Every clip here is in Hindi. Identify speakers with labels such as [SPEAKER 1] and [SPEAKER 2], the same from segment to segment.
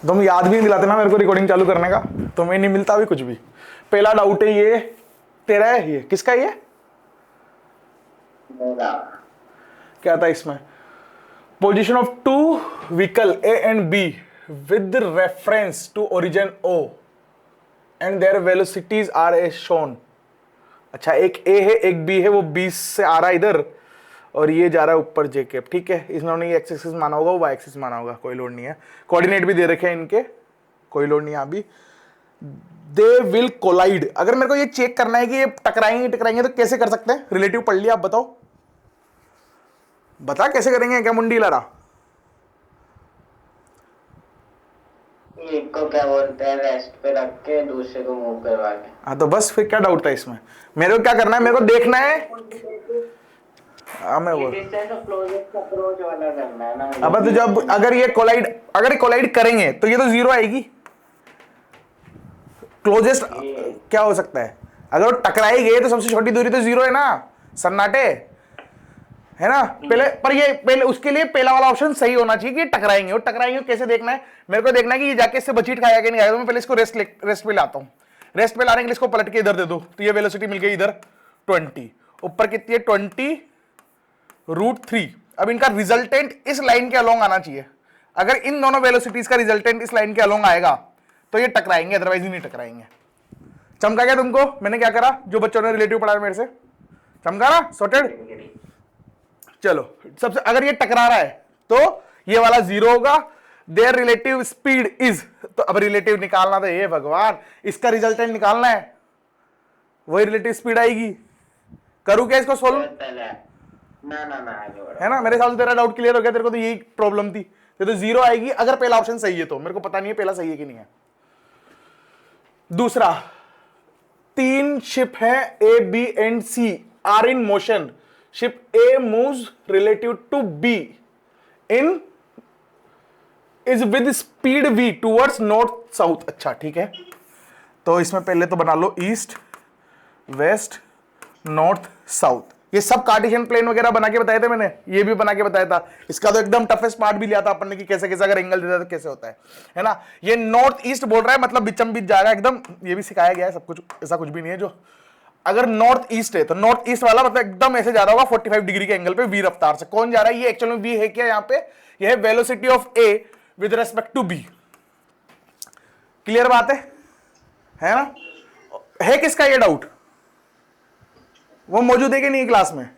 [SPEAKER 1] तुम याद भी नहीं दिलाते ना मेरे को रिकॉर्डिंग चालू करने का, तुम्हें नहीं मिलता भी कुछ भी। पहला डाउट है ये तेरा है, ये किसका ये
[SPEAKER 2] मेरा।
[SPEAKER 1] क्या था इसमें? Position of two vehicle A and B with reference to origin O and their velocities are as shown. अच्छा, एक ए है एक बी है, वो 20 से आ रहा है इधर और ये जा रहा है ऊपर जे कैप, ठीक है। इन्होंने ये एक्स एक्सिस माना होगा, वो वाई एक्सिस माना होगा, कोई लोड नहीं है। कोऑर्डिनेट भी दे रखे हैं इनके, कोई लोड नहीं है। अभी दे विल कोलाइड, अगर मेरे को ये चेक करना है कि ये टकराएंगे तो कैसे कर सकते हैं? रिलेटिव पढ़ लिया, आप बताओ, बता कैसे करेंगे? क्या मुंडी लड़ा?
[SPEAKER 2] एक को क्या बोलते हैं, रेस्ट पे रख के दूसरे को मूव करवा के।
[SPEAKER 1] हाँ तो बस फिर क्या डाउट था इसमें? मेरे को क्या करना है, मेरे को देखना है। मैं वो
[SPEAKER 2] डिस्टेंस ऑफ क्लोजेस्ट अप्रोच वाला करना है ना।
[SPEAKER 1] अब तो जब अगर ये कोलाइड करेंगे तो ये तो जीरो आएगी। क्लोजेस्ट क्या हो सकता है? अगर वो टकराई गए तो सबसे छोटी दूरी तो जीरो है ना, सन्नाटे, है ना। पहले उसके लिए पहला वाला ऑप्शन सही होना चाहिए कि टकराएंगे। और टकराएंगे कैसे देखना है? मेरे को देखना है कि ये जाके इससे बचीट खाया कि नहीं खाया। तो मैं पहले इसको रेस्ट पे लाता हूँ। रेस्ट पे लाने के लिए इसको पलट के इधर दे दो, तो ये वेलोसिटी मिल गई इधर 20, ऊपर कितनी है 20√3। अब इनका रिजल्टेंट इस लाइन के अलोंग आना चाहिए। अगर इन दोनों वेलोसिटीज का रिजल्टेंट इस लाइन के अलोंग आएगा तो ये टकराएंगे, अदरवाइज ही नहीं टकराएंगे। चमका गया तुमको? मैंने क्या करा, जो बच्चों ने रिलेटिव पढ़ा मेरे से, चमका ना, सॉर्टेड। चलो, सबसे अगर ये टकरा रहा है तो ये वाला जीरो होगा। देयर रिलेटिव स्पीड इज, तो अब रिलेटिव निकालना तो ये भगवान, इसका रिजल्टेंट निकालना है, वही रिलेटिव स्पीड आएगी। करूं क्या इसको सोल्व?
[SPEAKER 2] ना
[SPEAKER 1] है ना, मेरे साथ तेरा डाउट क्लियर हो गया। तेरे को तो यही प्रॉब्लम थी, तो जीरो आएगी अगर पहला ऑप्शन सही है। तो मेरे को पता नहीं है पहला सही है कि नहीं है। दूसरा, 3 शिप है A B and C are in motion. Ship A moves relative to B in is with speed v towards north south. अच्छा ठीक है, तो इसमें पहले तो बना लो ईस्ट वेस्ट नॉर्थ साउथ। ये सब कार्टेशियन प्लेन वगैरह बना के बताए थे मैंने, ये भी बना के बताया था। इसका तो एकदम टफेस्ट पार्ट भी लिया था अपन ने कि कैसे कैसे अगर एंगल देता तो कैसे होता है ना। ये नॉर्थ ईस्ट बोल रहा है, मतलब बिचम बीच जाएगा एकदम, ये भी सिखाया गया है सब कुछ। ऐसा कुछ भी नहीं है जो, अगर नॉर्थ ईस्ट है तो नॉर्थ ईस्ट वाला मतलब एकदम ऐसे जा रहा होगा 45 डिग्री के एंगल पे वी रफ्तार से। कौन जा रहा है? ये एक्चुअली वी है क्या यहाँ पे? ये है velocity of A with respect to B. Clear बात है ना? है किसका ये डाउट? वो मौजूद है कि नहीं क्लास में?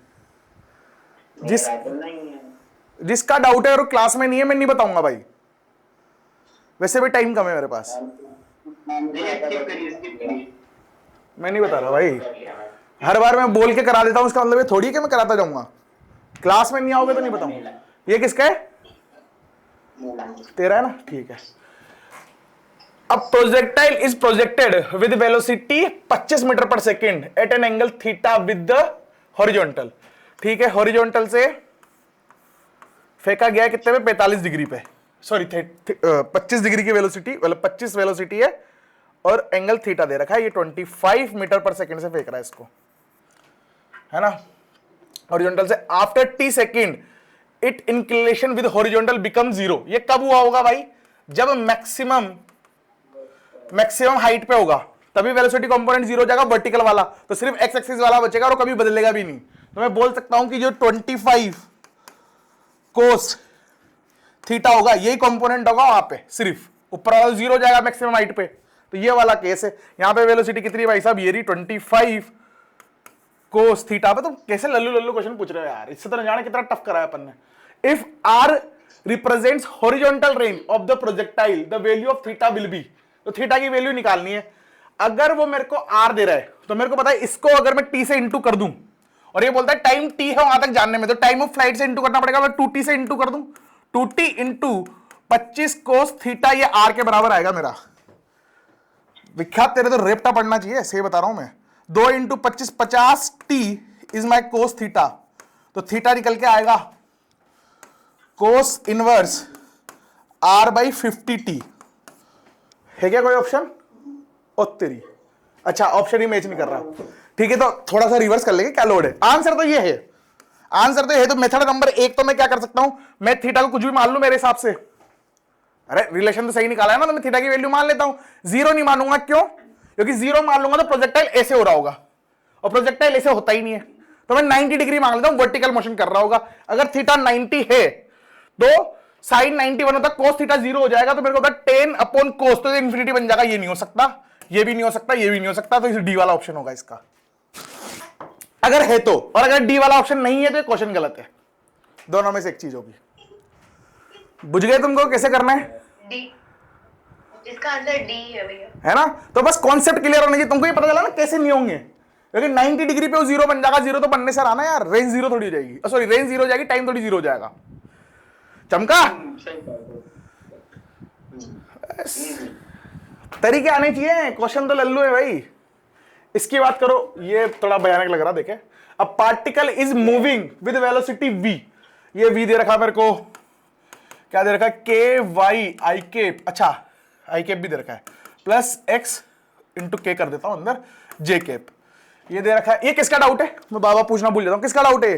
[SPEAKER 1] जिसका डाउट है और क्लास में नहीं है, मैं नहीं बताऊंगा भाई, वैसे भी टाइम कम है मेरे पास। मैं नहीं बता रहा भाई, हर बार मैं बोल के करा देता हूं, इसका मतलब ये थोड़ी है कि मैं कराता जाऊंगा। क्लास में नहीं आओगे तो नहीं बताऊंगा। ये किसका है? तेरा है ना, ठीक है। अब projectile is projected with velocity 25 metre per second at an angle theta with the horizontal. ठीक है, हॉरिजॉन्टल से फेंका गया कितने पे? 45 डिग्री पे, सॉरी 25 डिग्री की वेलोसिटी, मतलब 25 वेलोसिटी है और एंगल थीटा दे रखा है। ये 25 मीटर पर सेकेंड से फेंक रहा है इसको, है ना, हॉरिजॉन्टल से। After T second it inclination with horizontal become 0। ये कब हुआ होगा भाई? जब मैक्सिमम हाइट पे होगा, तभी वेलोसिटी कंपोनेंट 0 हो जाएगा वर्टिकल वाला, तो सिर्फ एक्स एक्सिस वाला बचेगा और कभी बदलेगा भी नहीं। तो मैं बोल सकता हूं कि जो 25 कोस थीटा होगा यही कंपोनेंट होगा वहां पे, सिर्फ ऊपर वाला 0 हो जाएगा मैक्सिमम हाइट पे। तो ये वाला केस है। यहां पे वेलोसिटी कितनी भाई साहब? ये रही 25 कोस थीटा पे। तो कैसे लल्लू क्वेश्चन पूछ रहे हो यार, इससे तो न जाने कितना टफ करा है अपन ने। If R represents horizontal range of the projectile the value of theta will be. तो थीटा की वैल्यू निकालनी है। अगर वो मेरे को आर दे रहा है तो मेरे को पता है इसको अगर मैं टी से इंटू कर दूं, और ये बोलता है टाइम टी है वहां तक जानने में, तो टाइम ऑफ फ्लाइट से इंटू करना पड़ेगा। मैं 2t से इंटू कर दूं, 2t इंटू 25 कोस थीटा, ये आर के बराबर आएगा मेरा। विख्यात, तेरे तो रेप्टा पढ़ना चाहिए, सही बता रहा हूं मैं। 2 into 25 50t is my cos theta, तो थीटा निकल के आएगा cos inverse r by 50t। है क्या कोई ऑप्शन? ओ तेरी, अच्छा ऑप्शन ही मैच नहीं कर रहा। ठीक है, तो थोड़ा सा रिवर्स कर लेंगे, क्या लोड है। आंसर तो ये है, आंसर तो ये है। तो मेथड नंबर 1 तो मैं क्या कर सकता हूं, मैं थीटा को कुछ भी मान लूं मेरे हिसाब से, अरे रिलेशन तो सही निकाला है ना, तो मैं थीटा की वैल्यू मान लेता हूं। जीरो नहीं मानूंगा, क्यों? क्योंकि जीरो मान लूंगा तो प्रोजेक्टाइल ऐसे हो रहा होगा, और प्रोजेक्टाइल ऐसे होता ही नहीं है। तो मैं 90 डिग्री मांग लेता हूं, वर्टिकल मोशन कर रहा होगा। अगर थीटा 90 है तो साइन 91 होता, कोस थीटा 0 हो जाएगा, तो मेरे को होता 10 अपॉन कोस, तो इंफिनिटी बन जाएगा। ये नहीं हो सकता, ये भी नहीं हो सकता, ये भी नहीं हो सकता, तो इस डी वाला ऑप्शन होगा इसका, अगर है तो। और अगर डी वाला ऑप्शन नहीं है तो क्वेश्चन गलत है। दोनों में से एक चीज होगी। बुझ गए तुमको कैसे करना है?
[SPEAKER 3] डी, इसका आंसर डी है भैया,
[SPEAKER 1] है ना? तो बस कॉन्सेप्ट क्लियर होना चाहिए तुमको, ये पता चला ना कैसे नहीं होंगे। लेकिन 90 डिग्री पे वो जीरो बन जाएगा, जीरो तो बनने से आना यार, रेंज जीरो थोड़ी हो जाएगी, सॉरी रेंज जीरो हो जाएगी, टाइम थोड़ी जीरो हो जाएगा। चमका?
[SPEAKER 2] सही बात है।
[SPEAKER 1] तरीके आने चाहिए, क्वेश्चन तो लल्लू है भाई। इसकी बात करो, ये थोड़ा भयानक लग रहा, देखे। अ particle is moving with velocity v, ये v दे रखा मेरे को, क्या दे रखा है? के वाई आई केप, अच्छा आई केप भी दे रखा है, प्लस एक्स इंटू के कर देता हूं अंदर, जे केप, ये दे रखा है। ये किसका डाउट है? मैं बाबा पूछना भूल जाता हूं, किसका डाउट है?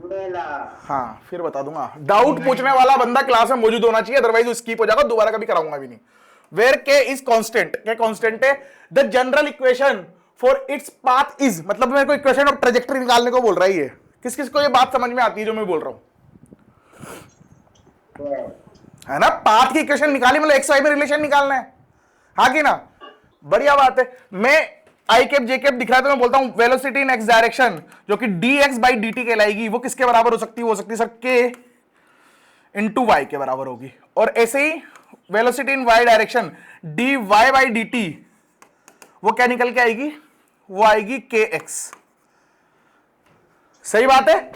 [SPEAKER 2] मेरा
[SPEAKER 1] हाँ फिर बता दूंगा। डाउट पूछने वाला बंदा क्लास में मौजूद होना चाहिए, अदरवाइज वो स्किप हो जाएगा, दोबारा कभी कराऊंगा भी नहीं। वेयर के इज कांस्टेंट, क्या कांस्टेंट है? The general equation for its path is, मतलब मेरे को इक्वेशन और ट्रेजेक्टरी निकालने को बोल रहा है ये। किस किस को ये बात समझ में आती है जो मैं बोल रहा हूं? है ना? पाथ की इक्वेशन निकाली, मतलब एक्स वाई में रिलेशन निकालना है, हाँ कि ना? बढ़िया बात है। मैं आई कैप जे कैप दिख रहा है तो मैं बोलता हूं वेलोसिटी इन एक्स डायरेक्शन जो कि dx बाई dt कहलाएगी, वो किसके बराबर हो सकती है? हो सकती है सर k इंटू वाई के बराबर होगी। और ऐसे ही velocity in y direction dy by dt, वो क्या निकल के आएगी? वो आएगी kx। सही बात है,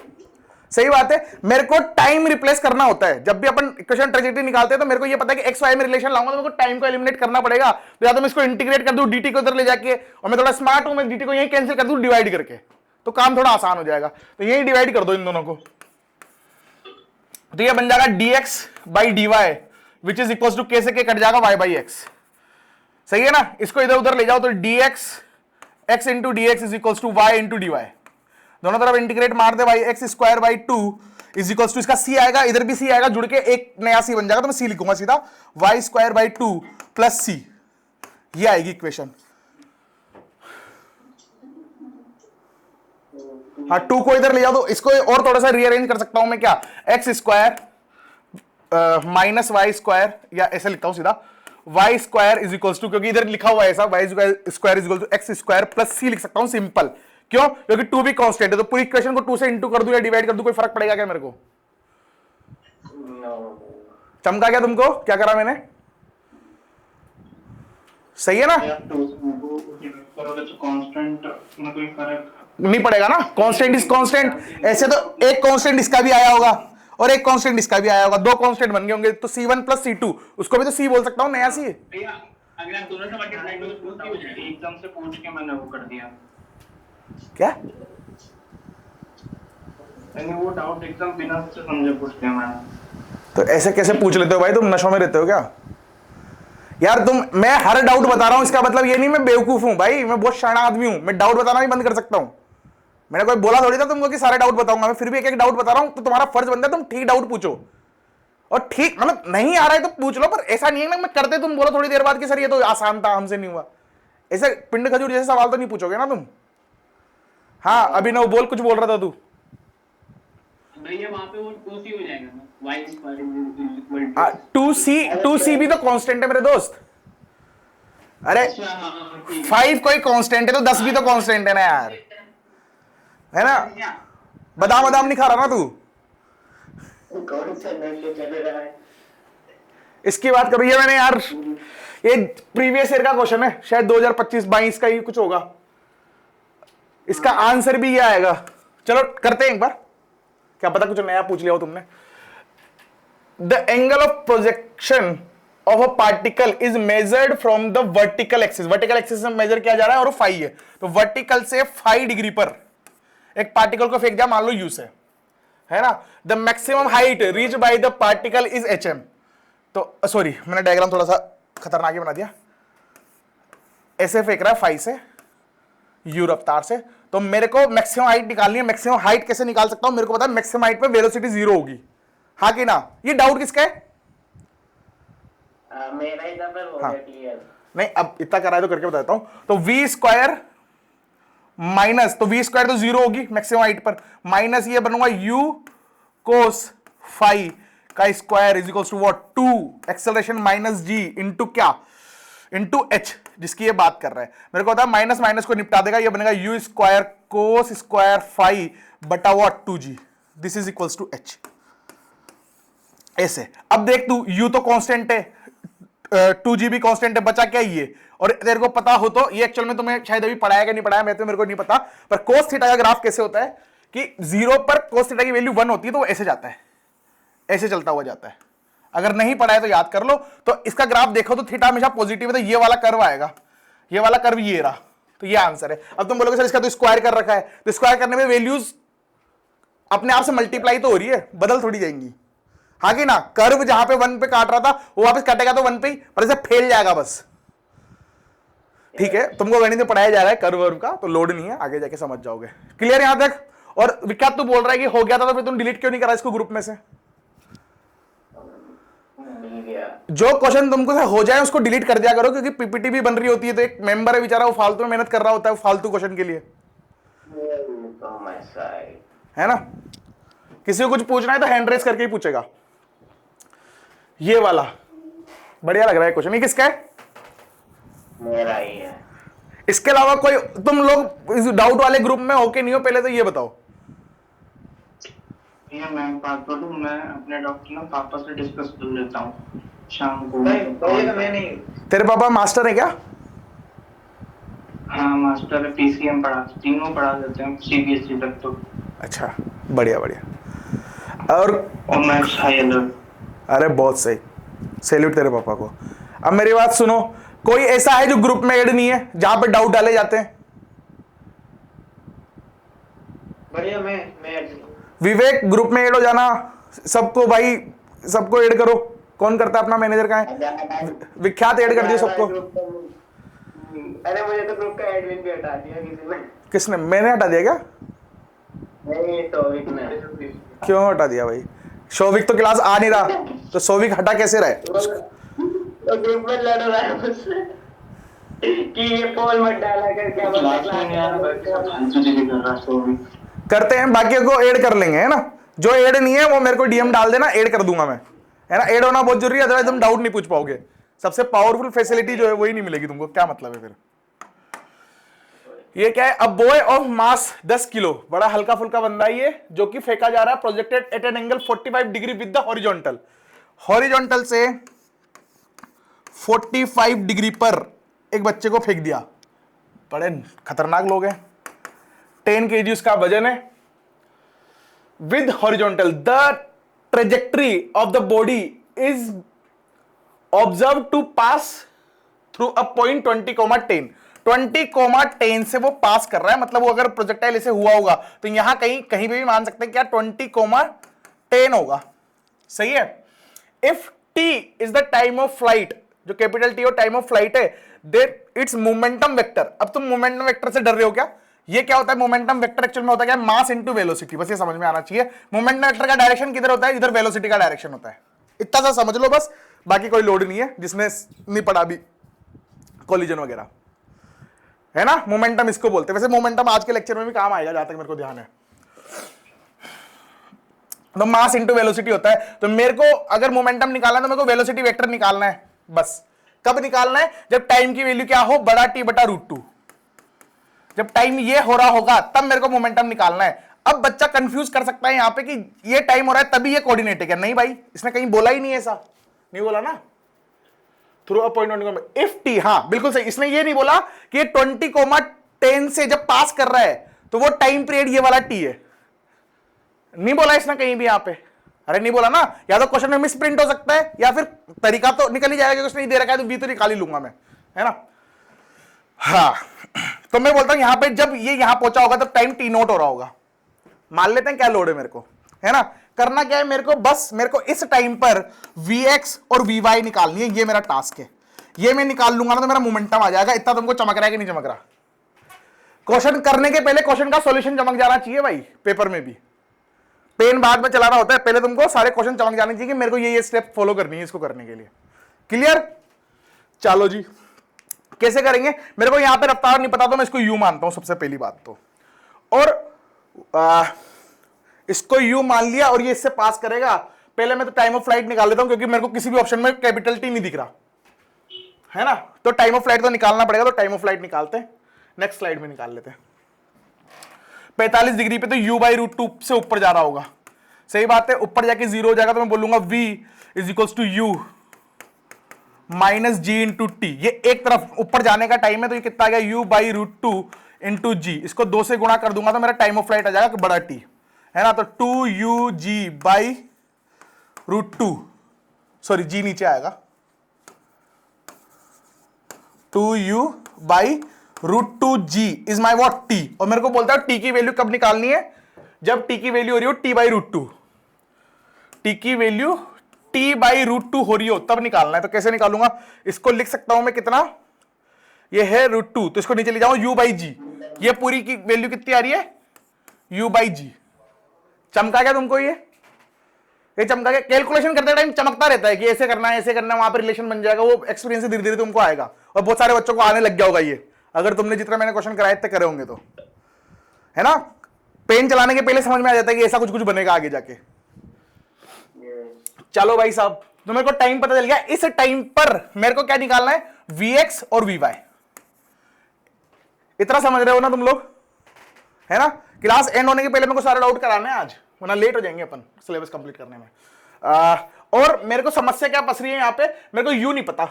[SPEAKER 1] सही बात है। मेरे को टाइम रिप्लेस करना होता है जब भी अपन इक्वेशन ट्रेजेक्टरी निकालते हैं, तो मेरे को ये पता है कि एक्स वाई में रिलेशन लाऊंगा तो मेरे को टाइम को एलिमिनेट करना पड़ेगा। तो या तो मैं इसको इंटीग्रेट कर दूं dt को इधर ले जाके, और मैं थोड़ा स्मार्ट हूं, मैं dt को यहीं कैंसिल कर दूं डिवाइड करके, तो काम थोड़ा आसान हो जाएगा। तो यही डिवाइड कर दो इन दोनों को, तो ये बन जाएगा dx by dy which is equal to k से k कट जाएगा y बाई x। सही है ना? इसको इधर उधर ले जाओ तो dx x into d x is equal to y into d y, दोनों तरफ इंटीग्रेट मार दे भाई, x square by 2 is equal to, इसका सी आएगा, इधर भी सी आएगा, जुड़ के एक नया सी बन जाएगा, तो मैं सी लिखूंगा सीधा, वाई स्क्वायर बाई 2 प्लस सी, ये आएगी इक्वेशन। हाँ 2 को इधर ले जाओ, तो इसको और थोड़ा सा रीअरेंज कर सकता हूं मैं, क्या? X square minus y square, या ऐसे लिखता हूं सीधा, y square is equal to, क्योंकि इधर लिखा हुआ है ऐसा, y square is equal to x square plus c लिख सकता हूं, सिंपल। क्यों? क्योंकि 2 भी कांस्टेंट है, तो पूरी इक्वेशन को 2 से इंटू कर दूं या डिवाइड कर दूं, कोई फर्क पड़ेगा क्या मेरे को? चमका क्या तुमको? क्या करा मैंने? सही है ना? नहीं पड़ेगा ना, कांस्टेंट इज कांस्टेंट। ऐसे तो एक कांस्टेंट इसका भी आया होगा और एक कांस्टेंट इसका भी आया होगा, दो कांस्टेंट बन गए होंगे, तो C1 प्लस C2, उसको भी तो C बोल सकता हूं, नया सी।
[SPEAKER 4] अगर आप दोनों से मल्टीप्लाई करो तो क्या हो जाएगा? एकदम से पूछ के मैंने वो कर दिया,
[SPEAKER 1] क्या?
[SPEAKER 4] मैंने वो डाउट एकदम बिना सोचे समझे पूछ लिया मैंने।
[SPEAKER 1] तो ऐसे कैसे पूछ लेते हो भाई? तुम नशों में रहते हो क्या यार? मैं हर डाउट बता रहा हूं, इसका मतलब ये नहीं मैं बेवकूफ हूं भाई, मैं बहुत शाना आदमी हूं, मैं डाउट बताना भी बंद कर सकता हूं। मैंने कोई बोला थोड़ी था तुमको कि सारे डाउट बताऊंगा, मैं फिर भी एक एक डाउट बता रहा हूं, तो तुम्हारा फर्ज बनता है तुम ठीक डाउट पूछो, और ठीक मतलब नहीं आ रहा है तो पूछ लो, पर ऐसा नहीं है ना मैं करते तुम बोलो थोड़ी देर बाद कि सर ये तो आसान था, हमसे नहीं हुआ। ऐसे पिंड खजूर जैसे सवाल तो नहीं पूछोगे ना तुम? हाँ अभिनव बोल, कुछ बोल रहा था तू?
[SPEAKER 4] भैया वहां पे वो 2c हो जाएगा ना, y square is equal
[SPEAKER 1] 2c भी तो कांस्टेंट है मेरे दोस्त। अरे 5 कोई कांस्टेंट है तो 10 भी तो कांस्टेंट है ना यार, है ना? बादाम बादाम नहीं खा रहा ना तू?
[SPEAKER 2] कौन सा नशे चल रहा है?
[SPEAKER 1] इसकी बात करो, ये मैंने यार, ये प्रीवियस ईयर का क्वेश्चन है, शायद 2025-22 का ही कुछ होगा, इसका आंसर भी ये आएगा। चलो करते हैं एक बार, क्या पता कुछ नया पूछ लिया हो तुमने। The angle of projection of a particle is measured from the vertical axis, vertical axis में मेजर किया जा रहा है और वो फाई है, तो वर्टिकल से 5 डिग्री पर एक पार्टिकल को फेंक दिया, मान लो यू से, है ना? The maximum height reach by the particle is hm, तो सॉरी मैंने डायग्राम थोड़ा सा खतरनाक ही बना दिया, ऐसे फेंक रहा है 5 से यू रफ्तार से, तो मेरे को मैक्सिमम हाइट निकालनी है। मैक्सिमम हाइट कैसे निकाल सकता हूं? मेरे को पता है मैक्सिमम हाइट पे वेलोसिटी 0 होगी, हाँ कि ना? ये डाउट किसका है?
[SPEAKER 2] मेरा ही था पर हो
[SPEAKER 1] हाँ।
[SPEAKER 2] गया क्लियर।
[SPEAKER 1] नहीं अब इतना करा है तो करके बताता हूं। तो वी स्क्वायर माइनस, तो वी स्क्वायर तो 0 होगी मैक्सिमम हाइट पर, माइनस ये बनूंगा u कोस फाई का square is equals to what 2 acceleration minus g into क्या, इनटू h, जिसकी ये बात कर रहा है। मेरे को पता है माइनस माइनस को निपटा देगा, ये बनेगा u square cos square phi बटा what 2g, this is equals to h। ऐसे अब देख तू u तो कांस्टेंट है, 2g भी कांस्टेंट है, बचा क्या ये। और तेरे को पता हो तो ये एक्चुअल में तुम्हें शायद अभी पढ़ाया कि नहीं पढ़ाया, मैं तो मेरे को नहीं पता, पर कोस थीटा का ग्राफ कैसे होता है कि 0 पर कोस थीटा की वैल्यू 1 होती है तो वो ऐसे जाता है, ऐसे चलता हुआ जाता है। अगर नहीं पढ़ा है तो याद कर लो। तो इसका ग्राफ देखो तो थीटा हमेशा पॉजिटिव है, तो ये वाला कर्व आएगा, ये वाला कर्व ये रहा, तो ये आंसर है। अब तुम बोलोगे सर इसका तो स्क्वायर कर रखा है, तो स्क्वायर करने में वैल्यूज अपने आप से मल्टीप्लाई तो हो रही है, बदल थोड़ी जाएंगी। हाँ कि ना, कर्व जहां पे 1 पे काट रहा था वो वापस काटेगा तो 1 पे ही, पर इसे फैल जाएगा बस। ठीक है, तुमको गणित में पढ़ाया जा रहा है कर्व वर्व का, तो लोड नहीं है, आगे जाके समझ जाओगे। क्लियर यहां तक। और विख्यात तू बोल रहा है कि हो गया था तो फिर तुम डिलीट क्यों नहीं करा इसको ग्रुप में से?
[SPEAKER 2] मिल गया।
[SPEAKER 1] जो क्वेश्चन तुमको से हो जाए उसको डिलीट कर दिया करो, क्योंकि पीपीटी भी बन रही होती है, तो एक मेंबर है बेचारा वो फालतू में मेहनत कर रहा होता है फालतू क्वेश्चन के लिए,
[SPEAKER 2] तो माय साइड
[SPEAKER 1] है ना। किसी को कुछ पूछना है तो हैंड रेस करके ही पूछेगा। ये वाला बढ़िया लग रहा है क्वेश्चन, ये किसका है?
[SPEAKER 2] मेरा ही है।
[SPEAKER 1] इसके अलावा कोई तुम लोग इस डाउट वाले ग्रुप में हो के नहीं हो, पहले तो ये बताओ।
[SPEAKER 5] ये मैं बात करूं, मैं अपने डॉक्टर ना पापा से डिस्कस कर लेता हूँ शाम को।
[SPEAKER 2] नहीं भैया मैं नहीं।
[SPEAKER 1] तेरे पापा मास्टर है क्या?
[SPEAKER 5] हाँ मास्टर है, पीसीएम पढ़ाते, तीनों पढ़ा देते हैं सीबीएसई तक तो।
[SPEAKER 1] अच्छा बढ़िया बढ़िया। और
[SPEAKER 5] मैथ्स हाई अलर्ट।
[SPEAKER 1] अरे बहुत सही, सैल्यूट तेरे पापा को। अब मेरी बात सुनो, कोई ऐसा है जो ग्रुप में ऐड नहीं है जहां पे डाउट डाले जाते हैं?
[SPEAKER 2] भैया मैं
[SPEAKER 1] विवेक ग्रुप में ऐड हो जाना सबको भाई, सबको ऐड करो। कौन करता है अपना मैनेजर का है? विख्यात ऐड कर दियो सबको।
[SPEAKER 2] अरे मुझे तो ग्रुप का एडमिन भी हटा दिया किसी ने।
[SPEAKER 1] किसने? मैंने हटा दिया क्या?
[SPEAKER 2] नहीं शौविक ने।
[SPEAKER 1] क्यों हटा दिया भाई? शौविक तो क्लास आ नहीं रहा, तो शौविक हटा कैसे रहे?
[SPEAKER 2] तो ग्रुप में लड़ रहा है मुझसे कि ये पोल मत डाला कर, क्या
[SPEAKER 5] क्लास में नहीं आ रहा, फालतू चीजें कर रहा है तो भी।
[SPEAKER 1] करते हैं, बाकियों को ऐड कर लेंगे, है ना। जो ऐड नहीं है वो मेरे को डीएम डाल देना, ऐड कर दूंगा मैं, है ना। ऐड होना बहुत जरूरी है, अदरवाइज तुम डाउट नहीं पूछ पाओगे। सबसे पावरफुल फैसिलिटी जो है वही नहीं मिलेगी तुमको, क्या मतलब है फिर? ये क्या है? A boy of mass 10 kilo, बड़ा हल्का फुल्का बंदा है ये, जो कि फेंका जा रहा है projected at an angle 45 degree with the horizontal, horizontal से 45 डिग्री पर एक बच्चे को फेंक दिया। बड़े खतरनाक लोग हैं। 10 kg उसका वजन है। With horizontal the trajectory of the body is observe to pass through a point 20,10 20,10 से वो पास कर रहा है, मतलब वो अगर प्रोजेक्टाइल ऐसे हुआ होगा तो यहां कहीं कहीं पे भी मान सकते हैं क्या 20,10 होगा। सही है। If t is the time of flight, जो कैपिटल T और टाइम ऑफ फ्लाइट है, देन इट्स मोमेंटम वेक्टर। अब तुम मोमेंटम वेक्टर से डर रहे हो क्या? ये क्या होता है मोमेंटम वेक्टर? एक्चुअल में होता है क्या? Mass into velocity. बस ये समझ में आना चाहिए। मोमेंटम वेक्टर का डायरेक्शन किधर होता है? इधर वेलोसिटी का डायरेक्शन होता है। इतना सा समझ लो बस, बाकी कोई लोड नहीं है जिसने नहीं पढ़ा भी कोलिजन वगैरह, है ना। मोमेंटम इसको बोलते हैं। वैसे मोमेंटम आज के लेक्चर में भी काम आएगा जहां तक मेरे को ध्यान है। तो मास इनटू वेलोसिटी होता है। तो मेरे को अगर मोमेंटम निकालना है तो मेरे को वेलोसिटी वेक्टर निकालना है बस। कब निकालना है? जब टाइम की वैल्यू क्या हो, बड़ा T बटा √2। जब टाइम ये हो रहा होगा तब मेरे को मोमेंटम निकालना है। अब बच्चा कंफ्यूज कर सकता है यहां पे कि ये टाइम हो रहा है तभी ये कोऑर्डिनेट है क्या? नहीं भाई, इसने कहीं बोला ही नहीं ऐसा, नहीं बोला ना। Through a point if T, हाँ बिल्कुल सही, इसने ये नहीं बोला कि 20,10 से जब पास कर रहा है तो वो टाइम पीरियड ये वाला टी है, नहीं बोला इसने कहीं भी यहां पे। अरे नहीं बोला ना। या तो क्वेश्चन में मिस प्रिंट हो सकता है या फिर तरीका तो निकल ही जाएगा क्योंकि उसने नहीं दे रखा है, तो बी तो निकाल ही लूंगा मैं, है ना। हाँ तो मैं बोलता हूं यहां पे जब ये यहां पहुंचा होगा तब टाइम टी नोट हो रहा होगा। मान लेते हैं क्या लोड है मेरे को, है ना। करना क्या है मेरे को? बस मेरे को इस टाइम पर Vx और Vy निकालनी है, ये मेरा टास्क है। ये मैं निकाल लूंगा ना तो मेरा मोमेंटम आ जाएगा। इतना तुमको चमक रहा है कि नहीं चमक रहा? क्वेश्चन करने के पहले क्वेश्चन का सॉल्यूशन चमक जाना चाहिए भाई, पेपर में भी। पेन बाद में चलाना होता है, पहले तुमको सारे क्वेश्चन चमक जाने चाहिए कि मेरे को ये स्टेप फॉलो करनी है इसको करने के लिए। क्लियर? चलो जी, कैसे करेंगे? मेरे को यहां पे रफ्तार नहीं पता तो मैं इसको यू मानता हूं सबसे पहली बात तो, और इसको यू मान लिया और ये इससे पास करेगा। पहले मैं तो टाइम ऑफ फ्लाइट निकाल लेता हूं क्योंकि मेरे को किसी भी ऑप्शन में कैपिटल टी नहीं दिख रहा है ना, तो टाइम ऑफ फ्लाइट तो निकालना पड़ेगा, तो टाइम ऑफ फ्लाइट निकालते हैं, नेक्स्ट स्लाइड में निकाल लेते हैं। 45 डिग्री पे तो u बाई रूट 2 से ऊपर जा रहा होगा, सही बात है, ऊपर जाके 0 हो जाएगा तो मैं बोलूंगा v is equals to u minus g into t. ये एक तरफ ऊपर जाने का टाइम है तो ये कितना आ गया u बाई रूट 2 इंटू जी, इसको 2 से गुणा कर दूंगा तो मेरा टाइम ऑफ फ्लाइट आ जाएगा बड़ा टी, है ना, तो 2u बाई रूट 2, सॉरी जी नीचे आएगा, 2u by root 2g is my what t, और मेरे को बोलता है t की वैल्यू कब निकालनी है, जब t की वैल्यू हो रही हो t बाई रूट 2, t की वैल्यू t बाई रूट 2 हो रही हो तब निकालना है। तो कैसे निकालूंगा, इसको लिख सकता हूं मैं कितना, ये है रूट 2, तो इसको नीचे ले जाऊं u बाई जी, ये पूरी की वैल्यू कितनी आ रही है u बाई जी। चमका क्या तुमको, ये चमका क्या? कैलकुलेशन करते टाइम चमकता रहता है कि ऐसे करना है, ऐसे करना है, वहां पर रिलेशन बन जाएगा, वो एक्सपीरियंस से धीरे धीरे तुमको आएगा, और बहुत सारे बच्चों को आने लग गया होगा ये, अगर तुमने जितना मैंने क्वेश्चन कराए इतने करे होंगे तो, है ना, पेन चलाने के पहले समझ में आ जाता है कि ऐसा कुछ कुछ बनेगा आगे जाके। चलो भाई साहब, तो मेरे को टाइम पता चल गया, इस टाइम पर मेरे को क्या निकालना है, Vx और Vy। इतना समझ रहे हो ना तुम लोग, है ना? क्लास एंड होने के पहले मेरे को सारा डाउट कराना है आज, वरना लेट हो जाएंगे अपन सिलेबस कंप्लीट करने में। और मेरे को समस्या क्या फंस रही है यहाँ पे, मेरे को यू नहीं पता,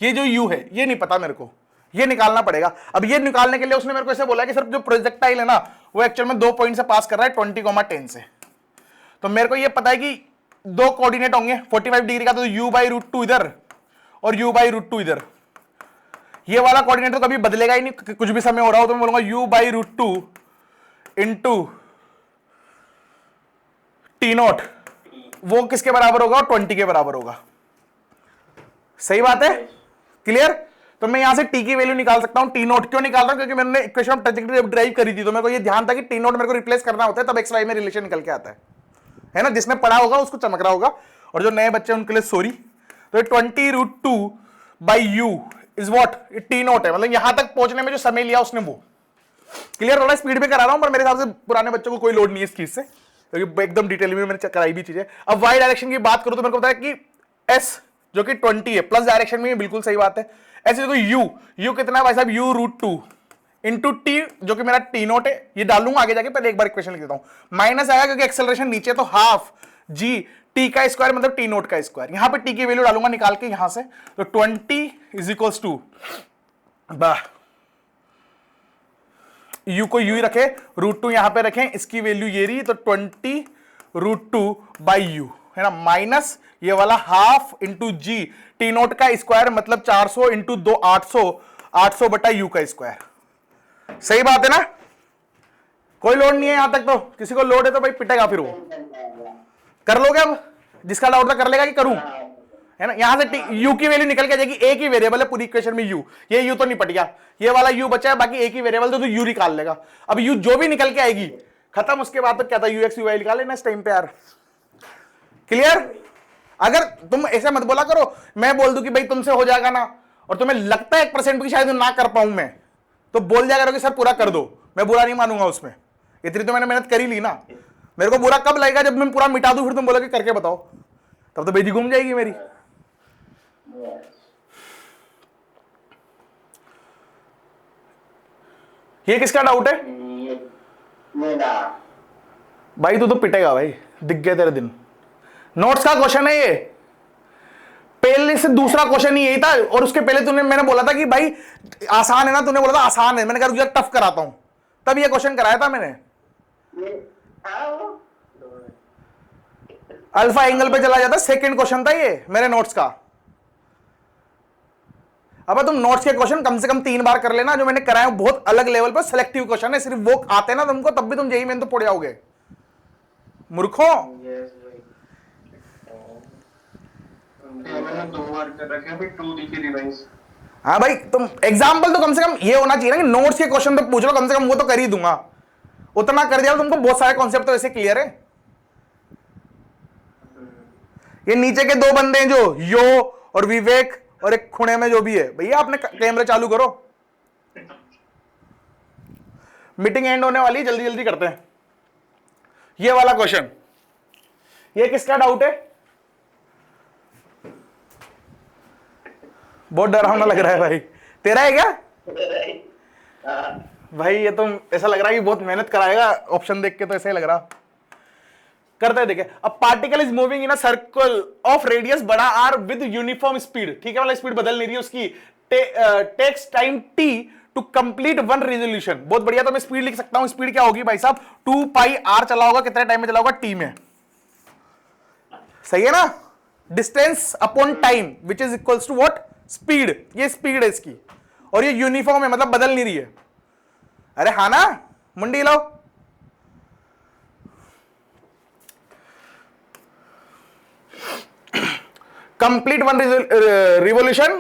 [SPEAKER 1] ये जो यू है ये नहीं पता मेरे को, ये निकालना पड़ेगा। अब ये निकालने के लिए उसने मेरे को ऐसे बोला कि सिर्फ जो प्रोजेक्टाइल है ना वो एक्चुअल में 2 पॉइंट से पास कर रहा है 20, 10 से, तो मेरे को ये पता है कि 2 कोऑर्डिनेट होंगे 45 डिग्री का, तो u बाई रूट 2 इधर और u बाई रूट 2 इधर, ये वाला कोऑर्डिनेट तो कभी बदलेगा ही नहीं, कुछ भी समय हो रहा हो तो मैं बोलूंगा u by root 2 into t naught, वो किसके बराबर होगा, 20 के बराबर होगा, सही बात है, क्लियर? तो मैं यहां से t की वैल्यू निकाल सकता हूं। टी नोट क्यों निकाल रहा हूं, क्योंकि मैंने इक्वेशन ऑफ ट्रैजेक्टरी ड्राइव करी थी, तो मेरे को ये ध्यान था कि टी नोट मेरे को रिप्लेस करना होता है तब एक्स वाई में रिलेशन निकल के आता है ना, जिसने पढ़ा होगा उसको चमक रहा होगा, और जो नए बच्चे उनके लिए सॉरी। तो 20 root 2 by u is what, t naught है, मतलब यहां तक पहुंचने में जो समय लिया उसने वो, क्लियर? थोड़ा स्पीड में करा रहा हूं, पर मेरे हिसाब से पुराने बच्चों को कोई लोड नहीं है इस चीज से, क्योंकि एकदम डिटेल में मैंने कराई भी चीजें। अब वाई डायरेक्शन की बात करूं तो मेरे को पता है कि एस जो कि 20 है, प्लस डायरेक्शन में बिल्कुल सही बात है। ऐसे देखो यू कितना है भाई साहब, यू रूट 2 इंटू टी जो कि मेरा टी नोट है, ये डालूंगा आगे जाके, पहले एक बार इक्वेशन लिख देता हूं। माइनस आएगा क्योंकि एक्सेलरेशन नीचे, तो हाफ जी टी का स्क्वायर मतलब टी नोट का स्क्वायर, यहां पे टी की वैल्यू डालूंगा निकाल के यहां से, तो 20 इज इक्वल्स टू, यू को यू ही रखे, रूट 2 यहां पे रखें, इसकी वैल्यू ये रही, तो 20 रूट 2 बाई यू, है ना, माइनस ये वाला हाफ इंटू जी, टी नोट का स्क्वायर मतलब 400 इंटू 2 800 बटा यू का स्क्वायर, सही बात है ना? कोई लोड नहीं है यहां तक, तो किसी को लोड है तो भाई पिटेगा, फिर वो कर लोगे, अब जिसका डाउट था कर लेगा कि करूं, है ना? यहां से यू की वैल्यू निकल के जाएगी, एक ही वेरिएबल है पूरी इक्वेशन में यू, ये यू तो नहीं पट गया, ये वाला यू बचा है, बाकी एक ही वेरिएबल तो यू निकाल लेगा। अब यू जो भी निकल के आएगी खत्म, उसके बाद तो क्या था, यूएक्स यूवाई निकाल लेना इस टाइम पे यार, क्लियर? अगर तुम ऐसे मत बोला करो, मैं बोल दूं कि भाई तुमसे हो जाएगा ना, और तुम्हें लगता है 1% भी शायद ना कर पाऊं मैं, तो बोल दिया करो कि सर पूरा कर दो, मैं बुरा नहीं मानूंगा उसमें, इतनी तो मैंने मेहनत करी ली ना। मेरे को बुरा कब लगेगा, जब मैं पूरा मिटा दूं, फिर तुम बोलोगे करके बताओ, तब तो बेजी घूम जाएगी मेरी। ये किसका डाउट है भाई? तू तो पिटेगा भाई, दिख गए तेरे दिन। नोट्स का क्वेश्चन है ये, पहले से दूसरा क्वेश्चन ही यही था, और उसके पहले मैंने बोला था कि भाई आसान है ना, तूने बोला था आसान है, मैंने कहा तुझे टफ कराता हूं, तब ये क्वेश्चन कराया था मैंने। अल्फा एंगल पे चला जाता, सेकंड क्वेश्चन था ये मेरे नोट्स का। अब तुम नोट्स के क्वेश्चन कम से कम 3 बार कर लेना, जो मैंने कराया बहुत अलग लेवल पर सिलेक्टिव क्वेश्चन है, सिर्फ वो आते ना तुमको, तब भी तुम जेईई में तो पड़ जाओगे मूर्खों।
[SPEAKER 5] मैंने 2 बार कर रखे हैं, फिर 2 दिखी रिवाइज।
[SPEAKER 1] हाँ भाई, तुम एग्जाम्पल तो कम से कम ये होना चाहिए ना कि नोट्स के क्वेश्चन तो पूछ लो, कम से कम वो तो कर ही दूंगा, उतना कर दिया तुमको, बहुत सारे कॉन्सेप्ट तो वैसे क्लियर है। ये नीचे के 2 बंदे हैं जो यो और विवेक और एक खुणे में जो भी है, भैया आपने कैमरे चालू करो, मीटिंग एंड होने वाली है, जल्दी जल्दी करते हैं। ये वाला क्वेश्चन, ये किसका डाउट है? बहुत डरावना लग रहा है भाई, तेरा है क्या? भाई ये तो ऐसा लग रहा है कि बहुत मेहनत कराएगा, ऑप्शन देख के तो ऐसा ही लग रहा। करते हैं, देखिए, a particle is moving in a circle of radius बड़ा आर विद यूनिफॉर्म स्पीड, ठीक है, वाला स्पीड बदल नहीं रही है उसकी, takes time T to complete one revolution. बहुत बढ़िया, तो मैं स्पीड लिख सकता हूं, स्पीड क्या होगी भाई साहब, 2 पाई आर चला होगा, कितने टाइम में चला होगा, टी में, सही है ना, distance upon time which is equals to what, speed, ये स्पीड है इसकी, और ये यूनिफॉर्म है, मतलब बदल नहीं रही है। अरे हाँ ना, मुंडी लो, complete one revolution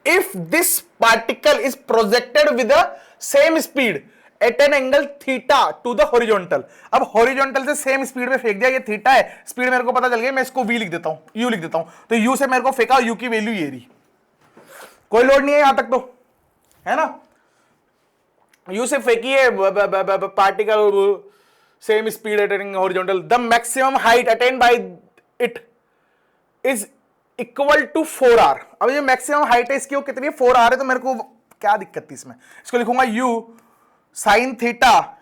[SPEAKER 1] if this particle is projected with the same speed at an angle theta to the horizontal। अब horizontal से सेम स्पीड में फेंक दिया, ये थीटा है, स्पीड मेरे को पता चल गया, मैं इसको v लिख देता हूं, u लिख देता हूं, तो u से मेरे को फेंका, u की वैल्यू ये रही, कोई लोड नहीं है यहां तक, तो है ना, u से फेंकी है particle, same speed at an horizontal, the maximum height attain by it is equal to 4r। अब ये मैक्सिमम हाइट है इसकी, वो कितनी है, 4r है, तो मेरे को क्या दिक्कत थी इसमें, इसको लिखूंगा u साइन थीटा,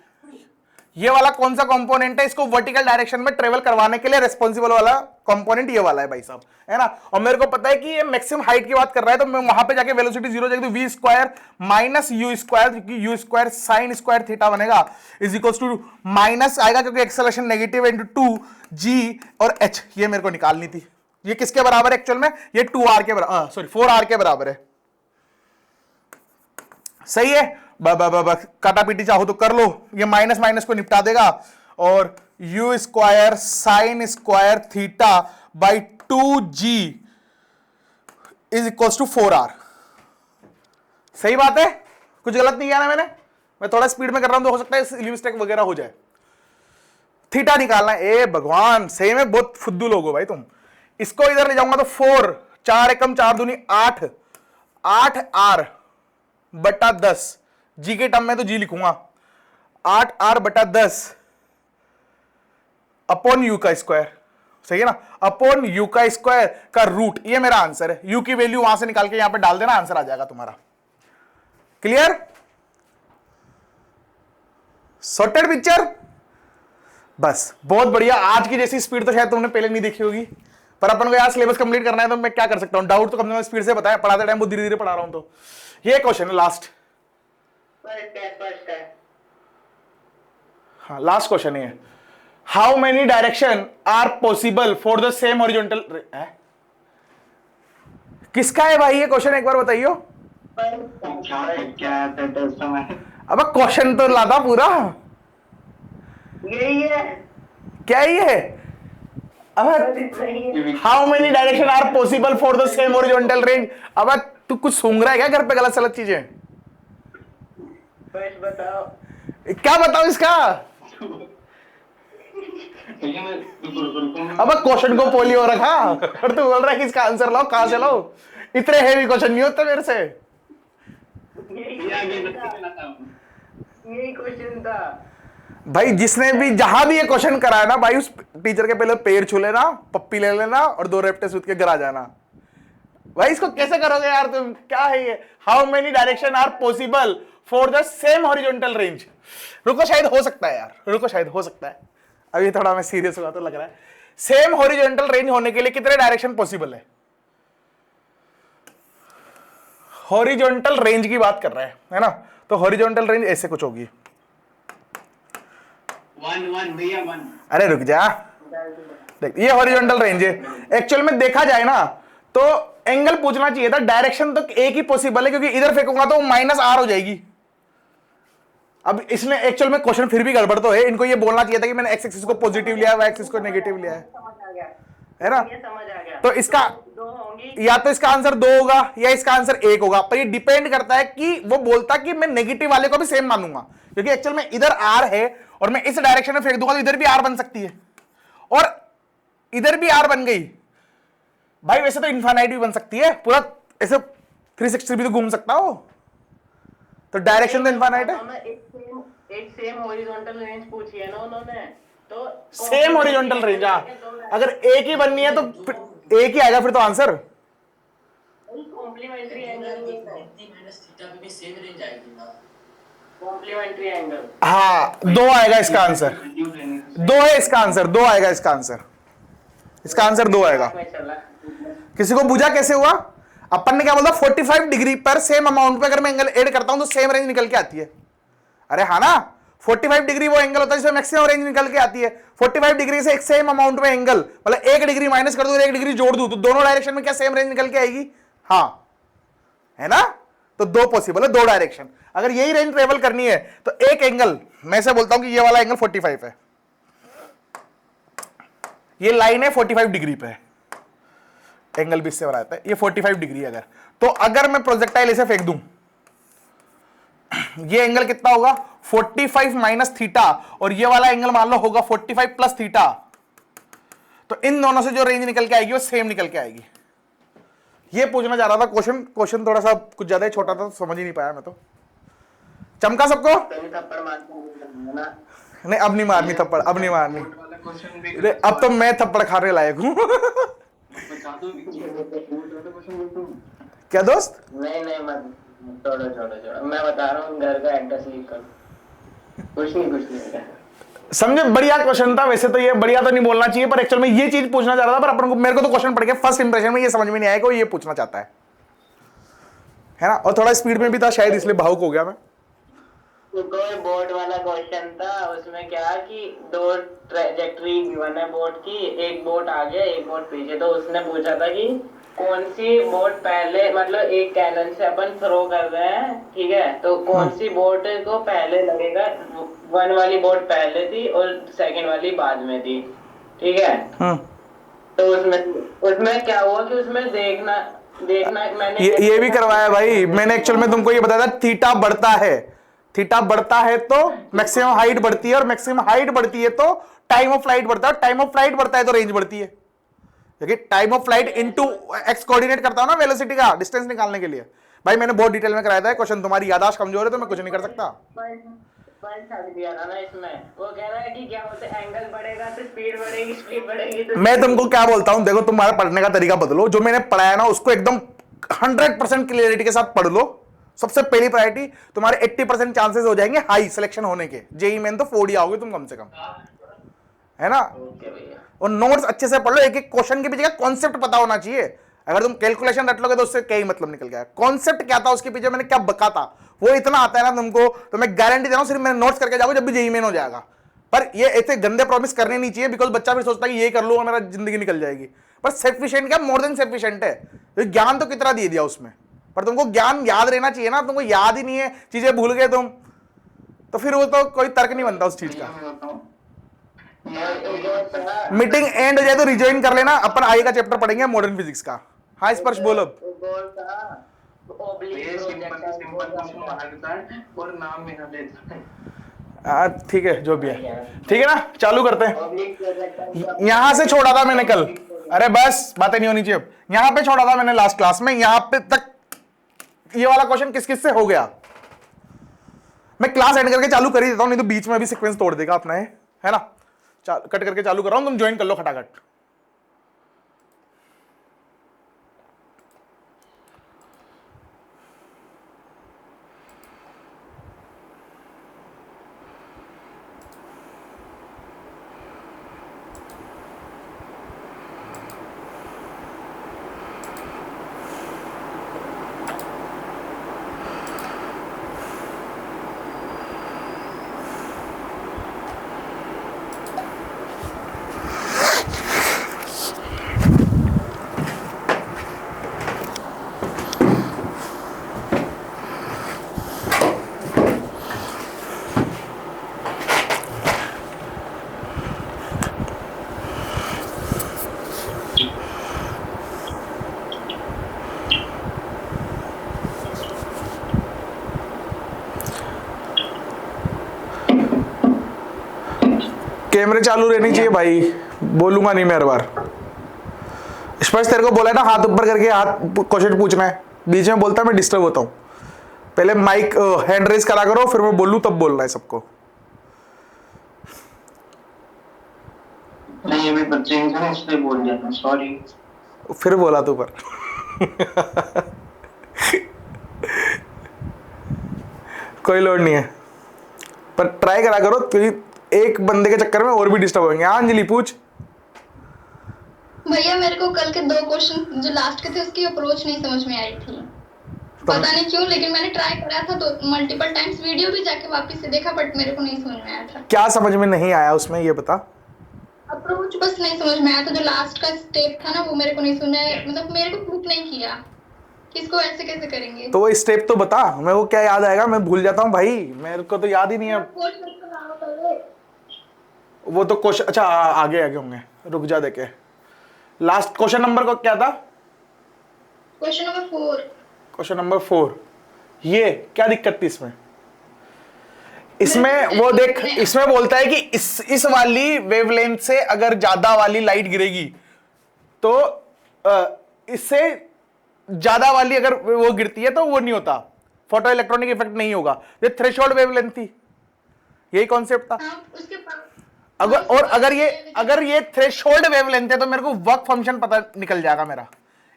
[SPEAKER 1] ये वाला कौन सा कंपोनेंट है, इसको वर्टिकल डायरेक्शन में ट्रेवल करवाने के लिए रिस्पॉन्सिबल वाला कंपोनेंट ये वाला है भाई साहब, है ना, और मेरे को पता है कि ये मैक्सिमम हाइट की बात कर रहा है, तो मैं वहां पे जाके वेलोसिटी 0 जाएगी, तो v square minus u square, क्योंकि u square sine square theta बनेगा, इज इक्वल्स टू माइनस आएगा क्योंकि एक्सेलरेशन नेगेटिव है, इनटू 2g और h, ये मेरे को निकालनी थी। ये किसके बराबर है एक्चुअल में, ये 2r के बराबर, सॉरी 4r के बराबर है, सही है, काटा पीटी चाहो तो कर लो, ये माइनस माइनस को निपटा देगा, और u square sine square theta by 2g is equal to 4r। सही बात है, कुछ गलत नहीं किया ना मैंने, मैं थोड़ा स्पीड में कर रहा हूं तो हो सकता है मिस्टेक वगैरह हो जाए। थीटा निकालना है, ए भगवान, सही में बहुत फुद्दू लोग हो भाई तुम। इसको इधर ले जाऊंगा तो 4, 4 एकम 4 दूनी 8, 8r बटा 10, जी के टर्म में तो जी लिखूंगा, 8r बटा 10 अपॉन यू का स्क्वायर, सही है ना, अपॉन यू का स्क्वायर का रूट, ये मेरा आंसर है, यू की वैल्यू वहां से निकाल के यहां पे डाल देना, आंसर आ जाएगा तुम्हारा। क्लियर, सॉर्टेड पिक्चर, बस बहुत बढ़िया। आज की जैसी स्पीड तो शायद तुमने पहले नहीं देखी होगी, पर अपन को यार सिलेबस कंप्लीट करना है, तो मैं क्या कर सकता हूं, डाउट तो कम से कम स्पीड से बताया, पढ़ाते टाइम बहुत धीरे धीरे पढ़ा रहा हूं, तो ये क्वेश्चन है लास्ट, हाँ लास्ट क्वेश्चन है, how many direction are possible for the same horizontal, किसका है भाई ये क्वेश्चन, एक बार बताइयो।
[SPEAKER 5] क्या
[SPEAKER 1] अब क्वेश्चन तो लाता पूरा,
[SPEAKER 2] यही है,
[SPEAKER 1] क्या ये, अब how many direction are possible for the same horizontal range. अब तू कुछ सूंघ रहा है क्या घर पे, गलत सलत चीजें,
[SPEAKER 2] बस बताओ,
[SPEAKER 1] क्या बताओ इसका, अब क्वेश्चन को पोलियो रखा और तू बोल रहा है कि इसका आंसर लाओ, कहां से लाओ, इतने हेवी क्वेश्चन नहीं होते मेरे से।
[SPEAKER 2] यही क्वेश्चन था
[SPEAKER 1] भाई, जिसने भी जहां भी ये क्वेश्चन करा है ना भाई, उस टीचर के पहले पैर छू लेना, पप्पी ले लेना और 2 रेपटे सूत के घर आ जाना। भाई इसको कैसे करोगे यार तुम, क्या है ये, how many direction are possible for the same horizontal range. रुको, शायद हो सकता है यार, रुको शायद हो सकता है, अभी थोड़ा मैं सीरियस हुआ तो लग रहा है। सेम हॉरिजॉन्टल रेंज होने के लिए कितने डायरेक्शन पॉसिबल है, हॉरिजॉन्टल रेंज की बात कर रहे हैं, है ना, तो हॉरिजॉन्टल रेंज ऐसे कुछ होगी,
[SPEAKER 4] 1 भैया 1,
[SPEAKER 1] अरे रुक जा, देख ये हॉरिजॉन्टल रेंज है। एक्चुअल में देखा जाए ना तो एंगल पूछना चाहिए था, डायरेक्शन तो एक ही पॉसिबल है, क्योंकि इधर फेंकूंगा तो -r हो जाएगी। अब इसने एक्चुअल में क्वेश्चन फिर भी गड़बड़ तो है, इनको ये बोलना चाहिए था कि मैंने x एक्सिस को पॉजिटिव लिया है, y एक्सिस को नेगेटिव लिया है,
[SPEAKER 2] समझ आ गया,
[SPEAKER 1] है ना,
[SPEAKER 2] ये समझ आ गया।
[SPEAKER 1] तो इसका
[SPEAKER 2] 2 होंगी,
[SPEAKER 1] या तो इसका आंसर 2 होगा या इसका आंसर 1 होगा, पर ये डिपेंड करता है कि वो बोलता कि मैं नेगेटिव वाले को भी सेम मानूंगा, क्योंकि एक्चुअल में इधर r है और मैं इस डायरेक्शन में फेंक दूंगा तो इधर भी r बन सकती है, और इधर भी r बन गई, भाई वैसे तो इनफाइनाइट भी बन सकती है, पूरा ऐसे 360 भी तो घूम सकता हो, तो डायरेक्शन तो इनफाइनाइट है।
[SPEAKER 2] एक सेम हॉरिजॉन्टल रेंज पूछी है ना उन्होंने, तो
[SPEAKER 1] सेम हॉरिजॉन्टल रेंज, अगर एक ही बननी है तो एक ही आएगा फिर तो आंसर।
[SPEAKER 2] कॉम्प्लीमेंट्री एंगल,
[SPEAKER 6] थीटा पे भी सेम रेंज आएगी ना।
[SPEAKER 2] Complementary angle.
[SPEAKER 1] हाँ 2 आएगा इसका आंसर, 2 है इसका आंसर, 2 आएगा इसका आंसर, इसका आंसर 2 आएगा। किसी को बुझा कैसे हुआ? अपन ने क्या बोला, 45 डिग्री पर सेम अमाउंट पे अगर मैं एंगल ऐड करता हूं तो सेम रेंज निकल के आती है। अरे हाँ ना, 45 डिग्री वो एंगल होता है जिसमें मैक्सिमम रेंज निकल के आती है। 45 डिग्री से एक सेम अमाउंट में एंगल, मतलब 1 डिग्री माइनस कर दूं और 1 डिग्री जोड़ दूं तो दोनों डायरेक्शन में क्या सेम रेंज निकल के आएगी? हाँ, है ना? तो 2 पॉसिबल है, 2 डायरेक्शन। अगर यही रेंज ट्रेवल करनी है तो एक एंगल, मैं से बोलता हूं कि ये वाला एंगल 45 है, ये लाइन है 45 डिग्री पे, एंगल भी इससे बनाता है, ये 45 डिग्री अगर, तो अगर मैं प्रोजेक्टाइल इसे फेंक दूं, ये एंगल कितना होगा? 45 माइनस थीटा, और ये वाला एंगल मान लो होगा 45 प्लस थीटा, तो इन दोनों से जो रेंज निकल के आएगी वो सेम निकल के आएगी। ये पूछना चाह रहा था क्वेश्चन थोड़ा सा कुछ ज्यादा ही छोटा था तो समझ ही नहीं पाया मैं तो। चमका सबको?
[SPEAKER 2] थप्पड़ मारना ना,
[SPEAKER 1] नहीं अब नहीं मारनी थप्पड़, अब नहीं मारनी,
[SPEAKER 5] क्वेश्चन भी
[SPEAKER 1] अरे अब तो मैं थप्पड़ खाने लायक हूं।
[SPEAKER 5] बता दो, क्वेश्चन बोल दो।
[SPEAKER 1] क्या दोस्त?
[SPEAKER 2] नहीं मत छोड़ो, मैं बता रहा हूँ घर का एड्रेस लिख कर, कुछ नहीं
[SPEAKER 1] समझे? बढ़िया क्वेश्चन था वैसे तो, ये बढ़िया तो नहीं बोलना चाहिए पर एक्चुअल में ये चीज पूछना चाह रहा था, पर अपन को, मेरे को तो क्वेश्चन पढ़ के फर्स्ट इंप्रेशन में ये समझ में नहीं आया कि वो ये पूछना चाहता है ना, और थोड़ा स्पीड में भी था शायद इसलिए भावुक हो गया मैं।
[SPEAKER 2] कोई बोर्ड वाला क्वेश्चन था, उसमें क्या कि 2 ट्रैजेक्टरी गिवन है बोट की, एक बोट आगे एक बोट पीछे, तो उसने पूछा था कि कौन सी बोट पहले, मतलब एक कैनन से अपन थ्रो कर रहे हैं, ठीक है, तो कौन सी बोट को पहले लगेगा, 1 वाली बोट पहले थी और 2nd वाली बाद में थी, ठीक है। तो उसमें क्या हुआ कि उसमें देखना मैंने
[SPEAKER 1] ये भी करवाया भाई मैंने, एक्चुअल में तुमको ये बताया था, थीटा बढ़ता है तो मैक्सिमम हाइट बढ़ती है, और मैक्सिमम हाइट बढ़ती है तो टाइम ऑफ फ्लाइट बढ़ता है, टाइम ऑफ फ्लाइट बढ़ता है तो रेंज बढ़ती है, क्योंकि time of flight into x coordinate करता हूं ना वेलोसिटी का, डिस्टेंस निकालने के लिए। भाई मैंने बहुत डिटेल में कराया था क्वेश्चन, तुम्हारी याददाश्त कमजोर है तो मैं कुछ नहीं कर सकता।
[SPEAKER 2] दिया था ना इसमें, वो कह रहा है कि क्या होता है, एंगल बढ़ेगा तो स्पीड बढ़ेगी, स्पीड बढ़ेगी तो
[SPEAKER 1] मैं तुमको क्या बोलता हूं, देखो तुम्हारा पढ़ने का तरीका बदलो, जो मैंने पढ़ाया ना उसको एकदम 100% क्लियरिटी के साथ पढ़ लो। सबसे पहली प्रायोरिटी, तुम्हारे 80% चांसेस हो जाएंगे हाई सिलेक्शन होने के, जेई मेन तो 4D आओगे तुम कम से कम, है ना। और नोट्स अच्छे से पढ़ लो, एक एक क्वेश्चन के पीछे का कॉन्सेप्ट पता होना चाहिए। अगर तुम कैलकुलेशन रट लोगे तो उससे क्या ही मतलब निकल गया, कॉन्सेप्ट क्या था उसके पीछे, मैंने क्या बका था, वो इतना आता है ना तुमको, तो मैं गारंटी दे रहा हूं सिर्फ मैंने नोट्स करके जाओगे जब भी जेई मेन हो जाएगा। पर ये ऐसे गंदे प्रॉमिस करने नहीं चाहिए, बिकॉज बच्चा फिर सोचता है कि ये कर लूंगा मेरा जिंदगी निकल जाएगी। पर सफिशिएंट क्या, मोर देन सफिशिएंट है, तो ज्ञान तो कितना दे दिया उसमें, पर तुमको ज्ञान याद रहना चाहिए ना, तुमको याद ही नहीं है, चीजें भूल गए तुम, तो फिर वो तो कोई तर्क नहीं बनता उस चीज का। मीटिंग एंड हो जाए तो रिजॉइन कर लेना, अपन आगे का चैप्टर पढ़ेंगे मॉडर्न फिजिक्स का। हाँ स्पर्श बोलो।
[SPEAKER 5] और नाम मेरा देता है।
[SPEAKER 1] ठीक है जो भी है, ठीक है ना, चालू करते हैं। यहां से छोड़ा था मैंने कल, अरे बस बातें नहीं होनी चाहिए, यहां पे छोड़ा था मैंने लास्ट क्लास में, यहां पे तक ये वाला क्वेश्चन किस किस से हो गया। मैं क्लास एंड करके चालू कर ही देता हूं, नहीं तो बीच में भी सीक्वेंस तोड़ देगा अपना, है ना। कट करके चालू कर रहा हूं, तुम ज्वाइन कर लो खटाखट। कैमरे चालू रहनी चाहिए भाई, बोलूंगा नहीं मैं हर बार। स्पर्श तेरे को बोला है ना हाथ ऊपर करके हाथ क्वेश्चन पूछना है, बीच में बोलता है मैं डिस्टर्ब होता हूँ। पहले माइक हैंड रेज करा करो, फिर मैं बोलूँ तब बोलना है सबको।
[SPEAKER 5] नहीं अभी बच्चे हैं ना इसलिए बोल दिया था, सॉरी।
[SPEAKER 1] फिर बोला तू पर कोई लोड नहीं है, पर ट्राई करा करो क्योंकि एक बंदे के चक्कर में और भी डिस्टर्ब होंगे। हाँ अंजलि पूछ।
[SPEAKER 3] भैया मेरे को कल के 2 क्वेश्चन जो लास्ट के थे उसकी अप्रोच नहीं समझ में आई थी, पता नहीं क्यों, लेकिन मैंने ट्राई करा था तो मल्टीपल टाइम्स, वीडियो भी जाके वापस से देखा, बट मेरे को नहीं समझ में आया था।
[SPEAKER 1] क्या समझ में नहीं आया उसमें ये बता।
[SPEAKER 3] अप्रोच बस नहीं समझ में आया था, जो लास्ट का स्टेप था ना वो मेरे को नहीं समझ में आया, मतलब मेरे को क्लिक नहीं किया कि इसको ऐसे कैसे करेंगे।
[SPEAKER 1] तो वो स्टेप तो बता, मैं वो क्या याद आएगा, मैं भूल जाता हूँ भाई, मेरे को तो याद ही नहीं है। वो तो क्वेश्चन अच्छा आगे आगे होंगे, रुक जा देखे। लास्ट क्वेश्चन नंबर को क्या था?
[SPEAKER 3] Question number 4।
[SPEAKER 1] Question number 4। ये क्या दिक्कत थी इसमें? इसमें वो देख, इसमें बोलता है कि इस वाली वेवलेंथ से अगर ज्यादा वाली लाइट गिरेगी तो इससे ज्यादा वाली अगर वो गिरती है तो वो नहीं होता, फोटो इलेक्ट्रॉनिक इफेक्ट नहीं होगा। ये थ्रेशोल्ड वेवलेंथ थी, यही कॉन्सेप्ट था।
[SPEAKER 3] उसके बाद
[SPEAKER 1] अगर और अगर ये थ्रेशोल्ड वेवलेंथ है तो मेरे को वर्क फंक्शन पता निकल जाएगा मेरा,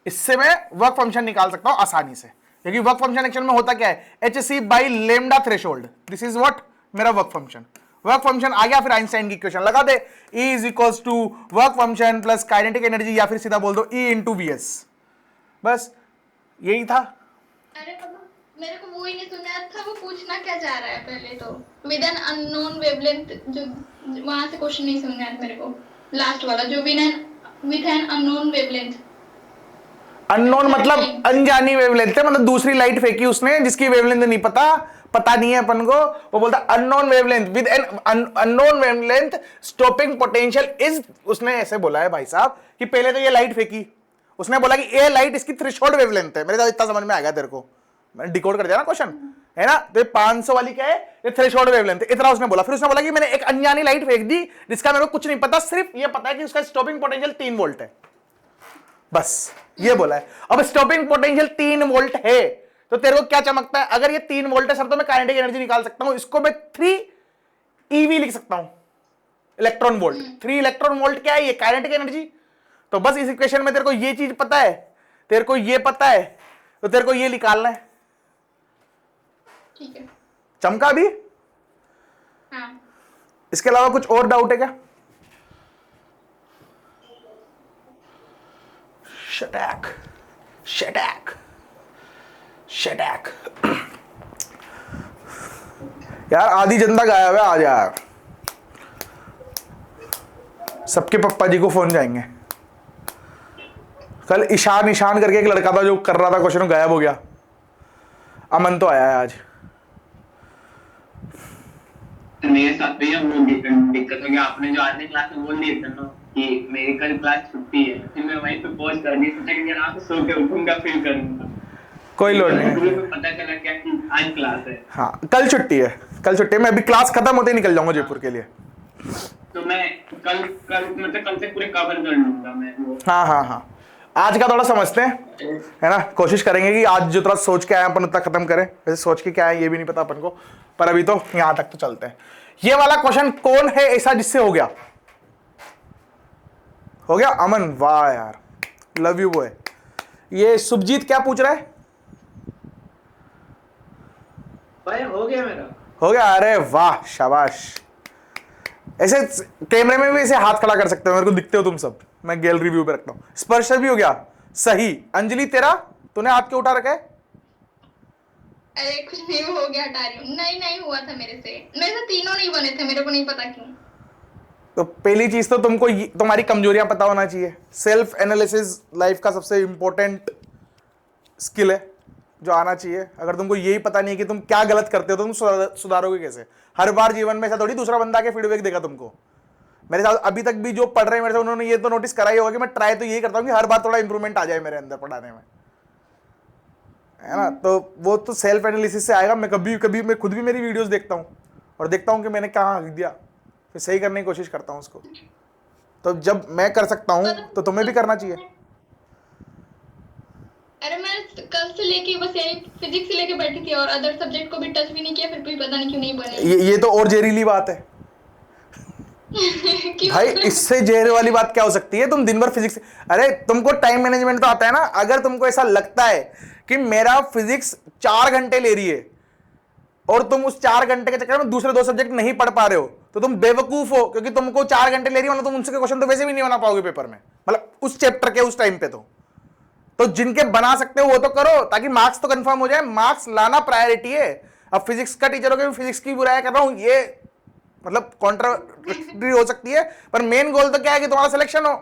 [SPEAKER 1] इससे मैं वर्क फंक्शन निकाल सकता हूं आसानी से, क्योंकि वर्क फंक्शन एक्चुअल में होता क्या है, HC by lambda threshold, this is what मेरा वर्क फंक्शन। वर्क फंक्शन आ गया, फिर आइंस्टाइन की इक्वेशन लगा दे, E is equals to work function plus kinetic energy, या फिर सीधा बोल दो E इंटू VS, बस यही था।
[SPEAKER 3] अरे मेरे को वो ही नहीं सुना था, वो पूछना क्या चाह रहा है पहले तो, विद एन अननोन वेवलेंथ, जो वहां से क्वेश्चन नहीं समझ में आया मेरे को, लास्ट वाला जो with an unknown wavelength.
[SPEAKER 1] Unknown मतलब अनजानी वेवलेंथ है, मतलब दूसरी लाइट फेंकी उसने जिसकी वेवलेंथ नहीं पता नहीं है अपन को, वो बोलता unknown wavelength with an unknown wavelength stopping potential is, उसने ऐसे बोला है भाई साहब कि पहले तो ये लाइट फेंकी, उसने बोला कि ये लाइट इसकी थ्रेशोल्ड वेवलेंथ है, मेरे साथ इतना समझ में आ गया तेरे को, मैंने डिकोड कर दिया ना क्वेश्चन, है ना। तो 500 वाली क्या है, ये थ्रेशोल्ड वेवलेंथ, इतना उसने बोला। फिर उसने बोला कि मैंने एक अनजानी लाइट फेंक दी जिसका मेरे को कुछ नहीं पता, सिर्फ ये पता है कि उसका स्टॉपिंग पोटेंशियल 3 वोल्ट है, बस ये बोला है। अब स्टॉपिंग पोटेंशियल 3 वोल्ट है तो तेरे को क्या चमकता है, अगर ये 3 वोल्ट है सर तो मैं काइनेटिक एनर्जी निकाल सकता हूं, इसको मैं 3 EV लिख सकता हूं, इलेक्ट्रॉन वोल्ट। 3 इलेक्ट्रॉन वोल्ट क्या है, ये काइनेटिक एनर्जी। तो बस इस इक्वेशन में तेरे को ये चीज पता है, तेरे को ये पता है, तो तेरे को ये निकालना है।
[SPEAKER 3] ठीक है,
[SPEAKER 1] चमका भी?
[SPEAKER 3] हाँ।
[SPEAKER 1] इसके अलावा कुछ और डाउट है क्या? शटैक शटैक शटैक यार आधी जनता गायब है, आज यार सबके पप्पा जी को फोन जाएंगे। कल ईशान करके एक लड़का था जो कर रहा था क्वेश्चन, गायब हो गया। अमन तो आया है आज।
[SPEAKER 4] मेरे साथ भैया वो दिक्कत हो गया, आपने जो आज की क्लास में बोल दिया था ना कि मेरी कल क्लास छुट्टी है, फिर मैं वहीं पे पॉज कर दी, सोचा कि रात को सो के उठूंगा फिर करूंगा।
[SPEAKER 1] कोई लोड नहीं है,
[SPEAKER 4] पता चला क्या कि आज क्लास है।
[SPEAKER 1] हाँ कल छुट्टी है, कल छुट्टी है। मैं अभी क्लास खत्म होते ही निकल जाऊंगा जयपुर के लिए।
[SPEAKER 4] तो मैं कल मतलब कल से पूरे कवर कर लूंगा मैं वो।
[SPEAKER 1] हाँ आज का थोड़ा समझते हैं, है ना। कोशिश करेंगे कि आज जो थोड़ा सोच के आए अपन उतना खत्म करें। वैसे सोच के क्या है ये भी नहीं पता अपन को, पर अभी तो यहां तक तो चलते हैं। ये वाला क्वेश्चन कौन है ऐसा जिससे हो गया अमन, वाह यार, लव यू बॉय। ये सुभजीत क्या पूछ रहा है?
[SPEAKER 2] भाई हो गया मेरा,
[SPEAKER 1] हो गया, अरे वाह शाबाश। ऐसे कैमरे में भी ऐसे हाथ खड़ा कर सकते हो, मेरे को दिखते हो तुम सब, मैं गैलरी व्यू पे रखता हूं। स्पर्श भी हो गया सही। अंजलि तेरा, तूने हाथ क्यों उठा रखा है?
[SPEAKER 3] अरे कुछ नहीं, हो गया, हटा रही हूँ। नहीं हुआ था मेरे से तीनों नहीं बने थे, मेरे को नहीं पता क्यों।
[SPEAKER 1] तो पहली चीज तो तुमको तुम्हारी कमजोरियां पता होना चाहिए। सेल्फ एनालिसिस लाइफ का सबसे इंपॉर्टेंट स्किल है जो आना चाहिए। अगर तुमको यही पता नहीं है कि तुम क्या गलत करते हो तो तुम सुधारोगे कैसे? हर बार जीवन में ऐसा थोड़ी दूसरा बंदा के फीडबैक देगा तुमको। मेरे साथ अभी तक भी जो पढ़ रहे हैं मेरे से, उन्होंने ये तो नोटिस करा ही होगा कि मैं ट्राई तो यही करता हूँ कि हर बार थोड़ा इंप्रूवमेंट आ जाए मेरे अंदर पढ़ाने में, है ना। तो वो तो सेल्फ एनालिसिस से आएगा। मैं कभी मैं खुद भी मेरी वीडियोस देखता हूँ और देखता हूँ कि मैंने कहाँ हक दिया, फिर सही करने की कोशिश करता हूँ उसको। तो जब मैं कर सकता हूँ तो तुम्हें भी करना चाहिए।
[SPEAKER 3] अरे मैं कल से लेके बस यही फिजिक्स से लेके बैठी थी और अदर सब्जेक्ट को भी टच भी नहीं किया, फिर भी पता नहीं क्यों नहीं बने।
[SPEAKER 1] ये तो और जहरीली बात है
[SPEAKER 3] क्यों?
[SPEAKER 1] भाई, इससे जहर वाली बात क्या हो सकती है? तुम दिन भर फिजिक्स, अरे तुमको टाइम मैनेजमेंट तो आता है ना। अगर तुमको ऐसा लगता है कि मेरा फिजिक्स 4 घंटे ले रही है और तुम उस 4 घंटे के चक्कर में दूसरे 2 सब्जेक्ट नहीं पढ़ पा रहे हो, तो तुम बेवकूफ हो, क्योंकि तुमको 4 घंटे ले रही है, मतलब तुम उनसे क्वेश्चन तो वैसे भी नहीं बना पाओगे पेपर में, मतलब उस चैप्टर के उस टाइम पे। तो जिनके बना सकते हो वो तो करो, ताकि मार्क्स तो कंफर्म हो जाए। मार्क्स लाना प्रायोरिटी है। अब फिजिक्स का टीचर हो के फिजिक्स की बुराई कर रहा हूं, ये मतलब कॉन्ट्राडिक्टरी हो सकती है, पर मेन गोल तो क्या है कि तुम्हारा सिलेक्शन हो।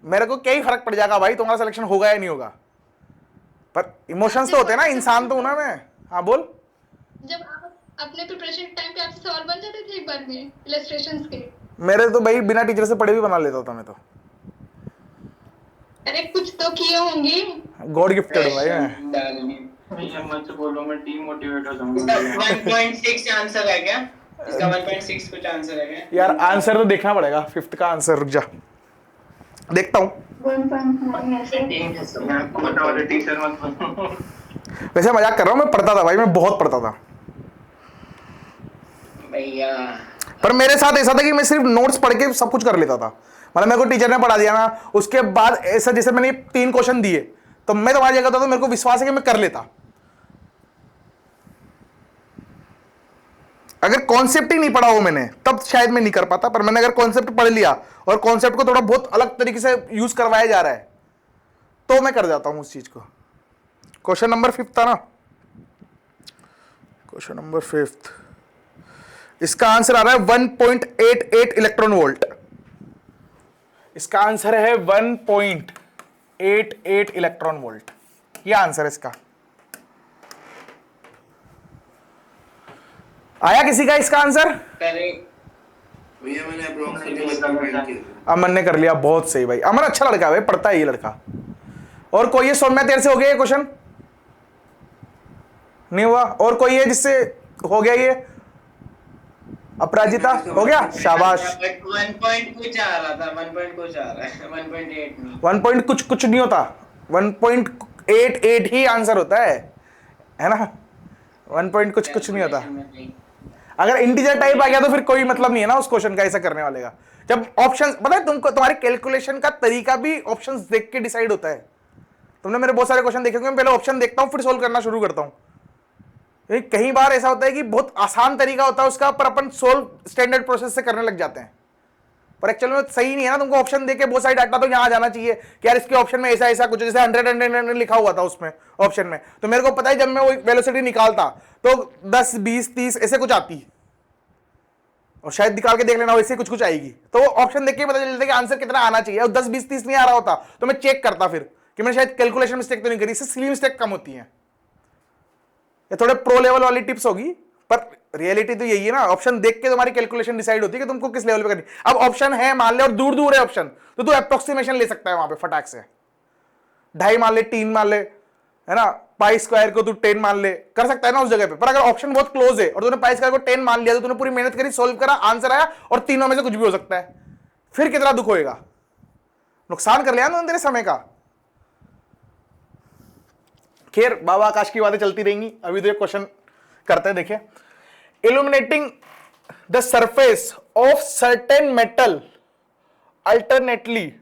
[SPEAKER 1] मेरे को क्या ही फर्क पड़ जाएगा भाई तुम्हारा सिलेक्शन होगा या नहीं होगा, पर इमोशंस तो होते हैं ना, इंसान तो हूं ना मैं। हाँ बोल।
[SPEAKER 3] जब आप अपने प्रिपरेशन टाइम पे आपसे सवाल बन जाते थे एक बार में इलस्ट्रेशंस के?
[SPEAKER 1] मेरे तो भाई बिना टीचर से पढ़े भी बना लेता था मैं तो।
[SPEAKER 3] अरे कुछ तो किए होंगे।
[SPEAKER 1] गॉड गिफ्टेड हूं भाई मैं।
[SPEAKER 5] भैया मत बोलो, मैं डीमोटिवेट हो
[SPEAKER 2] इसका
[SPEAKER 5] जाऊंगा।
[SPEAKER 2] 1.6 आंसर है क्या? इसका 1.6 कुछ आंसर है क्या?
[SPEAKER 1] यार आंसर तो देखना पड़ेगा, 5th का आंसर। रुक जा देखता हूं।
[SPEAKER 5] मत वाले टीचर मत बोलो।
[SPEAKER 1] वैसे मजाक कर रहा हूं, मैं पढ़ता था भाई, मैं बहुत पढ़ता था।
[SPEAKER 2] भैया
[SPEAKER 1] पर मेरे साथ ऐसा था कि मैं सिर्फ नोट्स पढ़ के सब कुछ कर लेता था। मतलब मेरे को टीचर ने पढ़ा दिया ना, उसके बाद ऐसा जैसे मैंने 3 क्वेश्चन दिए तो मैं तुम्हारी जगह था तो मेरे को विश्वास है कि मैं कर लेता। अगर कॉन्सेप्ट ही नहीं पढ़ा हो मैंने तब शायद मैं नहीं कर पाता, पर मैंने अगर कॉन्सेप्ट पढ़ लिया और कॉन्सेप्ट को थोड़ा बहुत अलग तरीके से यूज करवाया जा रहा है तो मैं कर जाता हूं उस चीज को। क्वेश्चन नंबर 5 था ना, क्वेश्चन नंबर 5, इसका आंसर आ रहा है 1.88 इलेक्ट्रॉन वोल्ट। इसका आंसर है 1.88 इलेक्ट्रॉन वोल्ट, ये आंसर है इसका। आया किसी का इसका आंसर?
[SPEAKER 6] भैया मैंने अप्रोक्सीमेटली 1.9 किया।
[SPEAKER 1] अमन ने कर लिया, बहुत सही भाई। अमन अच्छा लड़का है भाई, पढ़ता है ये लड़का। और कोई है सौम्या, तेरे से हो गया ये क्वेश्चन? नहीं हुआ? और कोई है जिससे हो गया ये? अपराजिता हो गया, शाबाश।
[SPEAKER 2] 1 पॉइंट कुछ आ रहा था, 1 पॉइंट कुछ आ रहा है, 1.8 नहीं।
[SPEAKER 1] 1 पॉइंट कुछ नहीं होता, 1.88 ही आंसर होता है ना। 1 पॉइंट कुछ नहीं होता। अगर इंटीजर टाइप आ गया तो फिर कोई मतलब नहीं है ना उस क्वेश्चन का ऐसा करने वाले का। जब ऑप्शंस, पता है तुमको, तुम्हारी कैलकुलेशन का तरीका भी ऑप्शंस देख के डिसाइड होता है। तुमने मेरे बहुत सारे क्वेश्चन देखे होंगे, मैं पहले ऑप्शन देखता हूं फिर सोल्व करना शुरू करता हूं। कई बार ऐसा होता है कि बहुत आसान तरीका होता है उसका, पर अपन सोल्व स्टैंडर्ड प्रोसेस से करने लग जाते हैं, पर एक्चुअल में सही नहीं है ना। तुमको ऑप्शन देके बहुत सारी डाटा तो यहां जाना चाहिए कि यार इसके ऑप्शन में ऐसा ऐसा कुछ, जैसे 100 लिखा हुआ था उसमें ऑप्शन में, तो मेरे को पता है जब मैं वो वेलोसिटी निकालता तो 10 20 30 ऐसे कुछ आती, और शायद निकाल के देख लेना वैसे कुछ आएगी, तो ऑप्शन देख के पता चल जाता है कि आंसर कितना आना चाहिए। और 10 20 30 नहीं आ रहा होता तो मैं चेक करता फिर कि मैंने शायद कैलकुलेशन मिस्टेक तो नहीं करी, इससे सिली मिस्टेक कम होती है। ये थोड़े प्रो लेवल वाली टिप्स होगी, पर रियलिटी तो यही है ना। ऑप्शन देख के तुम्हारी कैलकुलेशन डिसाइड होती है कि तुमको किस लेवल पे करनी। अब ऑप्शन है मान ले और दूर दूर है ऑप्शन, तो तू अप्रोक्सीमेशन ले सकता है वहां पे फटाक से, 2.5 मान ले, 3 मान ले, है ना। पाई स्क्वायर को तू 10 मान ले, कर सकता है ना उस जगह पे। पर अगर ऑप्शन बहुत क्लोज है और तूने पाई स्क्वायर को 10 मान लिया तो तूने पूरी मेहनत करी, सोल्व करा, आंसर आया और तीनों में से कुछ भी हो सकता है, फिर कितना दुख होएगा, नुकसान कर लिया ना तेरे समय का। खैर बाबा आकाश की बातें चलती रहेंगी, अभी तो ये क्वेश्चन करते हैं। देखिए, illuminating the surface of certain metal alternately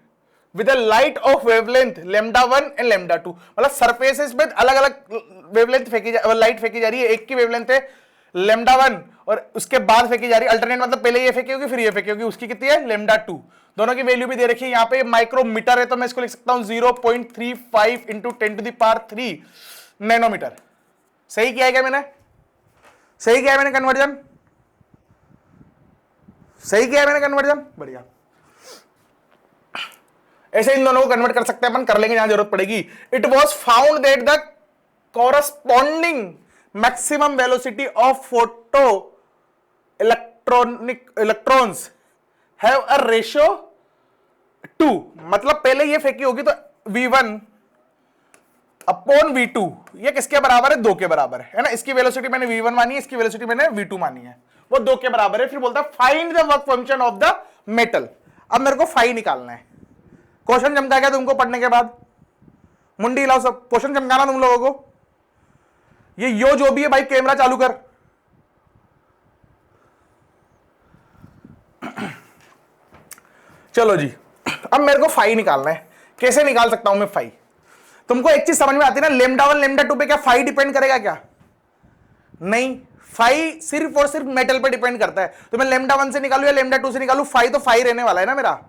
[SPEAKER 1] with a light of wavelength λ1 and λ2, मतलब सरफेसेस पे अलग अलग वेवलेंथ फेंकी लाइट फेंकी जा रही है। एक की वेवलेंथ है λ1 और उसके बाद फेंकी जा रही है अल्टरनेट, मतलब पहले ये फेंकी होगी फिर ये फेंकी होगी, उसकी कितनी है λ2। दोनों की वैल्यू भी दे रखी है यहाँ पे। माइक्रोमीटर है तो मैं इसको लिख सकता हूं 0.35 × 10⁻³ नैनोमीटर। सही किया है क्या मैंने? सही किया है मैंने कन्वर्जन? सही किया है मैंने कन्वर्जन? बढ़िया। ऐसे इन दोनों को कन्वर्ट कर सकते हैं अपन, कर लेंगे जहां जरूरत पड़ेगी। It was found that the corresponding maximum velocity of photo electrons have a ratio 2, मतलब पहले ये फेंकी होगी तो V1 अपॉन V2 ये किसके बराबर है? 2 के बराबर है ना। इसकी वेलोसिटी मैंने V1 मानी है, इसकी वेलोसिटी मैंने V2 मानी है, वो 2 के बराबर है। फिर बोलता है find the work function of the metal. अब मेरे को फाई निकालना है। क्वेश्चन जमता क्या तुमको पढ़ने के बाद? मुंडी हिलाओ सब, क्वेश्चन चमकाना तुम लोगों को। ये यो जो भी है भाई कैमरा चालू कर। चलो जी, अब मेरे को फाई निकालना है। कैसे निकाल सकता हूं मैं फाई? तुमको एक चीज समझ में आती है ना, लेमडा 1 लेमडा 2 पे क्या फाई डिपेंड करेगा क्या? नहीं, फाई सिर्फ और सिर्फ मेटल पे डिपेंड करता है। तो मैं लेमडा 1 से निकालू या लेमडा 2 से निकालू, फाई तो फाई रहने वाला है ना मेरा,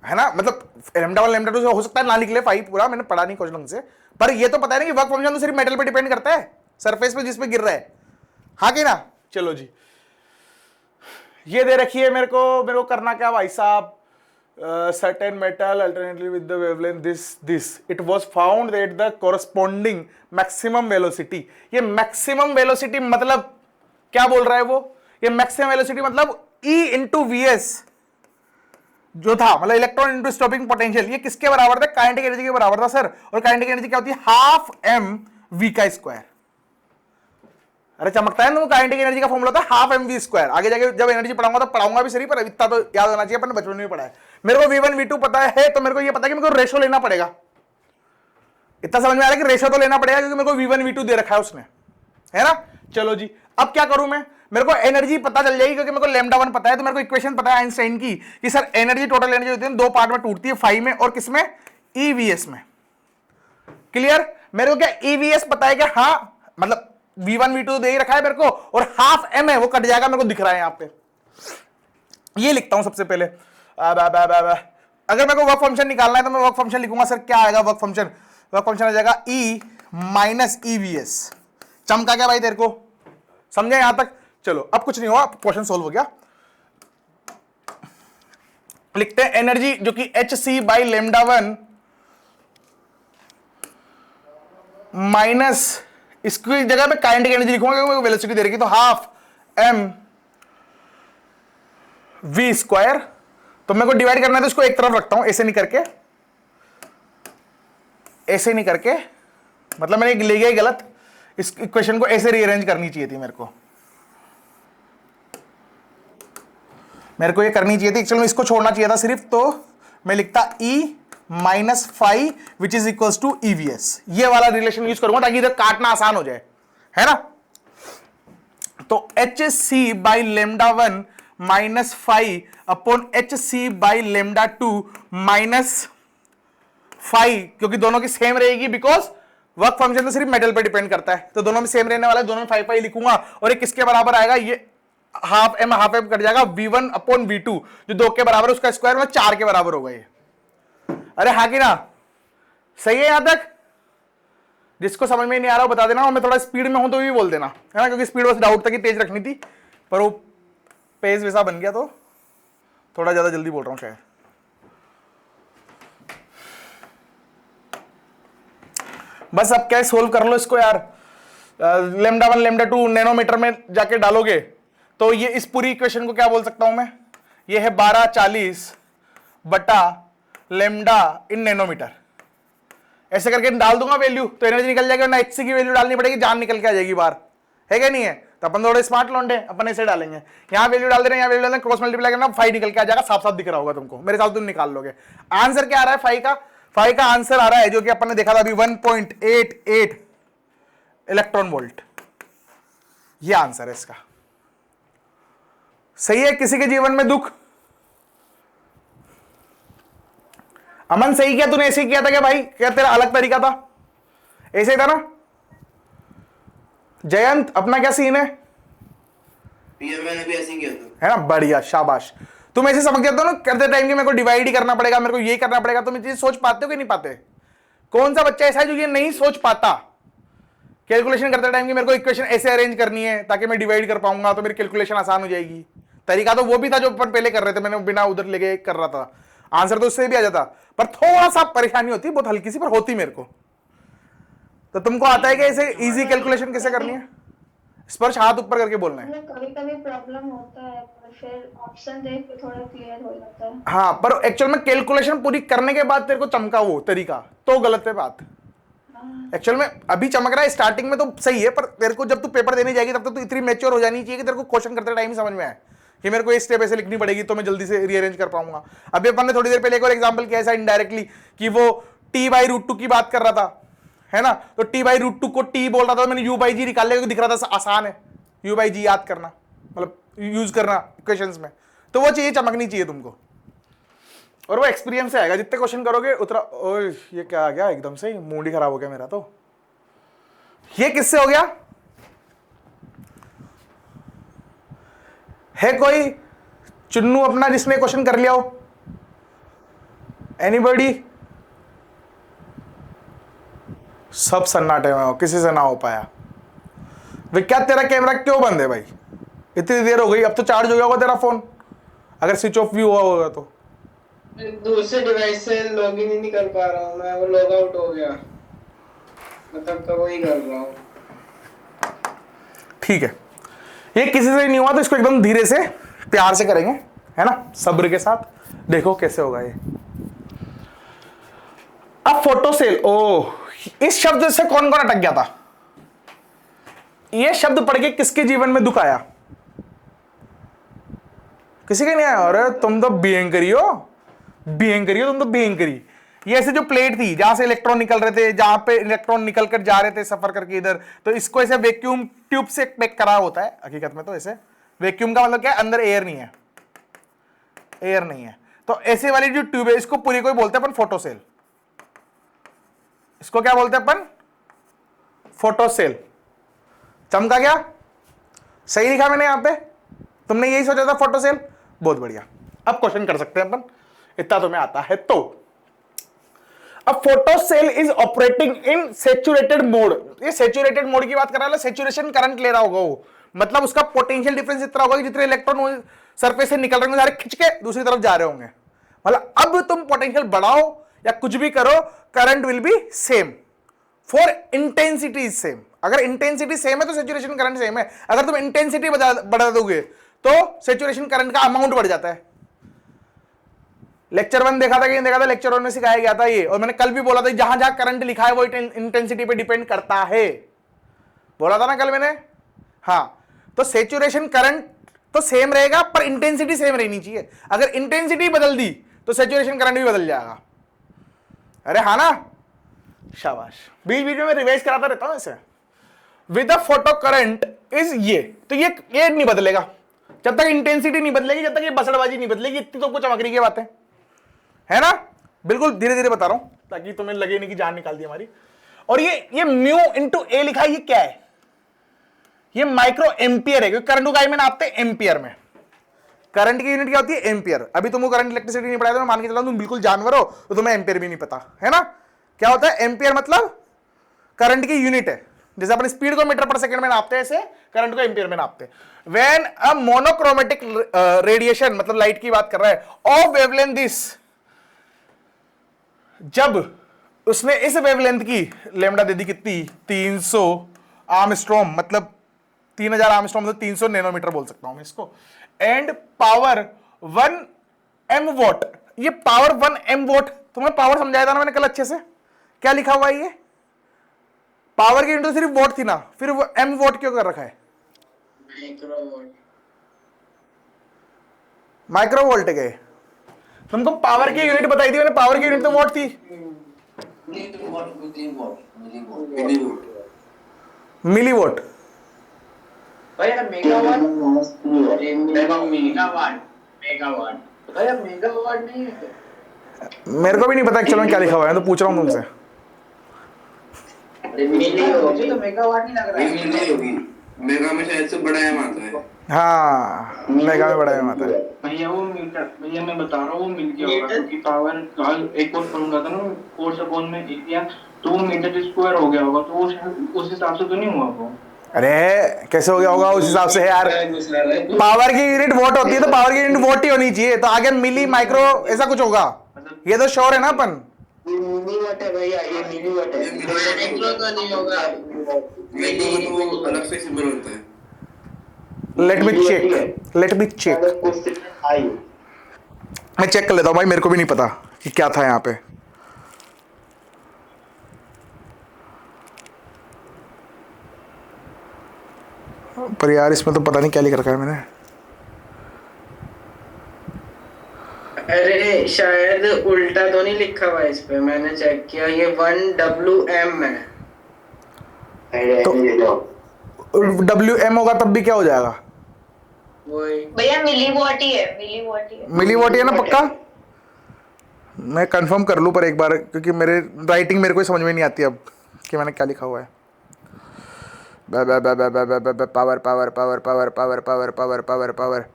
[SPEAKER 1] है ना। मतलब लेमडा 1 लेमडा 2 से हो सकता है ना निकले फाई पूरा, मैंने पढ़ा नहीं क्वेश्चन से, पर ये तो पता है ना कि वर्क फंक्शन तो सिर्फ मेटल पे डिपेंड करता है, सरफेस पे जिस पे गिर रहा है, हाँ कि ना। चलो जी, ये दे रखी है मेरे को करना क्या भाई साहब? certain metal alternately with the wavelength this it was found that the corresponding maximum velocity, ये maximum velocity मतलब क्या बोल रहा है वो? ये maximum velocity मतलब E into Vs जो था, मतलब इलेक्ट्रॉन इंटू स्टॉपिंग पोटेंशियल, ये किसके बराबर था? काइनेटिक एनर्जी के बराबर था सर। और काइनेटिक एनर्जी क्या होती है? हाफ एम वी का स्क्वायर। अरे चमकता है ना, वो काइनेटिक एनर्जी का फॉर्मूला होता है हाफ एम वी स्क्वायर। आगे जाके जब एनर्जी पढ़ाऊंगा तो पढ़ाऊंगा भी सही, पर इतना तो याद होना चाहिए, अपन ने बचपन में पढ़ा है। मेरे को V1 V2 पता है, तो मेरे को ये पता है कि मेरे को रेशो लेना पड़ेगा। इतना समझ में आ रहा है कि रेशो तो लेना पड़ेगा, क्योंकि मेरे को V1 V2 दे रखा है उसने, है ना। चलो जी, अब क्या करूं मैं? मेरे को एनर्जी पता चल जाएगी, क्योंकि मेरे को लैम्डा 1 पता है। तो मेरे को इक्वेशन पता है आइंस्टाइन की कि सर एनर्जी, टोटल एनर्जी होती है दो पार्ट में टूटती है, फाई में और किसमें? EVS में। क्लियर? मेरे को क्या EVS पता है क्या? हाँ, मतलब V1 V2 दे ही रखा है मेरे को, और हाफ एम है वो कट जाएगा, मेरे को दिख रहा है यहाँ पे। ये लिखता हूं सबसे पहले। अगर मेरे को वर्क फंक्शन निकालना है तो मैं वर्क फंक्शन लिखूंगा। सर क्या आएगा वर्क फंक्शन? वर्क फंक्शन आ जाएगा E माइनस EVS। चमका क्या भाई तेरे को? समझे यहां तक? चलो, अब कुछ नहीं हुआ, क्वेश्चन सोल्व हो गया। लिखते हैं एनर्जी जो कि HC बाई लेमडा 1 माइनस, इसकी जगह पे काइनेटिक एनर्जी लिखूंगा क्योंकि मेरे को वेलोसिटी दे रखी, तो हाफ एम वी स्क्वायर। तो मेरे को डिवाइड करना है तो इसको एक तरफ रखता हूं, ऐसे नहीं करके, ऐसे नहीं करके, मतलब मैंने ले गया गलत। इस इक्वेशन को ऐसे रीअरेंज करनी चाहिए थी मेरे को ये करनी चाहिए थी। चलो इसको छोड़ना चाहिए था सिर्फ, तो मैं लिखता E minus phi which is equal to EVS। ये वाला रिलेशन यूज करूंगा ताकि इधर काटना आसान हो जाए, है ना। तो HC by lambda 1 minus phi upon HC by lambda 2 minus phi, क्योंकि दोनों की सेम रहेगी, बिकॉज वर्क फंक्शन तो सिर्फ मेटल पे डिपेंड करता है, तो दोनों में सेम रहने वाला है, दोनों में फाई फाई लिखूंगा। और ये किसके बराबर आएगा? ये हाफ एम कट जाएगा, V1 अपॉन V2 जो 2 के बराबर है, उसका स्क्वायर मतलब 4 के बराबर होगा ये। अरे हाँ कि ना? सही है यहां तक? जिसको समझ में नहीं आ रहा हो बता देना, और मैं थोड़ा स्पीड में हूं तो भी बोल देना, है ना, क्योंकि स्पीड बस डाउट तक ही तेज रखनी थी, पर वो पेज वैसा बन गया तो थोड़ा ज्यादा जल्दी बोल रहा हूं शायद। बस अब क्या सोल्व कर लो इसको यार। लेमडा 1 लेमडा 2 नैनोमीटर में जाके डालोगे तो ये इस पूरी इक्वेशन को क्या बोल सकता हूं मैं? ये है 1240 बटा लेमडा इन नैनोमीटर। ऐसे करके डाल दूंगा वैल्यू तो एनर्जी निकल जाएगी, वरना HC की वैल्यू डालनी पड़ेगी, जान निकल के आ जाएगी बाहर, है क्या नहीं है? तो अपन थोड़े स्मार्ट लौंडे, अपन ऐसे डालेंगे, यहाँ वैल्यू डाल दे रहे हैं, यहाँ वैल्यू डाल रहे हैं, क्रॉस मल्टीप्लाई करना, फाई निकल के आ जाएगा, साफ साफ दिख रहा होगा तुमको, मेरे साथ तुम निकाल लोगे। आंसर क्या आ रहा है फाई का? फाई का आंसर आ रहा है जो कि अपन ने देखा था अभी 1.88 इलेक्ट्रॉन वोल्ट। ये आंसर है इसका। सही है? किसी के जीवन में दुख? अमन सही किया तूने, ऐसे ही किया था क्या भाई? क्या तेरा अलग तरीका था? ऐसे ही था ना? जयंत अपना क्या सीन है?
[SPEAKER 6] मैंने भी ऐसे ही किया था,
[SPEAKER 1] है ना? बढ़िया, शाबाश। तुम ऐसे समझ जाते हो ना करते टाइम कि मेरे को डिवाइड ही करना पड़ेगा, मेरे को ये करना पड़ेगा। तुम ये चीज सोच पाते हो कि नहीं पाते? कौन सा बच्चा ऐसा है जो ये नहीं सोच पाता कैलकुलेशन करते टाइम कि मेरे को इक्वेशन ऐसे अरेंज करनी है ताकि मैं डिवाइड कर पाऊंगा, तो मेरी कैलकुलेशन आसान हो जाएगी। तरीका तो वो भी था जो अपन पहले कर रहे थे, मैंने बिना उधर लेके कर रहा था, आंसर तो उससे भी आ जाता, पर थोड़ा सा परेशानी होती, बहुत हल्की सी पर होती मेरे को। तो तुमको आता है कि ऐसे इजी कैलकुलेशन कैसे करनी है? स्पर्श हाथ ऊपर करके बोलना है।
[SPEAKER 3] कभी-कभी प्रॉब्लम होता है, पर फिर ऑप्शन देख के थोड़ा क्लियर हो जाता है।
[SPEAKER 1] हाँ, पर एक्चुअल में कैलकुलेशन पूरी करने के बाद तेरे को चमका वो तरीका, तो गलत है बात। एक्चुअल में अभी चमक रहा है, स्टार्टिंग में तो सही है, पर तेरे को जब तू पेपर देने जाएगी तब तो तू इतनी मैच्योर हो जानी चाहिए कि तेरे को क्वेश्चन करते टाइम ही समझ में आए कि मेरे को ये स्टेप ऐसे लिखनी पड़ेगी तो मैं जल्दी से रीअरेंज कर पाऊंगा। अभी अपन ने थोड़ी देर पहले एक और एग्जांपल किया ऐसा इनडायरेक्टली कि वो t/√2 की बात कर रहा था, है ना, तो t/√2 को t बोल रहा था, तो मैंने u/g निकाल लिया, दिख रहा था आसान है u/g याद करना, मतलब यूज करना इक्वेशंस में, तो वो चाहिए, चमकनी चाहिए तुमको, और वो एक्सपीरियंस से आएगा। जितने क्वेश्चन करोगे उतना। ओए ये क्या आ गया एकदम से, मूड ही खराब हो गया मेरा। तो ये किससे हो गया? है कोई चुन्नू अपना जिसने क्वेश्चन कर लिया हो? एनीबॉडी? सब सन्नाटे में हो, किसी से ना हो पाया। विख्यात तेरा कैमरा क्यों बंद है भाई? इतनी देर हो गई, अब तो चार्ज हो गया होगा तेरा फोन, अगर स्विच ऑफ भी हुआ होगा तो।
[SPEAKER 5] दूसरे डिवाइस से लॉगिन ही नहीं कर पा रहा हूँ मैं, वो लॉग आउट हो गया, मतलब तो वही कर रहा हूँ।
[SPEAKER 1] ठीक है, ये किसी से नहीं हुआ तो इसको एकदम धीरे से प्यार से करेंगे, है ना, सब्र के साथ। देखो कैसे होगा ये। अब फोटो सेल, ओ इस शब्द से कौन कौन अटक गया था? ये शब्द पढ़ के किसके जीवन में दुख आया? किसी के नहीं आया? अरे तुम तो भयंकरी हो, भयंकरी हो तुम तो, भयंकरी। ये ऐसे जो प्लेट थी जहां से इलेक्ट्रॉन निकल रहे थे, जहां पे इलेक्ट्रॉन निकल कर जा रहे थे सफर करके इधर, तो इसको ऐसे वैक्यूम ट्यूब से पैक करा होता है हकीकत में। तो ऐसे वैक्यूम का मतलब क्या है? अंदर एयर नहीं है, एयर नहीं है। तो ऐसे वाली जो ट्यूब है इसको पूरी को बोलते हैं अपन फोटो सेल। इसको क्या बोलते हैं अपन? Photo cell. चमका क्या? सही लिखा मैंने यहां पे? तुमने यही सोचा था फोटो सेल? बहुत बढ़िया। अब क्वेश्चन कर सकते हैं अपन, इतना तुम्हें आता है तो। अब photo cell is operating in saturated mode. ये सैचुरेटेड मोड की बात कर रहा है, सैचुरेशन करंट ले रहा होगा वो, मतलब उसका पोटेंशियल डिफरेंस इतना होगा कि जितने इलेक्ट्रॉन सरफेस से निकल रहे होंगे सारे खिंच के दूसरी तरफ जा रहे होंगे। मतलब अब तुम पोटेंशियल बढ़ाओ या कुछ भी करो, current will be same for intensity is same. अगर इंटेंसिटी सेम है तो सैचुरेशन करंट सेम है, अगर तुम इंटेंसिटी बढ़ा दोगे तो सैचुरेशन करंट का अमाउंट बढ़ जाता है। लेक्चर 1 देखा था कि नहीं देखा था? लेक्चर 1 में सिखाया गया था ये, और मैंने कल भी बोला था जहां जहां करंट लिखा है वो इंटेंसिटी पे डिपेंड करता है, बोला था ना कल मैंने। हाँ, तो सैचुरेशन करंट तो सेम रहेगा पर इंटेंसिटी सेम रहनी चाहिए। अगर इंटेंसिटी बदल दी तो सैचुरेशन करंट भी बदल जाएगा। अरे हाँ ना, शाबाश। बीच बीच में रिवाइज कराता रहता हूं ऐसे। With a photo current is ये, तो ये नहीं बदलेगा जब तक इंटेंसिटी नहीं बदलेगी, जब तक ये बसड़बाजी नहीं बदलेगी। इतनी तो कुछ चमकने की बात है ना। बिल्कुल धीरे धीरे बता रहा हूं ताकि तुम्हें लगे नहीं कि जान निकाल दी हमारी। और ये म्यू इंटू ए लिखा है, ये क्या है? ये माइक्रो एम्पियर है, क्योंकि करंट को काई में नापते हैं? एम्पियर में। करंट की यूनिट क्या होती है? एम्पियर। अभी तुमको करंट इलेक्ट्रिसिटी नहीं पढ़ाया तो मैं मान के चला तुम बिल्कुल जानवर हो तो तुम्हें एम्पियर भी नहीं पता, है ना। क्या होता है एम्पियर? मतलब करंट की यूनिट है। जैसे अपन स्पीड को मीटर पर सेकंड में नापते हैं, ऐसे करंट को एम्पियर में नापते हैं। व्हेन अ मोनोक्रोमेटिक रेडिएशन, मतलब लाइट की बात कर रहा है, ऑफ वेवलेंथ दिस, जब उसने इस वेवलेंथ की लेमडा दे दी कितनी? 300 आर्मस्ट्रॉन्ग, मतलब 3000 आर्मस्ट्रॉन्ग, मतलब 300 नैनोमीटर बोल सकता हूं मैं इसको। And power 1 m watt. ये पावर 1 एम वॉट, तुम्हें पावर समझाया था ना मैंने कल अच्छे से। क्या लिखा हुआ है ये? पावर की यूनिट सिर्फ वोट थी ना, फिर वो एम वोट क्यों कर रखा है? माइक्रो वोल्ट के। तुमको पावर की यूनिट बताई थी मैंने, पावर की यूनिट तो वोट थी। मिली वोट।
[SPEAKER 5] भैया मेगावाट, भैया मेगावाट नहीं है।
[SPEAKER 1] मेरे को भी नहीं पता एक्चुअली में क्या लिखा हुआ है, तो पूछ रहा हूं तुमसे।
[SPEAKER 5] मुझे तो मेगावाट नहीं लग रहा है।
[SPEAKER 6] मिली होगी, मेगा में शायद से बड़ा एम आता है।
[SPEAKER 1] हाँ, मेगा में बड़ा एम आता है।
[SPEAKER 5] भैया वो मीटर, भैया मैं बता रहा हूँ वो मिल गया होगा, क्योंकि पावर कल एक और पढ़ूंगा था ना कोर्स अपॉन में एरिया, तो वो मीटर स्क्वायर हो गया होगा, तो वो उस हिसाब से तो नहीं हुआ वो।
[SPEAKER 1] अरे कैसे हो गया होगा उस हिसाब से यार? पावर की यूनिट वोट होती है तो पावर की यूनिट वोट ही होनी चाहिए, तो आगे मिली माइक्रो ऐसा कुछ होगा, ये तो श्योर है ना अपन।
[SPEAKER 5] मिलीवाट है भैया, ये मिलीवाट है, माइक्रो तो नहीं होगा।
[SPEAKER 6] वो अलग से सिंबल होता है।
[SPEAKER 1] Let me check. मैं चेक कर लेता हूँ भाई, मेरे को भी नहीं पता कि क्या था यहाँ पे। पर यार इसमें तो पता नहीं क्या लिख रखा है मैंने।
[SPEAKER 2] अरे शायद उल्टा तो नहीं लिखा हुआ इस पे, मैंने चेक किया, ये 1 WM है।
[SPEAKER 1] WM होगा तब भी क्या हो जाएगा?
[SPEAKER 2] वही
[SPEAKER 3] भैया मिलीवॉट ही है, मिलीवॉट ही है।
[SPEAKER 1] मिलीवॉट ही है ना पक्का? मैं कंफर्म कर लूँ पर एक बार, क्योंकि मेरे राइटिंग मेरे को समझ में नहीं आती अब कि मैंने क्या लिखा हुआ है। Power power power power power power power power power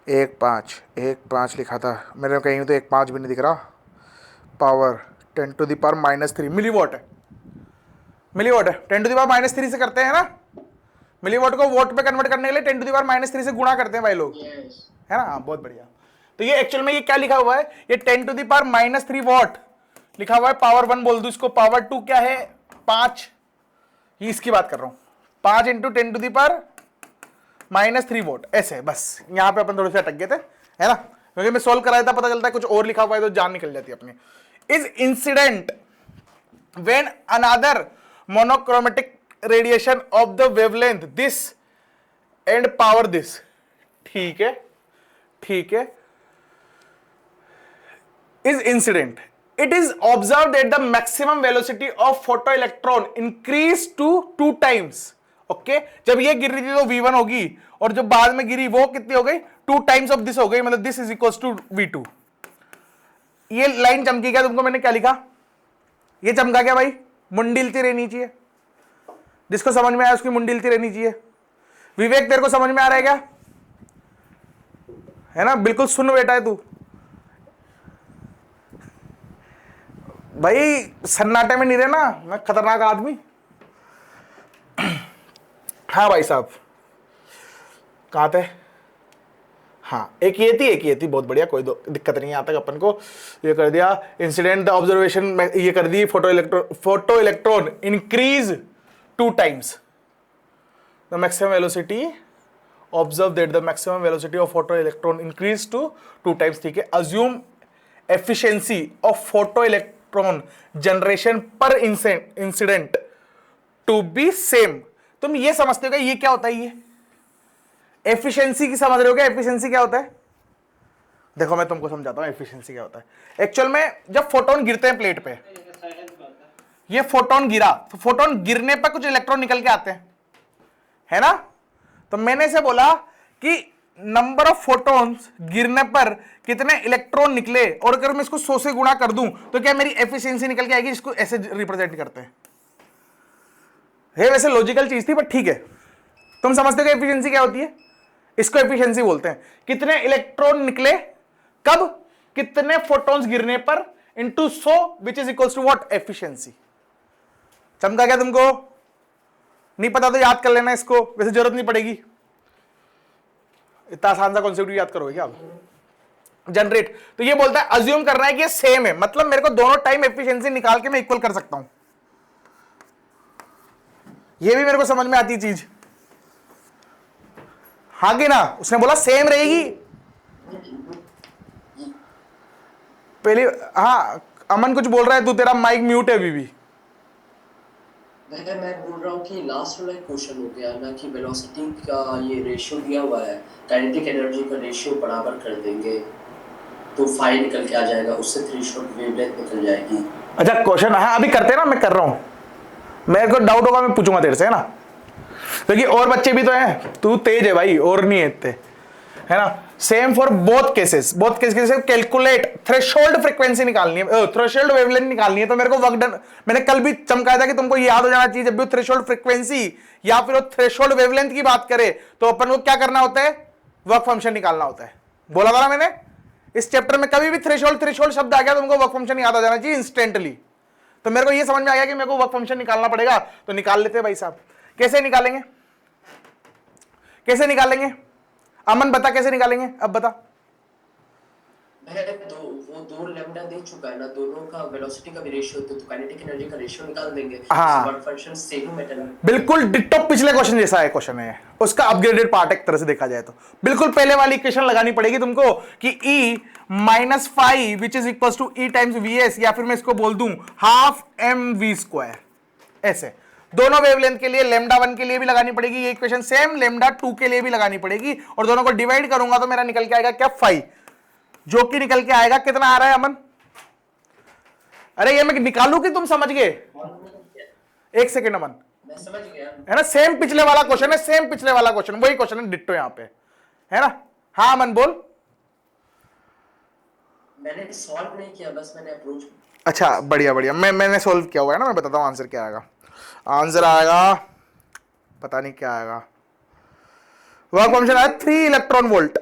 [SPEAKER 1] 1.5 लिखा था मेरे, कहीं तो 1.5 भी नहीं दिख रहा। पावर 10⁻³ मिलीवॉट है, मिलीवॉट है। 10⁻³ से करते हैं ना, मिलीवॉट को वोट पे कन्वर्ट करने के लिए 10⁻³ से गुणा करते हैं भाई लोग, है ना? हाँ, बहुत बढ़िया। तो ये एक्चुअल में ये क्या लिखा हुआ है, ये 10⁻³ वॉट लिखा हुआ है। पावर 1 बोल दूं इसको, पावर 2 क्या है 5, ये इसकी बात कर रहा हूं। 5 × 10⁻³ वोट, ऐसे। बस यहां पे अपन थोड़े से अटक गए थे, है ना, क्योंकि मैं सोल्व कराया था, पता चलता है कुछ और लिखा हुआ है तो जान निकल जाती है अपनी। Is incident when another monochromatic radiation of the wavelength this and power this. ठीक है, ठीक है। is incident, it is observed that the maximum velocity of photoelectron increased to 2 times. Okay, जब ये गिर रही थी तो v1 होगी, और जब बाद में गिरी वो कितनी हो गई 2 टाइम्स ऑफ दिस हो गई, मतलब this is equals to v2। ये लाइन चमकी क्या तुमको? मैंने क्या लिखा? ये चमका क्या भाई? मुंडी हिलती रहनी चाहिए, जिसको समझ में आया उसकी मुंडी हिलती रहनी चाहिए। विवेक तेरे को समझ में आ रहा है क्या? है ना, बिल्कुल सुन बेटा है तू भाई, सन्नाटे में नहीं रहना, मैं खतरनाक आदमी। हाँ भाई साहब, कहाँ थे? हाँ, एक ये थी, बहुत बढ़िया, कोई दिक्कत नहीं, यहाँ तक अपन को ये कर दिया। इंसिडेंट ऑब्जर्वेशन ये कर दी, photo electron increase 2 times the maximum velocity, observe that the maximum velocity of photo electron increase to 2 times। ठीक है, assume efficiency of photo electron generation per incident to be same. तुम ये समझते हो क्या ये क्या होता है? ये एफिशिएंसी की समझ रहे हो क्या? एफिशिएंसी क्या होता है? देखो मैं तुमको समझाता हूं एफिशिएंसी क्या होता है। एक्चुअल में जब फोटोन गिरते हैं प्लेट पे, ये फोटोन गिरा, तो फोटोन गिरने पर कुछ इलेक्ट्रॉन निकल के आते हैं, है ना? तो मैंने इसे बोला कि नंबर ऑफ फोटॉन्स गिरने पर कितने इलेक्ट्रॉन निकले, और अगर मैं इसको 100 से गुणा कर दूं तो क्या मेरी एफिशिएंसी निकल के आएगी, जिसको ऐसे रिप्रेजेंट करते हैं। ये वैसे लॉजिकल चीज थी बट ठीक है, तुम समझते हो कि एफिशिएंसी क्या होती है? इसको एफिशिएंसी बोलते हैं। कितने इलेक्ट्रॉन निकले कब, कितने फोटॉन्स गिरने पर, into 100 which is equals to what? Efficiency. चमका क्या तुमको? नहीं पता तो याद कर लेना इसको, वैसे जरूरत नहीं पड़ेगी, इतना आसान सा कॉन्सेप्ट याद करोगे क्या आप? जनरेट, तो ये बोलता है अज्यूम करना है कि ये सेम है, मतलब मेरे को दोनों टाइम एफिशिएंसी निकाल के मैं इक्वल कर सकता हूं। ये भी मेरे को समझ में आती चीज, हाँ कि ना? उसने बोला सेम रहेगी पहले। हाँ अमन कुछ बोल रहा है, तू, तेरा माइक म्यूट है अभी भी।
[SPEAKER 7] मैं बोल रहा हूँ कि लास्ट वाला क्वेश्चन हो गया ना कि वेलोसिटी का ये रेशियो दिया हुआ है, काइनेटिक एनर्जी का रेशियो बराबर कर देंगे तो फाई निकल के आ जाएगा, उससे थ्रेशोल्ड वेवलेंथ निकल जाएगी। अच्छा
[SPEAKER 1] क्वेश्चन, हाँ अभी करते हैं ना, मैं कर रहा हूँ, मेरे को डाउट होगा मैं पूछूंगा तेरे से, है ना? क्योंकि और बच्चे भी तो हैं, तू तेज है भाई और नहीं है इतने, है ना? Same for both cases, both cases calculate threshold frequency निकालनी है, थ्रेशोल्ड वेवलेंथ निकालनी है। तो मेरे को वर्क डन, मैंने कल भी चमकाया था कि तुमको याद हो जाना चाहिए, जब भी थ्रेशोल्ड फ्रीक्वेंसी या फिर थ्रेशोल्ड वेवलेंथ की बात करे तो अपन को क्या करना होता है? वर्क फंक्शन निकालना होता है। बोला था ना मैंने, इस चैप्टर में कभी भी थ्रेशोल्ड शब्द आ गया तो तुमको वर्क फंक्शन याद आ जाना चाहिए इंस्टेंटली। तो मेरे को ये समझ में आ गया कि मेरे को वर्क फंक्शन निकालना पड़ेगा, तो निकाल लेते हैं भाई साहब। कैसे निकालेंगे? कैसे निकालेंगे? अमन बता कैसे निकालेंगे, अब बता।
[SPEAKER 7] वो दो लैम्डा दे चुका है ना, दोनों का वेलोसिटी का भी रेशियो, तो काइनेटिक एनर्जी का रेशियो निकाल देंगे।
[SPEAKER 1] हाँ
[SPEAKER 7] वर्क फंक्शन सेम मैटर है,
[SPEAKER 1] बिल्कुल डिट्टो पिछले क्वेश्चन जैसा है क्वेश्चन है, उसका अपग्रेडेड पार्ट एक तरह से देखा जाए तो बिल्कुल पहले वाली इक्वेशन लगानी पड़ेगी तुमको कि E minus phi which is equal to E times VS, या फिर मैं इसको बोल दूं हाफ mv²। ऐसे दोनों वेवलेंथ के लिए, लैम्डा 1 के लिए भी लगानी पड़ेगी ये इक्वेशन, सेम लैम्डा 2 के लिए भी लगानी पड़ेगी, और दोनों को डिवाइड करूंगा तो मेरा निकल के आएगा क्या? फाई। जो कि निकल के आएगा कितना आ रहा है अमन? अरे ये मैं निकालू कि तुम समझ गए? एक सेकेंड अमन,
[SPEAKER 7] मैं समझ गया।
[SPEAKER 1] है ना, सेम पिछले वाला क्वेश्चन है, सेम पिछले वाला क्वेश्चन, वही क्वेश्चन है डिट्टो यहाँ पे, है ना? हाँ अमन बोल।
[SPEAKER 7] मैंने सॉल्व नहीं किया, बस मैंने अप्रोच।
[SPEAKER 1] अच्छा बढ़िया बढ़िया, मैंने सोल्व किया हुआ है ना, मैं बताता हूँ आंसर क्या आएगा। आंसर आएगा पता नहीं क्या आएगा। वर्क फंक्शन आया 3 इलेक्ट्रॉन वोल्ट,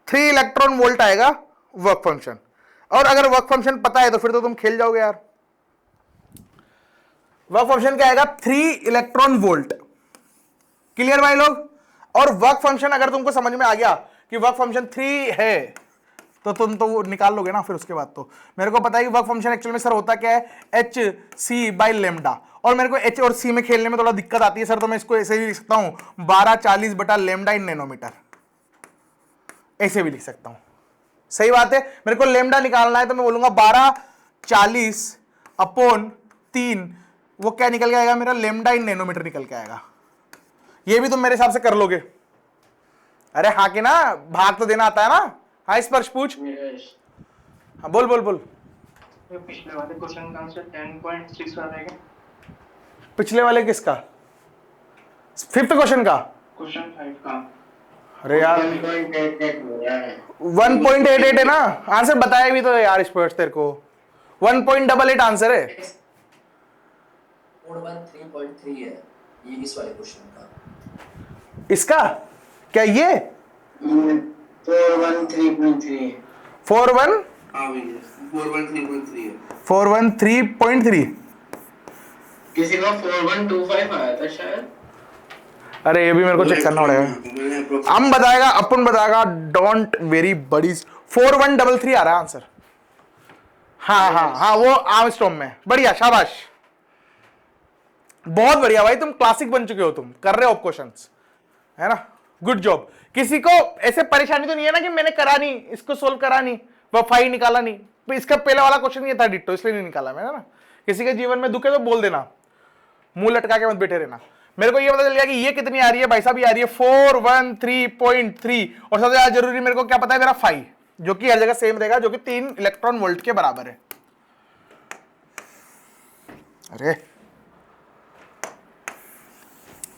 [SPEAKER 1] 3 इलेक्ट्रॉन वोल्ट आएगा वर्क फंक्शन। और अगर वर्क फंक्शन पता है तो फिर तो तुम खेल जाओगे यार। वर्क फंक्शन क्या आएगा? 3 इलेक्ट्रॉन वोल्ट। क्लियर भाई लोग? और वर्क फंक्शन अगर तुमको समझ में आ गया कि वर्क फंक्शन 3 है तो तुम तो वो निकाल लोगे ना फिर उसके बाद। तो मेरे को पता है कि वर्क फंक्शन एक्चुअल में सर होता क्या है, एच सी बाई लेमडा। और मेरे को एच और सी में खेलने में थोड़ा दिक्कत आती है सर, तो मैं इसको ऐसे भी लिख सकता हूं 1240 बटा लेमडा इन नैनोमीटर, ऐसे भी लिख सकता हूं। सही बात है। मेरे को लेमडा निकालना है तो मैं बोलूंगा 1240 अपॉन 3, वो क्या निकल के आएगा मेरा? लेमडा इन नैनोमीटर निकल के आएगा। ये भी तुम मेरे हिसाब से कर लोगे। अरे हाँ कि ना, भाग तो देना आता है ना। हाँ स्पर्श पूछ। हाँ बोल बोल बोल।
[SPEAKER 5] ये पिछले वाले क्वेश्चन का आंसर 10.6 आ जाएगा।
[SPEAKER 1] पिछले वाले किसका? 5th क्वेश्चन का?
[SPEAKER 5] क्वेश्चन 5 का।
[SPEAKER 1] अरे यार 1.88 है ना आंसर, बताया भी तो यार स्पर्श तेरे को। 1.88 आंसर है।
[SPEAKER 7] कोड 1 3.3 है ये इस वाले क्वेश्चन का।
[SPEAKER 1] इसका क्या ये
[SPEAKER 2] 413.3
[SPEAKER 1] 41
[SPEAKER 6] हाँ भैया 413.3 है।
[SPEAKER 1] 413.3।
[SPEAKER 2] किसी का 4125 आया था शायद।
[SPEAKER 1] अरे ये भी मेरे को चेक करना पड़ेगा। हम बताएगा, अपन बताएगा, डोंट वेरी बड़ी। 4133 आ रहा है आंसर। हाँ हाँ हाँ वो आर्मस्ट्रॉन्ग में। बढ़िया शाबाश, बहुत बढ़िया भाई, तुम क्लासिक बन चुके हो, तुम कर रहे हो क्वेश्चंस, है ना? Good job. किसी को ऐसे परेशानी तो नहीं है ना कि मैंने करा नहीं, इसको सोल्व करा नहीं, वह फाई निकाला नहीं? तो इसका पहला वाला क्वेश्चन ये था डिट्टो, इसलिए नहीं निकाला मैंने ना। किसी के जीवन में दुख है तो बोल देना, मुंह लटका के मत बैठे रहना। मेरे को ये पता चल गया कि ये कितनी आ रही है भाई साहब, ये आ रही है 413.3। और सबसे ज्यादा जरूरी मेरे को क्या पता है, मेरा फाई, जो कि हर जगह सेम रहेगा, जो कि 3 इलेक्ट्रॉन वोल्ट के बराबर है। अरे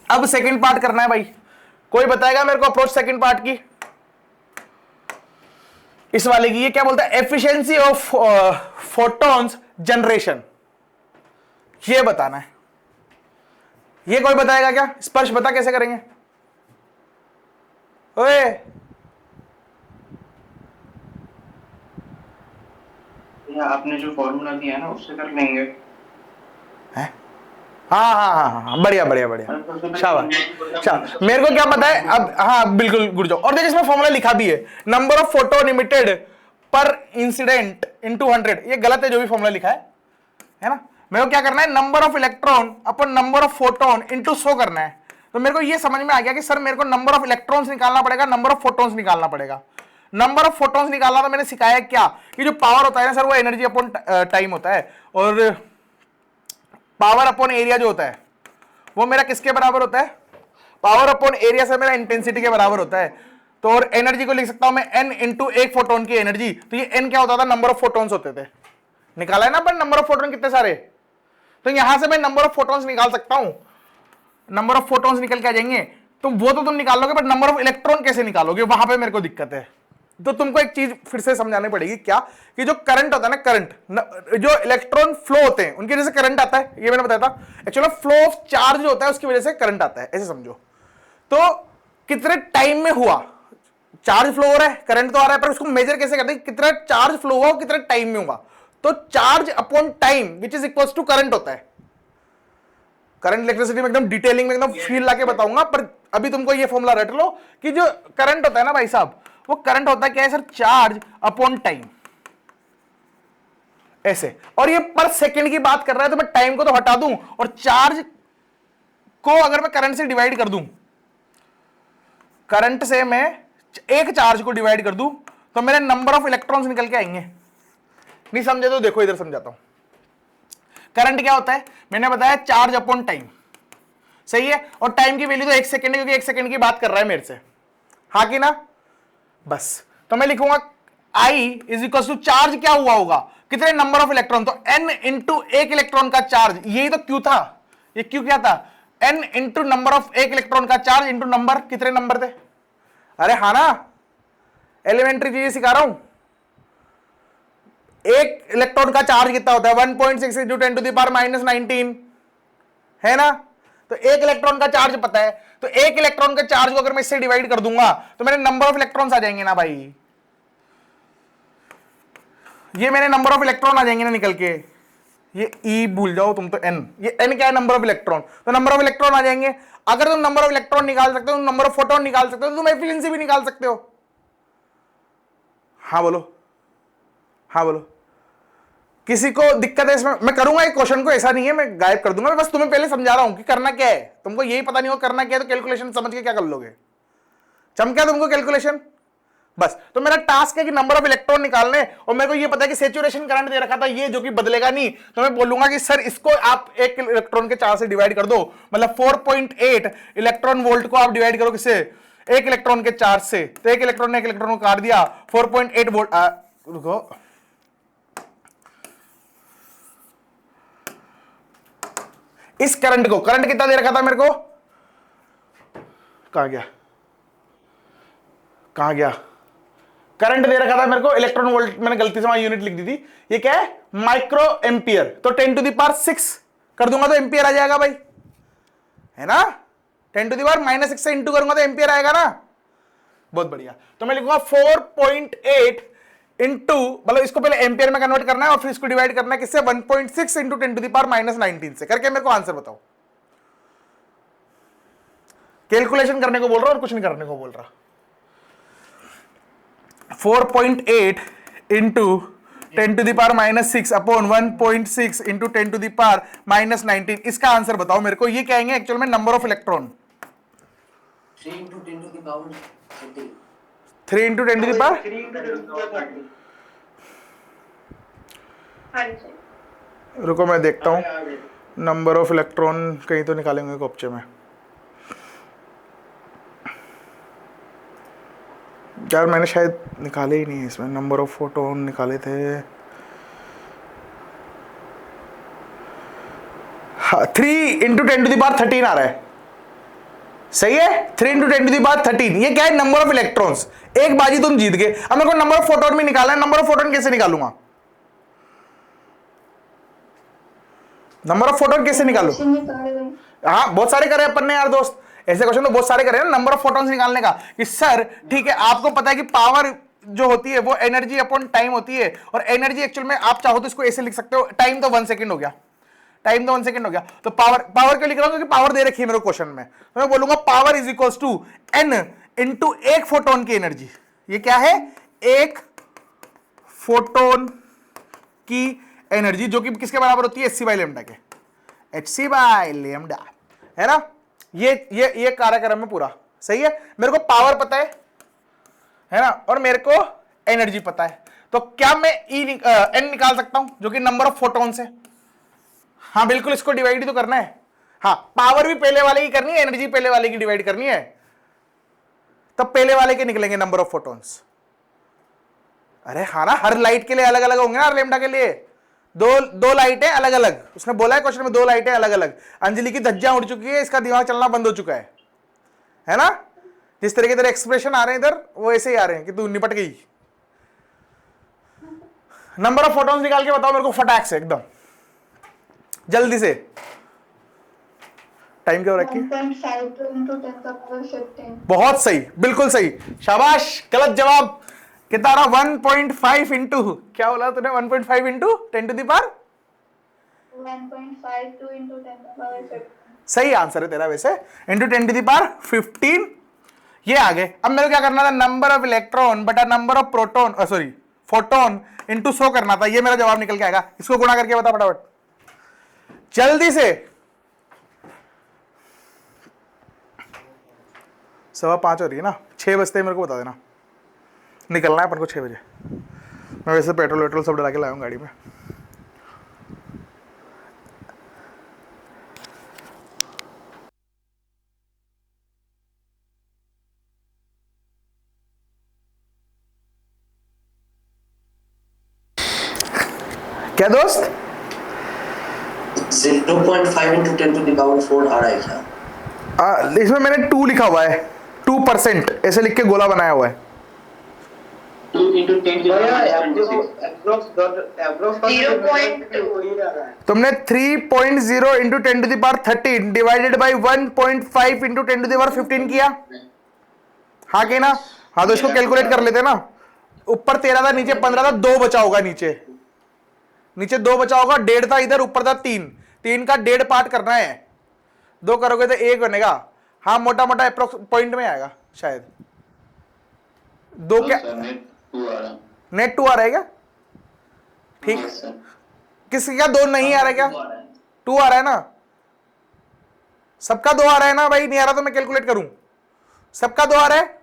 [SPEAKER 1] अब सेकंड पार्ट करना है भाई। कोई बताएगा मेरे को अप्रोच सेकंड पार्ट की? इस वाले की ये क्या बोलता है? एफिशिएंसी ऑफ फोटॉन्स जनरेशन, ये बताना है। ये कोई बताएगा क्या? स्पर्श बता कैसे करेंगे? ओए
[SPEAKER 5] या आपने जो फॉर्मूला दिया है ना उससे कर लेंगे।
[SPEAKER 1] हैं? हाँ हाँ हाँ हाँ बढ़िया बढ़िया बढ़िया, शाबाश शाबाश। मेरे को क्या पता है अब? हाँ बिल्कुल गुड जॉब। और देखिए इसमें फॉर्मूला लिखा भी है, नंबर ऑफ फोटोन इमिटेड पर इंसिडेंट इनटू 100। ये गलत है जो भी फॉर्मूला लिखा है ना? मेरे को क्या करना है, number of electron upon number of photon into 100 करना है। तो मेरे को ये समझ में आ गया कि सर मेरे को नंबर ऑफ इलेक्ट्रॉन्स निकालना पड़ेगा, नंबर ऑफ फोटोन्स निकालना पड़ेगा। नंबर ऑफ फोटोन्स निकालना तो मैंने सिखाया क्या कि जो पावर होता है ना सर, वो एनर्जी अपॉन टाइम होता है, और पावर अपॉन एरिया जो होता है वो मेरा किसके बराबर होता है? पावर अपॉन एरिया से मेरा इंटेंसिटी के बराबर होता है। तो और एनर्जी को लिख सकता हूं मैं n इंटू एक फोटोन की एनर्जी। तो ये n क्या होता था? नंबर ऑफ फोटोन्स होते थे। निकाला है ना अपन नंबर ऑफ फोटोन कितने सारे? तो यहां से मैं नंबर ऑफ फोटोन्स निकाल सकता हूं, नंबर ऑफ फोटोन्स निकल के आ जाएंगे। तो वो तो तुम निकाल लोगे, बट नंबर ऑफ इलेक्ट्रॉन कैसे निकालोगे? वहां पे मेरे को दिक्कत है। तो तुमको एक चीज फिर से समझानी पड़ेगी, क्या कि जो करंट होता है ना, करंट, जो इलेक्ट्रॉन फ्लो होते हैं उनकी वजह से करंट आता है, ये मैंने बताया था। एक्चुअली फ्लो ऑफ चार्ज जो होता है उसकी वजह से करंट आता है, ऐसे समझो। तो कितने टाइम में हुआ चार्ज फ्लो हो रहा है, करंट तो आ रहा है, पर उसको मेजर कैसे करते हैं? कितना चार्ज फ्लो हुआ, कितने टाइम में हुआ। तो charge upon time which is equal to current होता है। करंट इलेक्ट्रिसिटी में एकदम डिटेलिंग में एकदम फील लाके बताऊंगा, पर अभी तुमको ये फॉर्मूला रट लो कि जो करंट होता है ना भाई साहब, वो करंट होता क्या है सर? चार्ज अपॉन टाइम, ऐसे। और ये पर सेकंड की बात कर रहा है, तो मैं टाइम को तो हटा दूं और चार्ज को अगर मैं करंट से डिवाइड कर दूं, करंट से मैं एक चार्ज को डिवाइड कर दूं, तो मेरे नंबर ऑफ इलेक्ट्रॉन्स निकल के आएंगे। नहीं समझे तो देखो इधर समझाता हूं। करंट क्या होता है? मैंने बताया चार्ज अपॉन टाइम, सही है। और टाइम की वैल्यू तो 1 सेकंड है, क्योंकि 1 सेकंड की बात कर रहा है मेरे से, हाँ कि ना? बस तो मैं लिखूंगा I is equal to charge क्या हुआ होगा, कितने नंबर ऑफ इलेक्ट्रॉन, तो n इंटू एक इलेक्ट्रॉन का चार्ज, यही तो क्यू था, ये क्यू क्या था, n इंटू नंबर ऑफ एक इलेक्ट्रॉन का चार्ज इंटू नंबर, कितने नंबर थे, अरे हाँ ना, एलिमेंट्री चीजें सिखा रहा हूं। एक इलेक्ट्रॉन का चार्ज कितना होता है 1.6 into 10 to the power minus 19, है ना, तो एक इलेक्ट्रॉन का चार्ज पता है, तो एक इलेक्ट्रॉन के चार्ज को अगर मैं इससे डिवाइड कर दूंगा तो मेरे नंबर ऑफ इलेक्ट्रॉन्स आ जाएंगे ना भाई, ये मेरे नंबर ऑफ इलेक्ट्रॉन आ जाएंगे ना निकल के, ये ई भूल जाओ तुम, तो एन, ये एन क्या है, नंबर ऑफ इलेक्ट्रॉन, तो नंबर ऑफ इलेक्ट्रॉन आ जाएंगे। अगर तुम नंबर ऑफ इलेक्ट्रॉन निकाल सकते हो, नंबर ऑफ फोटोन निकाल सकते हो, तो तुम एफिशिएंसी भी निकाल सकते हो। हाँ बोलो, हाँ बोलो, किसी को दिक्कत है इसमें, मैं करूंगा एक क्वेश्चन को, ऐसा नहीं है मैं गायब कर दूंगा, मैं बस तुम्हें पहले समझा रहा हूं कि करना क्या है, तुमको यही पता नहीं हो करना क्या है, तो कैलकुलेशन समझ के क्या कर लोगे, चमका तुमको कैलकुलेशन, बस। तो मेरा टास्क है कि नंबर ऑफ इलेक्ट्रॉन निकालने, और मेरे को ये पता है कि सैचुरेशन करंट दे रखा था ये, जो कि बदलेगा नहीं, तो मैं बोलूंगा कि सर इसको आप एक इलेक्ट्रॉन के चार्ज से डिवाइड कर दो, मतलब 4.8 इलेक्ट्रॉन वोल्ट को आप डिवाइड करो किससे, एक इलेक्ट्रॉन के चार्ज से, तो एक इलेक्ट्रॉन ने एक इलेक्ट्रॉन को काट दिया, 4.8 वोल्ट, रुको, इस करंट को, करंट कितना दे रखा था मेरे को, कहां गया, कहां गया, करंट दे रखा था मेरे को, इलेक्ट्रॉन वोल्ट, मैंने गलती से वहां यूनिट लिख दी थी, ये क्या है, माइक्रो एम्पियर, तो 10 टू द पावर 6 कर दूंगा तो एम्पियर आ जाएगा भाई, है ना, 10 टू द पावर -6 से इंटू करूंगा तो एम्पियर आएगा ना, बहुत बढ़िया। तो मैं लिखूंगा 4.8 इंटू, मतलब इसको पहले एम्पियर में कन्वर्ट करना है और फिर इसको डिवाइड करना है किससे, 1.6 इंटू 10 टू द पावर -19 से, करके मेरे को आंसर बताओ। कैलकुलेशन करने को बोल रहा हूं और कुछ नहीं करने को बोल रहा। 4.8 into 10 to the power -6 upon 1.6 into 10 to the power -19, इसका आंसर बताओ मेरे को। ये कहेंगे एक्चुअल में number of electron,
[SPEAKER 7] 3 into 10 to the power 30.
[SPEAKER 1] 3 into 10 to the power,
[SPEAKER 2] 3 into 10 to the power 30.
[SPEAKER 3] हाँ जी,
[SPEAKER 1] रुको मैं देखता हूं, नंबर ऑफ इलेक्ट्रॉन कहीं तो निकालेंगे कोपचे में, यार मैंने शायद निकाले ही नहीं इसमें, नंबर ऑफ फोटोन निकाले थे, हाँ 3 इंटू 10 टू द पावर 13 आ रहा है, सही है, 3 इंटू 10 टू द पावर 13, ये क्या है, नंबर ऑफ इलेक्ट्रॉन्स, एक बाजी तुम जीत गए। अब मेरे को नंबर ऑफ फोटोन भी निकालना है, नंबर ऑफ फोटोन कैसे निकालूंगा, नंबर ऑफ फोटोन कैसे निकालू, हाँ बहुत सारे करे अपन ने यार दोस्त, ऐसे क्वेश्चन तो बहुत सारे करे ना, नंबर ऑफ फोटॉन्स निकालने का, कि सर ठीक है आपको पता है कि पावर जो होती है वो एनर्जी अपॉन टाइम होती है, और एनर्जी एक्चुअल में आप चाहो तो इसको ऐसे लिख सकते हो, टाइम तो 1 सेकंड हो गया, टाइम तो 1 सेकंड हो गया, तो पावर, पावर क्यों लिख रहा हूं, क्योंकि पावर दे रखी है मेरे क्वेश्चन में, तो मैं बोलूंगा power is equal to n into एक फोटोन की एनर्जी, ये क्या है, एक फोटोन की एनर्जी, जो कि किसके बराबर होती है, एच सी बाई लेमडा के, एच सी बाई लेमडा, है ना, ये कार्यक्रम है पूरा, सही है। मेरे को पावर पता है ना, और मेरे को एनर्जी पता है, तो क्या मैं एन निकाल सकता हूं, जो कि नंबर ऑफ फोटॉन्स है, हाँ बिल्कुल, इसको डिवाइड ही तो करना है, हाँ पावर भी पहले वाले की करनी है, एनर्जी पहले वाले की डिवाइड करनी है, तब पहले वाले के निकलेंगे नंबर ऑफ फोटॉन्स। अरे हाँ ना, हर लाइट के लिए अलग अलग होंगे ना, हर लेमडा के लिए दो लाइटें अलग अलग, उसने बोला है क्वेश्चन में 2 लाइटें अलग अलग, अंजलि की धज्जियां उड़ चुकी है, इसका दिमाग चलना बंद हो चुका है ना, जिस तरह के तेरे एक्सप्रेशन आ रहे हैं इधर वो ऐसे ही आ रहे हैं कि तू निपट गई। नंबर ऑफ फोटॉन्स निकाल के बताओ मेरे को फटाक से एकदम जल्दी से, टाइम क्या हो रखी है,
[SPEAKER 3] 1.52 into 10 का पावर 15।
[SPEAKER 1] बहुत सही, बिल्कुल सही, शाबाश, गलत जवाब, कितना रहा, 1.5 इंटू, क्या बोला तूने, 1.5 into 10 to the power
[SPEAKER 3] 1.52 into 10 का पावर 15।
[SPEAKER 1] सही आंसर है तेरा वैसे, इंटू 10 टू द पावर 15, ये आ गए। अब मेरे को क्या करना था, नंबर ऑफ इलेक्ट्रॉन बटा number of proton, sorry photon into 100 करना था, ये मेरा जवाब निकल के आएगा, इसको गुणा करके बता फटाफट जल्दी से, 5:15 हो रही है ना, 6 बजते ही मेरे को बता देना, निकलना है अपन को 6 बजे, मैं वैसे पेट्रोल वेट्रोल सब डला के लाया हूँ गाड़ी में। क्या दोस्त?
[SPEAKER 7] 0.5 into 10 to the power 4 आ रहा है क्या?
[SPEAKER 1] इसमें मैंने 2 लिखा हुआ है, 2% ऐसे लिख के गोला बनाया हुआ है।
[SPEAKER 4] 2 into 10 to the power 26.
[SPEAKER 1] तुमने 3.0 into 10 to the power 13 divided by 1.5 into 10 to the power 15 किया, हाँ कि ना? हाँ तो इसको कैलकुलेट कर लेते ना। ऊपर 13 था, नीचे 15 था, 2 बचा होगा नीचे 2 बचा होगा, 1.5 था इधर, ऊपर था 3 का 1.5 पार्ट करना है, 2 करोगे तो 1 बनेगा। हाँ मोटा मोटा अप्रोक्स पॉइंट में आएगा शायद। 2 क्या नेट 2 आ रहा है क्या? ठीक, किसी का 2 नहीं आ रहा है क्या? 2 आ रहा है ना, सबका 2 आ रहा है ना भाई? नहीं आ रहा तो मैं कैलकुलेट करूं, सबका 2 आ रहा है?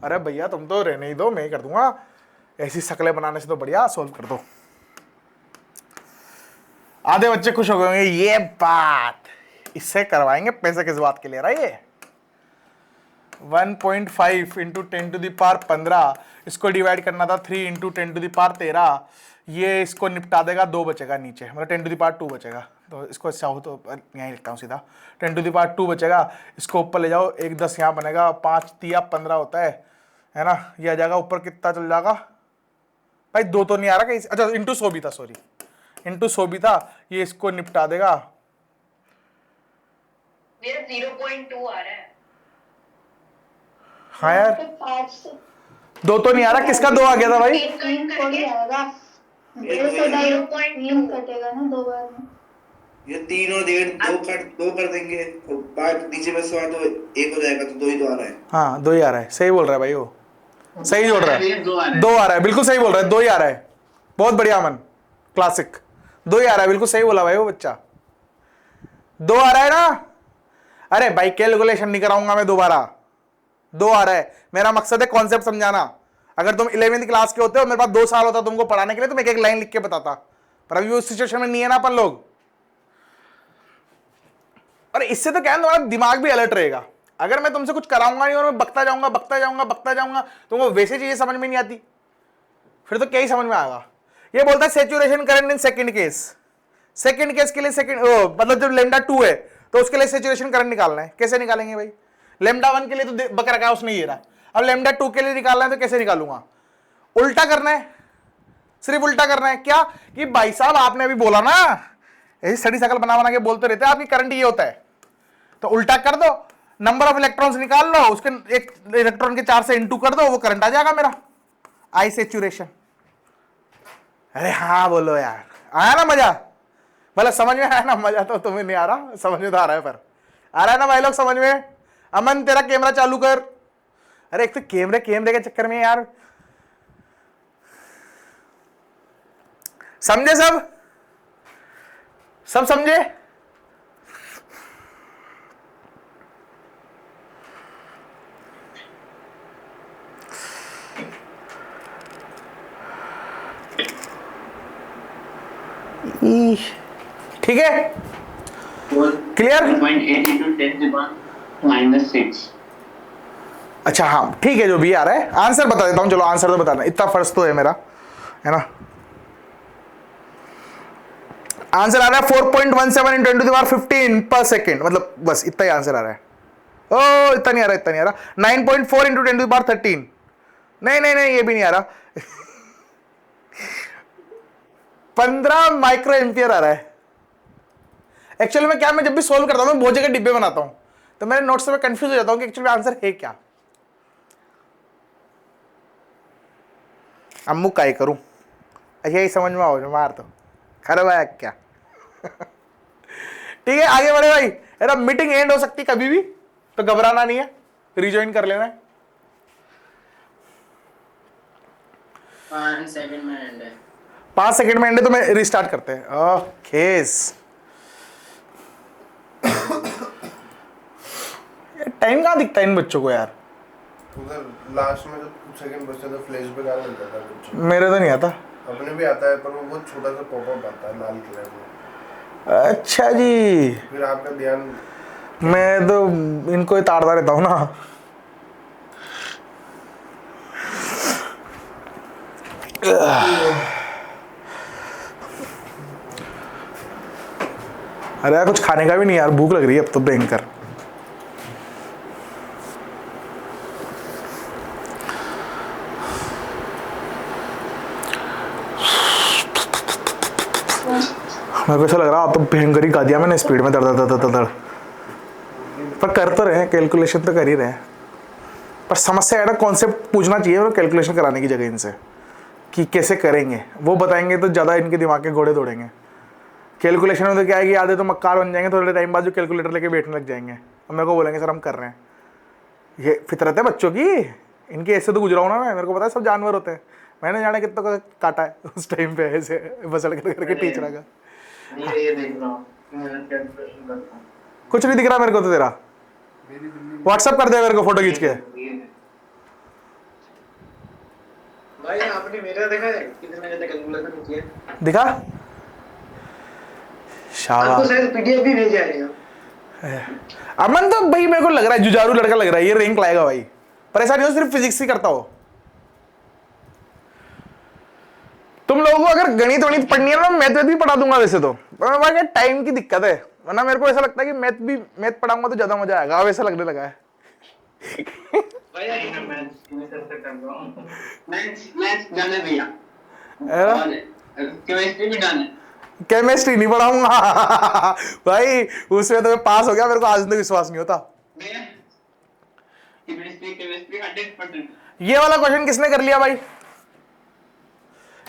[SPEAKER 1] अरे भैया तुम तो रहने ही दो, मैं ही कर दूंगा, ऐसी शक्लें बनाने से तो बढ़िया सॉल्व कर दो। आधे बच्चे खुश हो गए होंगे, ये बात इससे करवाएंगे, पैसे किस बात के ले रहा है ये? 1.5 इंटू 10 टू द पावर 15, इसको डिवाइड करना था 3 इंटू 10 टू द पावर 13, ये इसको निपटा देगा, 2 बचेगा नीचे, मतलब 10 टू द पावर 2 बचेगा। तो इसको चाहो तो यहीं लिखता हूँ सीधा, 10 टू द पावर 2 बचेगा, इसको ऊपर ले जाओ, 1 10 यहाँ बनेगा, 5 3 15 होता है ना? ये आ जाएगा ऊपर, कितना चल जाएगा भाई? 2 तो नहीं आ रहा कहीं, अच्छा इंटू 100 भी था, सॉरी इंटू 100 भी था, ये इसको निपटा देगा।
[SPEAKER 3] मेरा 0.2 आ रहा है।
[SPEAKER 1] हाँ यार 2 तो नहीं आ रहा, किसका 2 आ गया था भाई?
[SPEAKER 3] 3 आएगा, 0.2 कटेगा ना 2 बार में।
[SPEAKER 6] ये 3 और 1.5 2 कर देंगे, तो बाद नीचे में सवा तो 1 हो जाएगा, तो 2 ही तो आ रहा है।
[SPEAKER 1] हाँ 2 ही आ रहा है, सही बोल रहा है भाई, वो सही जोड़ रहा है,
[SPEAKER 4] 2 आ रहा है।
[SPEAKER 1] 2 आ रहा है, बिल्कुल सही बोल रहा है, 2 ही आ रहा है, बहुत बढ़िया अमन, क्लासिक, 2 ही आ रहा है, बिल्कुल सही बोला भाई वो बच्चा, 2 आ रहा है ना? अरे भाई कैलकुलेशन नहीं कराऊंगा मैं दोबारा, 2 आ रहा है, मेरा मकसद है कॉन्सेप्ट समझाना। अगर तुम 11वीं क्लास के होते हो, मेरे पास 2 साल होता तुमको पढ़ाने के लिए, तो मैं एक लाइन लिख के बताता, पर अभी उस सिचुएशन में नहीं है ना अपन लोग। और इससे तो क्या है, तुम्हारा दिमाग भी अलर्ट रहेगा। अगर मैं तुमसे कुछ कराऊंगा नहीं और मैं बकता जाऊंगा, तुमको वैसे चीजें समझ में नहीं आती, फिर तो क्या ही समझ में आएगा। ये बोलता है saturation current in second case, second case के लिए मतलब जब लेमडा 2 है तो उसके लिए सैचुरेशन करंट निकालना है, कैसे निकालेंगे भाई? लेमडा 1 के लिए तो बक रखा है उसने ये रहा, अब लेमडा 2 के लिए निकालना है तो कैसे निकालूंगा? उल्टा करना है, सिर्फ उल्टा करना है। क्या कि भाई साहब आपने अभी बोला ना, ऐसी सड़ी शकल बना के बोलते रहते हैं, आपकी करंट ये होता है, तो उल्टा कर दो, नंबर ऑफ इलेक्ट्रॉन्स निकाल लो, उसके एक इलेक्ट्रॉन के 4 से इंटू कर दो, वो करंट आ जाएगा मेरा, आई सैचुरेशन। अरे हाँ बोलो यार, आया ना मजा? मतलब समझ में आया ना? मजा तो तुम्हें नहीं आ रहा, समझ में तो आ रहा है, पर आ रहा है ना भाई लोग समझ में? अमन तेरा कैमरा चालू कर। अरे एक तो कैमरे के चक्कर में यार, समझे सब समझे? ठीक है, clear?
[SPEAKER 4] 1.8 into 10 to the power -6।
[SPEAKER 1] अच्छा हाँ ठीक है, जो भी आ रहा है आंसर बता देता हूं, चलो आंसर तो बताना, इतना फर्ज तो है मेरा, है ना? आंसर आ रहा है 4.17 × 10⁻15 पर सेकेंड, मतलब बस इतना ही आंसर आ रहा है। ओ इतना नहीं आ रहा, 9.4 × 10⁻13, नहीं ये भी नहीं आ रहा। 15 माइक्रो एम्पियर आ रहा है। एक्चुअली में क्या, मैं जब भी सोल्व करता हूं मैं बहुत जगह डिब्बे बनाता हूं, तो मेरे नोट्स से मैं कंफ्यूज हो जाता हूं कि एक्चुअली आंसर है क्या। अम्मू का ही करूं, यही समझ में आओ, मार तो खराब है क्या? ठीक है आगे बढ़े भाई, अरे मीटिंग एंड हो सकती कभी भी, तो घबराना नहीं है, रिज्वाइन कर लेना है।
[SPEAKER 2] 5 सेकंड में एंड है।
[SPEAKER 1] 5 सेकंड में एंड है, तो मैं रिस्टार्ट करते हैं। ओके टाइम कहाँ दिखता है इन बच्चों को यार?
[SPEAKER 8] उधर लास्ट में जो कुछ सेकंड बचते तो फ्लैश पे गाना मिलता था बच्चों को।
[SPEAKER 1] मेरे तो नहीं आता।
[SPEAKER 8] अपने भी आता है, पर वो बहुत छोटा सा पॉपअप आता है लाल कलर में।
[SPEAKER 1] अच्छा जी,
[SPEAKER 8] फिर आपका ध्यान,
[SPEAKER 1] मैं तो इनको ही ताड़ता रहता हूँ ना। अरे यार कुछ खाने का भी नहीं यार, भूख लग रही है अब तो भयंकर। मेरे को ऐसा लग रहा अब तो भयंकर ही खा दिया मैंने स्पीड में, दड़ दड़ दड़ दड़। पर कर तो रहे हैं, कैलकुलेशन तो कर ही रहे हैं, पर समस्या है ना, कॉन्सेप्ट पूछना चाहिए और कैलकुलेशन कराने की जगह इनसे कि कैसे करेंगे, वो बताएंगे तो ज़्यादा इनके दिमाग के घोड़े दौड़ेंगे। कैलकुलेशन में तो क्या है कि आधे तो मक्कार बन जाएंगे, थोड़े टाइम बाद जो कैलकुलेटर लेके बैठने लग जाएंगे, अब मेरे को बोलेंगे सर हम कर रहे हैं। ये फितरत है बच्चों की, इनके ऐसे तो गुजरा हूं ना मैं, मेरे को पता है सब जानवर होते हैं। मैंने जाने कितना का काटा है उस टाइम पे ऐसे बसड़ करके टीचर का।
[SPEAKER 5] ये देख रहा हूँ, मैं कैलकुलेशन करता हूँ।
[SPEAKER 1] कुछ नहीं दिख रहा मेरे को तो तेरा, व्हाट्सएप कर दे मेरे को फोटो खींच के।
[SPEAKER 5] भाई आपने मेरा देखा है कितने ज्यादा कैलकुलेशन किया है?
[SPEAKER 1] दिखा
[SPEAKER 5] आपको
[SPEAKER 1] शाबाश।
[SPEAKER 5] शायद पीडीएफ भी भेजा है।
[SPEAKER 1] अमन तो भाई मेरे को लग रहा है जुझारू लड़का लग रहा है, ये रैंक लाएगा भाई, पर ऐसा नहीं हो सिर्फ फिजिक्स ही करता हो। तुम लोगों को अगर गणित वणित पढ़नी है ना, मैथ भी पढ़ा दूंगा वैसे तो, पर टाइम की दिक्कत है, वरना मेरे को ऐसा लगता है कि मैथ पढ़ाऊंगा तो ज्यादा मजा आएगा, अब ऐसा लगने लगा है।
[SPEAKER 5] भाई मैं मैथ्स से कर रहा हूँ।
[SPEAKER 4] मैथ्स जाने भैया,
[SPEAKER 1] है ना?
[SPEAKER 4] केमिस्ट्री भी डालना।
[SPEAKER 1] केमिस्ट्री नहीं पढ़ाऊंगा भाई, उसमें तो मैं पास हो गया, मेरे को आज तक विश्वास नहीं होता।
[SPEAKER 4] केमिस्ट्री 100%।
[SPEAKER 1] ये वाला क्वेश्चन किसने कर लिया भाई?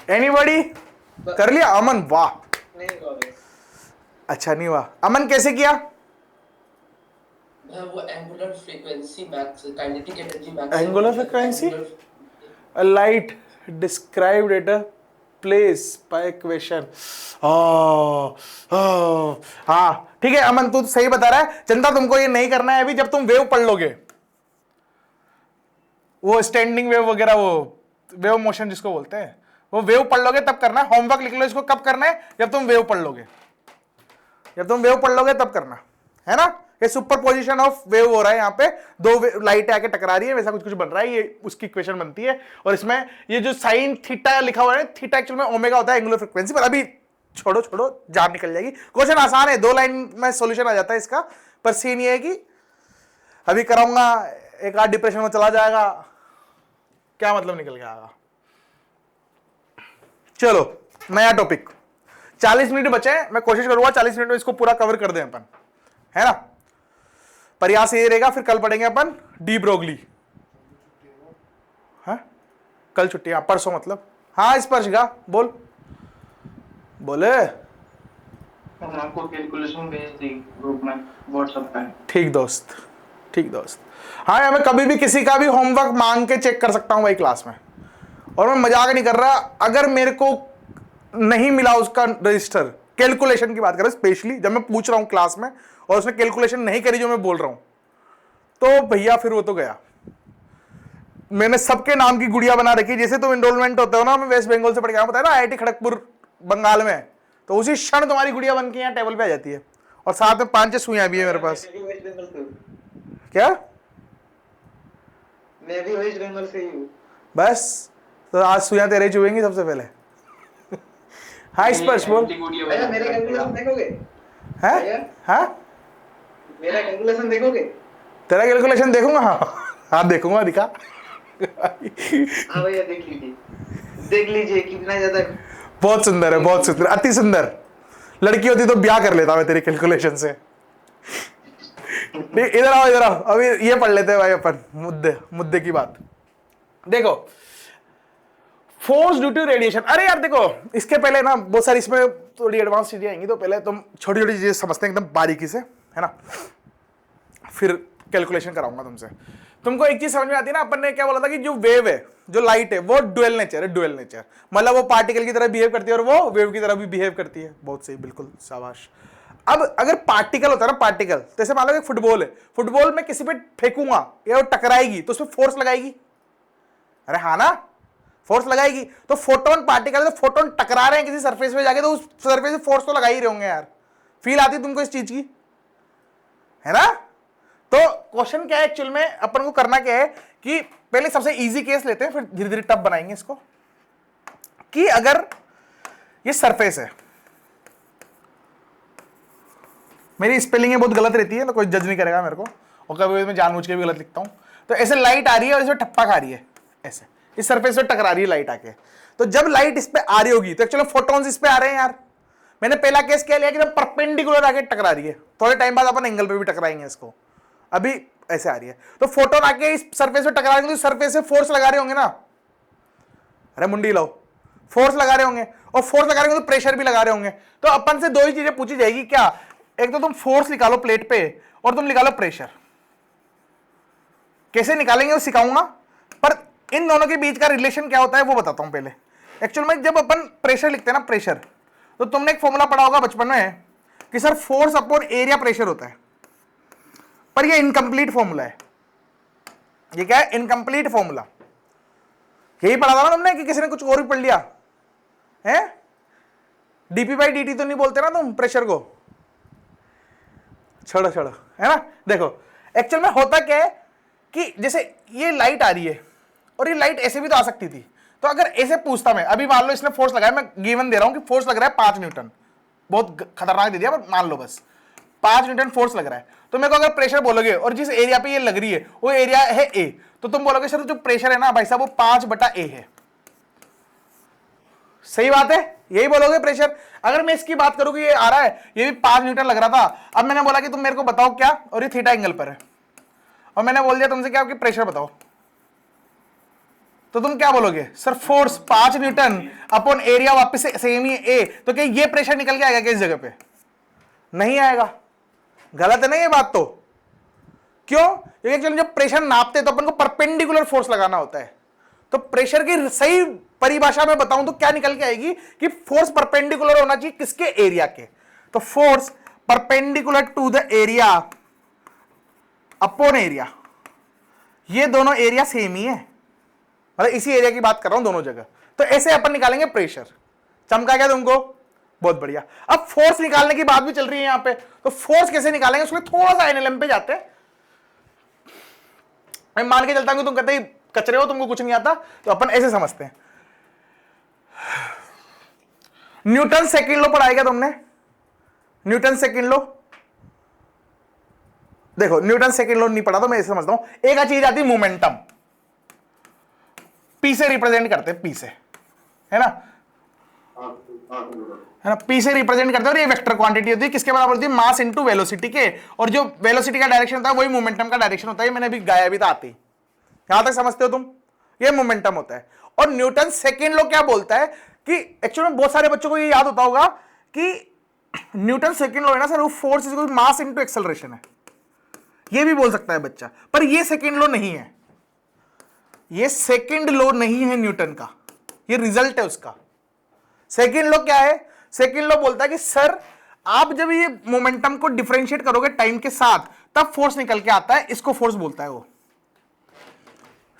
[SPEAKER 1] एनीबॉडी कर लिया? अमन वाह,
[SPEAKER 5] नहीं हुआ।
[SPEAKER 1] अच्छा नहीं हुआ। अमन कैसे किया?
[SPEAKER 7] वो angular frequency max, kinetic energy max.
[SPEAKER 1] Angular frequency, a light described at a place by equation। हाँ ठीक है अमन, तू सही बता रहा है। जनता तुमको ये नहीं करना है अभी, जब तुम वेव पढ़ लोगे, वो स्टैंडिंग वेव वगैरह, वो वेव मोशन जिसको बोलते हैं, वो वेव पढ़ लोगे तब करना है। होमवर्क लिख लो इसको, कब करना है? जब तुम वेव पढ़ लोगे, जब तुम वेव पढ़ लोगे तब करना है ना। ये सुपर पोजिशन ऑफ वेव हो रहा है, यहाँ पे दो लाइट आके टकरा रही है, वैसा कुछ कुछ बन रहा है, ये उसकी इक्वेशन बनती है। और इसमें ये जो साइन थीटा लिखा हुआ है, थीटा एक्चुअल में ओमेगा होता है एंगुलर फ्रीक्वेंसी, पर अभी छोड़ो छोड़ो, जान निकल जाएगी। क्वेश्चन आसान है, 2 लाइन में सॉल्यूशन आ जाता है इसका, पर सीन ये है कि अभी कराऊंगा एक आध डिप्रेशन में चला जाएगा, क्या मतलब निकल के आएगा। चलो नया टॉपिक, 40 मिनट बचे हैं, मैं कोशिश करूंगा 40 मिनट में इसको पूरा कवर कर दें अपन, है ना। प्रयास ये रहेगा, फिर कल पढ़ेंगे अपन डी ब्रोगली। हाँ कल छुट्टी, हाँ परसों मतलब। हाँ स्पर्श का बोल, बोले।
[SPEAKER 5] मैं आपको कैलकुलेशन भेज दी ग्रुप में व्हाट्सएप पे।
[SPEAKER 1] ठीक दोस्त, ठीक दोस्त। हाँ यार मैं कभी भी किसी का भी होमवर्क मांग के चेक कर सकता हूँ भाई क्लास में, और मैं मजाक नहीं कर रहा। अगर मेरे को नहीं मिला उसका रजिस्टर, कैलकुलेशन की बात कर रहा हूं स्पेशली, जब मैं पूछ रहा हूं क्लास में और उसने कैलकुलेशन नहीं करी जो मैं बोल रहा हूं, तो भैया फिर वो तो गया। मैंने सबके नाम की गुड़िया बना रखी, जैसे तुम एनरोलमेंट होते हो ना, मैं वेस्ट बंगाल से पढ़ के आया, बताया ना IIT खड़गपुर बंगाल में, तो उसी क्षण तुम्हारी गुड़िया बन के यहाँ टेबल पे आ जाती है, और साथ में 5-6 सुइयां भी है मेरे पास। क्या?
[SPEAKER 5] मैं भी वेस्ट बंगाल से ही हूँ।
[SPEAKER 1] बस तो आज सुइयां तेरे चुभेंगी सबसे पहले। हाँ स्पर्श बोल।
[SPEAKER 5] भैया मेरा कैलकुलेशन देखोगे?
[SPEAKER 1] हैं? हाँ
[SPEAKER 5] मेरा कैलकुलेशन देखोगे?
[SPEAKER 1] तेरा कैलकुलेशन देखूंगा। हाँ देखूंगा, दिखा।
[SPEAKER 5] हाँ भैया देख लीजिए कितना ज्यादा।
[SPEAKER 1] बहुत सुंदर है, बहुत सुंदर, अति सुंदर। लड़की होती तो ब्याह कर लेता मैं तेरी कैलकुलेशन से। इधर आओ, इधर आओ, अभी ये पढ़ लेते हैं भाई अपन मुद्दे की बात। देखो फोर्स ड्यू टू रेडिएशन। अरे यार देखो, इसके पहले ना बहुत सारी इसमें थोड़ी एडवांस चीजें आएंगी, तो पहले तुम छोटी छोटी चीजें समझते हैं एकदम बारीकी से, है ना, फिर कैलकुलेशन कराऊंगा तुमसे। तुमको एक चीज समझ में आती है ना, अपन ने क्या बोला था कि जो वेव है, जो लाइट है, वो डुअल नेचर है। डुअल नेचर मतलब वो पार्टिकल की तरह बिहेव करती है और वो वेव की तरह भी बिहेव करती है। बहुत सही, बिल्कुल शाबाश। अब अगर पार्टिकल होता है ना, पार्टिकल, तो ऐसे मान लो कि फुटबॉल है, फुटबॉल में किसी पे फेंकूंगा या वो टकराएगी तो उसमें फोर्स लगाएगी। अरे हाँ ना, फोर्स लगाएगी। तो फोटोन पार्टिकल है, तो फोटोन टकरा रहे हैं किसी सरफेस पे जाके, तो उस सरफेस पे फोर्स तो लगा ही रहे होंगे यार। फील आती है तुमको इस चीज की, है ना। तो क्वेश्चन क्या है एक्चुअल में, अपन को करना क्या है कि पहले सबसे इजी केस लेते हैं, फिर धीरे धीरे टफ बनाएंगे इसको। कि अगर ये सरफेस है, मेरी स्पेलिंग बहुत गलत रहती है, तो कोई जज नहीं करेगा मेरे को, और कभी मैं जानबूझ के भी गलत लिखता हूँ। तो ऐसे लाइट आ रही है और इसमें टप्पा खा रही है, ऐसे इस सरफेस पे टकरा रही है लाइट आके। तो जब लाइट इस पे आ रही होगी तो एक्चुअली फोटॉन्स इस पे आ रहे हैं यार। मैंने पहला केस क्या लिया कि जब परपेंडिकुलर आके टकरा रही है, थोड़े टाइम बाद अपन एंगल पे भी टकराएंगे इसको, अभी ऐसे आ रही है। तो फोटोन आके इस सरफेस पे टकराएंगे तो सरफेस से फोर्स लगा रहे होंगे ना, अरे मुंडी लो, फोर्स लगा रहे होंगे, और फोर्स लगा रहे होंगे तो प्रेशर भी लगा रहे होंगे। तो अपन से दो ही चीजें पूछी जाएगी क्या, एक तो तुम फोर्स निकालो प्लेट पे और तुम निकालो प्रेशर। कैसे निकालेंगे वो सिखाऊंगा, पर इन दोनों के बीच का रिलेशन क्या होता है वो बताता हूं पहले। एक्चुअल में जब अपन प्रेशर लिखते हैं ना, प्रेशर, तो तुमने एक फॉर्मूला पढ़ा होगा बचपन में कि sir force upon area pressure होता है, पर ये इनकम्प्लीट फॉर्मूला है। ये क्या है, इनकम्प्लीट फॉर्मूला। यही पढ़ा था ना तुमने कि किसी ने कुछ और भी पढ़ लिया है, डीपी बाई डी टी तो नहीं बोलते ना तुम प्रेशर को, छोड़ो छोड़ो, है ना। देखो एक्चुअल में होता क्या है कि जैसे ये लाइट आ रही है और ये लाइट ऐसे भी तो आ सकती थी। तो अगर ऐसे पूछता मैं, अभी मान लो इसने फोर्स लगाया, मैं गिवन दे रहा हूं कि फोर्स लग रहा है 5 न्यूटन, बहुत खतरनाक दे दिया पर मान लो बस 5 न्यूटन फोर्स लग रहा है। तो मेरे को अगर प्रेशर बोलोगे और जिस एरिया पे ये लग रही है वो एरिया है ए, तो तुम बोलोगे सर जो प्रेशर है ना भाई साहब वो 5/A है। सही बात है, यही बोलोगे प्रेशर। अगर मैं इसकी बात करूं कि ये आ रहा है, ये भी 5 न्यूटन लग रहा था, अब मैंने बोला कि तुम मेरे को बताओ क्या, और ये थीटा एंगल पर है, और मैंने बोल दिया तुमसे क्या कि प्रेशर बताओ, तो तुम क्या बोलोगे, sir force 5 Newton upon area वापस से सेम ही ए, तो क्या ये प्रेशर निकल के आएगा किस जगह पे, नहीं आएगा। गलत है ना ये बात। तो क्यों, क्योंकि एक्चुअली जब प्रेशर नापते तो अपन को परपेंडिकुलर फोर्स लगाना होता है। तो प्रेशर की सही परिभाषा में बताऊं तो क्या निकल के आएगी कि फोर्स परपेंडिकुलर होना चाहिए किसके, एरिया के। तो force perpendicular to the area upon area, ये दोनों एरिया सेम ही है, मतलब इसी एरिया की बात कर रहा हूं दोनों जगह। तो ऐसे अपन निकालेंगे प्रेशर। चमका क्या तुमको, बहुत बढ़िया। अब फोर्स निकालने की बात भी चल रही है यहां पे, तो फोर्स कैसे निकालेंगे उसमें थोड़ा सा एनएलएम पे जाते हैं। मैं मान के चलता हूं कि तुम कहते ही कचरे हो, तुमको कुछ नहीं आता, तो अपन ऐसे समझते हैं। न्यूटन सेकंड लॉ पढ़ा है क्या तुमने, न्यूटन सेकंड लॉ? देखो न्यूटन सेकंड लॉ नहीं पढ़ा तो मैं ऐसे समझता हूं, एक चीज आती है मोमेंटम, पी से रिप्रेजेंट करते हैं, पी से, है ना, है ना, पी से रिप्रेजेंट करते हैं। और ये वेक्टर क्वांटिटी होती है किसके बराबर होती है, मास इनटू वेलोसिटी के, और जो वेलोसिटी का डायरेक्शन होता है वही मोमेंटम का डायरेक्शन होता है। मैंने अभी गाया भी था आते ही, यहां तक समझते हो तुम, ये मोमेंटम होता है। और न्यूटन सेकंड लॉ क्या बोलता है कि एक्चुअली में बहुत सारे बच्चों को ये याद होता होगा कि न्यूटन सेकंड लॉ है ना सर, वो force is mass into acceleration है, ये भी बोल सकता है बच्चा, पर ये सेकंड लॉ नहीं है, ये सेकंड लॉ नहीं है न्यूटन का, ये रिजल्ट है उसका। सेकंड लॉ क्या है, सेकंड लॉ बोलता है कि सर आप जब ये मोमेंटम को डिफरेंशिएट करोगे टाइम के साथ तब फोर्स निकल के आता है, इसको फोर्स बोलता है वो।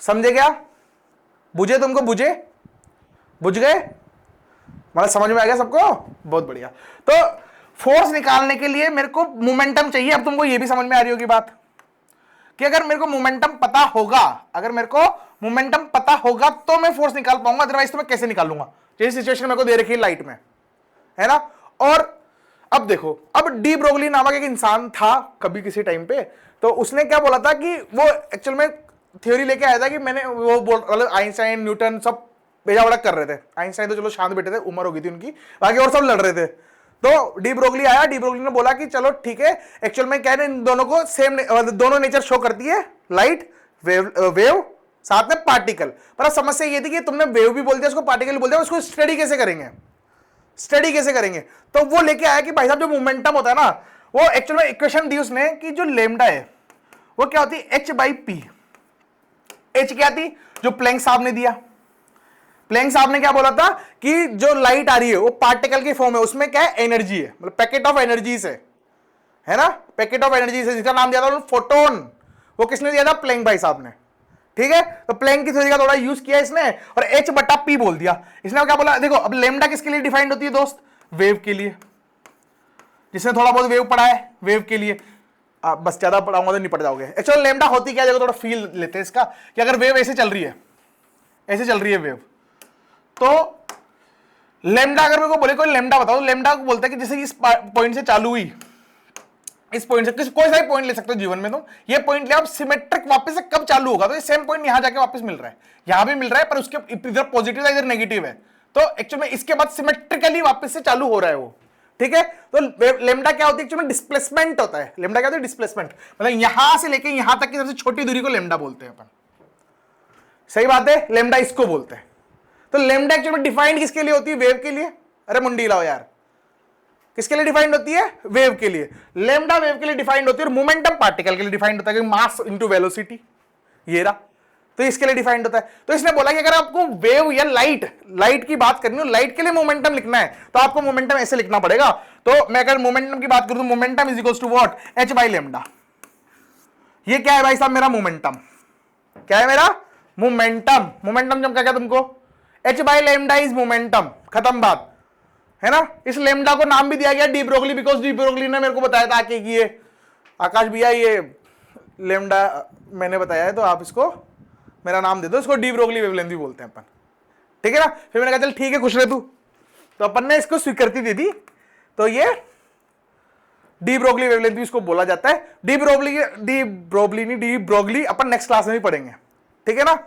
[SPEAKER 1] समझे क्या, बुझे तुमको, बुझे, बुझ गए, मतलब समझ में आ गया सबको, बहुत बढ़िया। तो फोर्स निकालने के लिए मेरे को मोमेंटम चाहिए। अब तुमको ये भी समझ में आ रही होगी बात कि अगर मेरे को मोमेंटम पता होगा, अगर मेरे को मोमेंटम पता होगा तो मैं फोर्स निकाल पाऊंगा, अदरवाइज तो मैं कैसे निकालूंगा। जैसी सिचुएशन मेरे को दे रखी है लाइट में, है ना। और अब देखो, अब डी ब्रोगली नामक एक इंसान था कभी किसी टाइम पे, तो उसने क्या बोला था कि वो एक्चुअल में थ्योरी लेके आया था कि मैंने वो मतलब आइंस्टाइन न्यूटन सब भेजा बड़ा कर रहे थे। आइंस्टाइन तो चलो शांत बैठे थे, उम्र हो गई थी उनकी, बाकी और सब लड़ रहे थे। तो डी ब्रोगली आया, डी ब्रोगली ने बोला कि चलो ठीक है, एक्चुअल में क्या है, इन दोनों को सेम, दोनों नेचर शो करती है, लाइट वेव साथ में पार्टिकल। पर अब समस्या ये थी कि तुमने वेव भी बोल दिया, उसको पार्टिकल भी बोल दिया, उसको स्टडी कैसे करेंगे, स्टडी कैसे करेंगे। तो वो लेके आया कि भाई साहब जो मोमेंटम होता है ना, वो एक्चुअल में इक्वेशन दी उसने कि जो लेमडा है वो क्या होती है, h/p। एच क्या थी, जो प्लैंक साहब ने दिया। प्लैंक साहब ने क्या बोला था कि जो लाइट आ रही है वो पार्टिकल की फॉर्म है, उसमें क्या है, एनर्जी है, मतलब पैकेट ऑफ एनर्जी है ना, पैकेट ऑफ एनर्जी से, जिसका नाम दिया था फोटोन। वो किसने दिया था, प्लैंक भाई साहब ने, ठीक है। तो प्लैंक की थ्योरी का थोड़ा यूज किया इसने और h/p बोल दिया। इसने क्या बोला, देखो अब लेमडा किसके लिए डिफाइंड होती है दोस्त, वेव के लिए। जिसने थोड़ा बहुत वेव पढ़ा है, वेव के लिए, बस ज्यादा पढ़ाऊंगा तो नहीं पढ़ जाओगे। एक्चुअली लेमडा होती क्या, देखो थोड़ा फील लेते हैं इसका कि अगर वेव ऐसे चल रही है, ऐसे चल रही है वेव, तो लेमडा अगर मेरे को बोले कोई लेमडा बताओ, लेमडा को बोलता है कि जैसे इस पॉइंट से चालू हुई इस पॉइंट से कोई सा भी पॉइंट ले सकते हो जीवन में तुम, ये पॉइंट ले, आप सिमेट्रिक वापस से कब चालू होगा, तो ये सेम पॉइंट यहां जाके वापस मिल रहा है, यहां भी मिल रहा है, पर उसके इधर पॉजिटिव है इधर नेगेटिव है, तो एक्चुअली में इसके बाद सिमेट्रिकली वापस से चालू हो रहा है वो, ठीक है। तो लेमडा क्या होती है एक्चुअली में, डिस्प्लेसमेंट होता है। लेमडा क्या होता है, डिस्प्लेसमेंट, मतलब यहां से लेके यहां तक की सबसे छोटी दूरी को लेमडा बोलते हैं अपन, सही बात है, लेमडा इसको बोलते हैं। तो लेमडा एक्चुअली में डिफाइंड किसके लिए होती है, वेव के लिए। अरे मुंडी लाओ यार, किसके लिए डिफाइंड होती है, वेव के लिए। लेमडा वेव के लिए डिफाइंड होती है और मोमेंटम पार्टिकल के लिए डिफाइंड होता है, मास इनटू वेलोसिटी, ये रहा, तो इसके लिए डिफाइंड होता है। तो इसने बोला कि अगर आपको वेव या लाइट की बात करनी हो, लाइट के लिए मोमेंटम लिखना है, तो आपको मोमेंटम ऐसे लिखना पड़ेगा। तो मैं अगर मोमेंटम की बात करूं तो momentum is equals to what, h by lambda. ये क्या है भाई साहब, मेरा मोमेंटम, क्या है मेरा मोमेंटम। मोमेंटम जब क्या तुमको, h by lambda is momentum, खत्म बात है ना। इस लेमडा को नाम भी दिया गया de Broglie, because de Broglie ने मेरे को बताया था कि ये आकाश भैया ये लेमडा मैंने बताया है, तो आप इसको मेरा नाम दे दो, इसको डी ब्रोगली वेवलेंथ भी बोलते हैं अपन, ठीक है ना। फिर मैंने कहा चल ठीक है खुश रह तू, तो अपन ने इसको स्वीकृति दे दी, तो ये डी ब्रोगली वेवलेंथ भी इसको बोला जाता है। डी ब्रोगली अपन नेक्स्ट क्लास में भी पढ़ेंगे, ठीक है ना।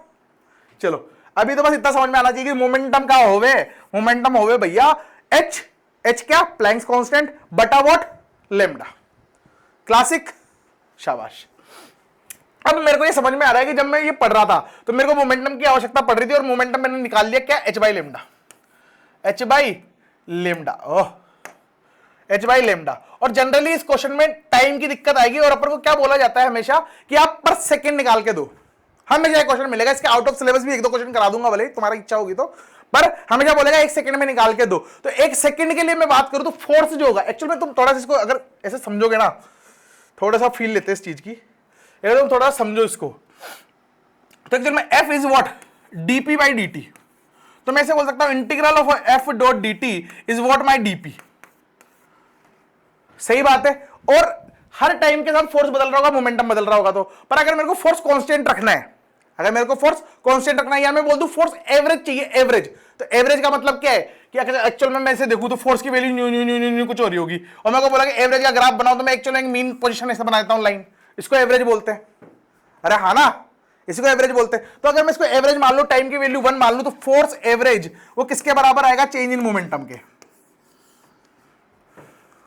[SPEAKER 1] चलो अभी तो बस इतना समझ में आना चाहिए कि मोमेंटम का होवे, मोमेंटम होवे भैया एच क्या, प्लैंक्स कांस्टेंट बटा व्हाट, लेमडा। क्लासिक, शाबाश। अब मेरे को ये समझ में आ रहा है कि जब मैं ये पढ़ रहा था तो मेरे को मोमेंटम की आवश्यकता पड़ रही थी, और मोमेंटम मैंने निकाल लिया क्या, h by lambda, h by lambda, oh h by lambda. और जनरली इस क्वेश्चन में टाइम की दिक्कत आएगी, और अपन को क्या बोला जाता है हमेशा कि आप पर सेकंड निकाल के दो, हमेशा क्वेश्चन मिलेगा। इसके आउट ऑफ सिलेबस भी एक दो क्वेश्चन करा दूंगा भले तुम्हारी इच्छा होगी तो, पर हमेशा बोलेगा 1 सेकंड में निकाल के दो। तो 1 सेकंड के लिए मैं बात करूं तो फोर्स जो होगा एक्चुअल में, तुम थोड़ा सा इसको अगर ऐसे समझोगे ना, थोड़ा सा फील लेते हैं इस चीज की, अगर तुम थोड़ा समझो इसको, तो एक्चुअल में F is what, dp by dt। तो मैं ऐसे बोल सकता हूं integral of F dot dt is what my dp, सही बात है। और हर टाइम के साथ फोर्स बदल रहा होगा, मोमेंटम बदल रहा होगा, तो पर अगर मेरे को फोर्स कांस्टेंट रखना है, अगर मेरे को फोर्स कांस्टेंट रखना है, या मैं बोल दूं फोर्स एवरेज चाहिए, एवरेज, तो एवरेज का मतलब क्या है कि अगर एक्चुअल में मैं ऐसे देखूं तो फोर्स की value new new new new new कुछ हो रही होगी, और मेरे को बोला कि एवरेज का ग्राफ बनाओ, तो मैं एक्चुअल में मीन पोजीशन ऐसे बना देता हूं लाइन, इसको एवरेज बोलते हैं। अरे हाँ ना, इसको एवरेज बोलते हैं। तो अगर मैं इसको एवरेज मान लूं, टाइम की वैल्यू 1 मान लूं, तो फोर्स एवरेज वो किसके बराबर आएगा, चेंज इन मोमेंटम के,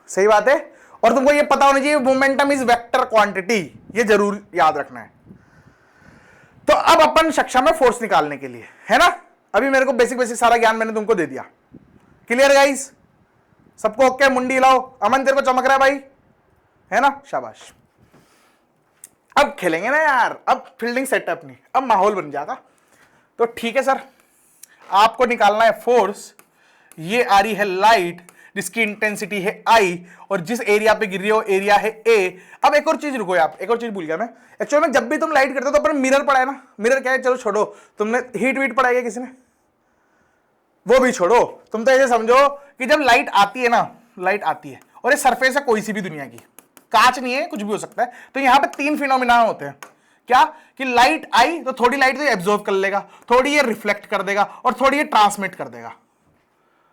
[SPEAKER 1] सही बात है। और तुमको ये पता होना चाहिए मोमेंटम इज वेक्टर क्वांटिटी, ये जरूर याद रखना है। तो अब अपन कक्षा में फोर्स निकालने के लिए, है ना, अभी मेरे को बेसिक सारा ज्ञान मैंने तुमको दे दिया, क्लियर गाइस, सबको ओके, मुंडी लाओ, अमन तेरे को चमक रहा है भाई, है ना, शाबाश। अब खेलेंगे ना यार, अब फील्डिंग सेट है अपनी, अब माहौल बन जाएगा। तो ठीक है सर, आपको निकालना है फोर्स, ये आ रही है लाइट जिसकी इंटेंसिटी है I, और जिस एरिया पे गिर रही है वो एरिया है A। अब एक और चीज रुको आप, एक और चीज भूल गया मैं, एक्चुअली में जब भी तुम लाइट करते हो तो अपन मिरर पढ़ा है ना, मिरर क्या है, चलो छोड़ो, तुमने हीट वीट पढ़ाई है किसी ने, वो भी छोड़ो, तुम तो ऐसे समझो कि जब लाइट आती है ना, लाइट आती है और ये सरफेस है कोई सी भी दुनिया की, कांच नहीं है, कुछ भी हो सकता है, तो यहाँ पे 3 फिनोमिना होते हैं, क्या कि लाइट आई तो थोड़ी लाइट तो एब्जॉर्ब कर लेगा, थोड़ी ये रिफ्लेक्ट कर देगा, और थोड़ी ये ट्रांसमिट कर देगा।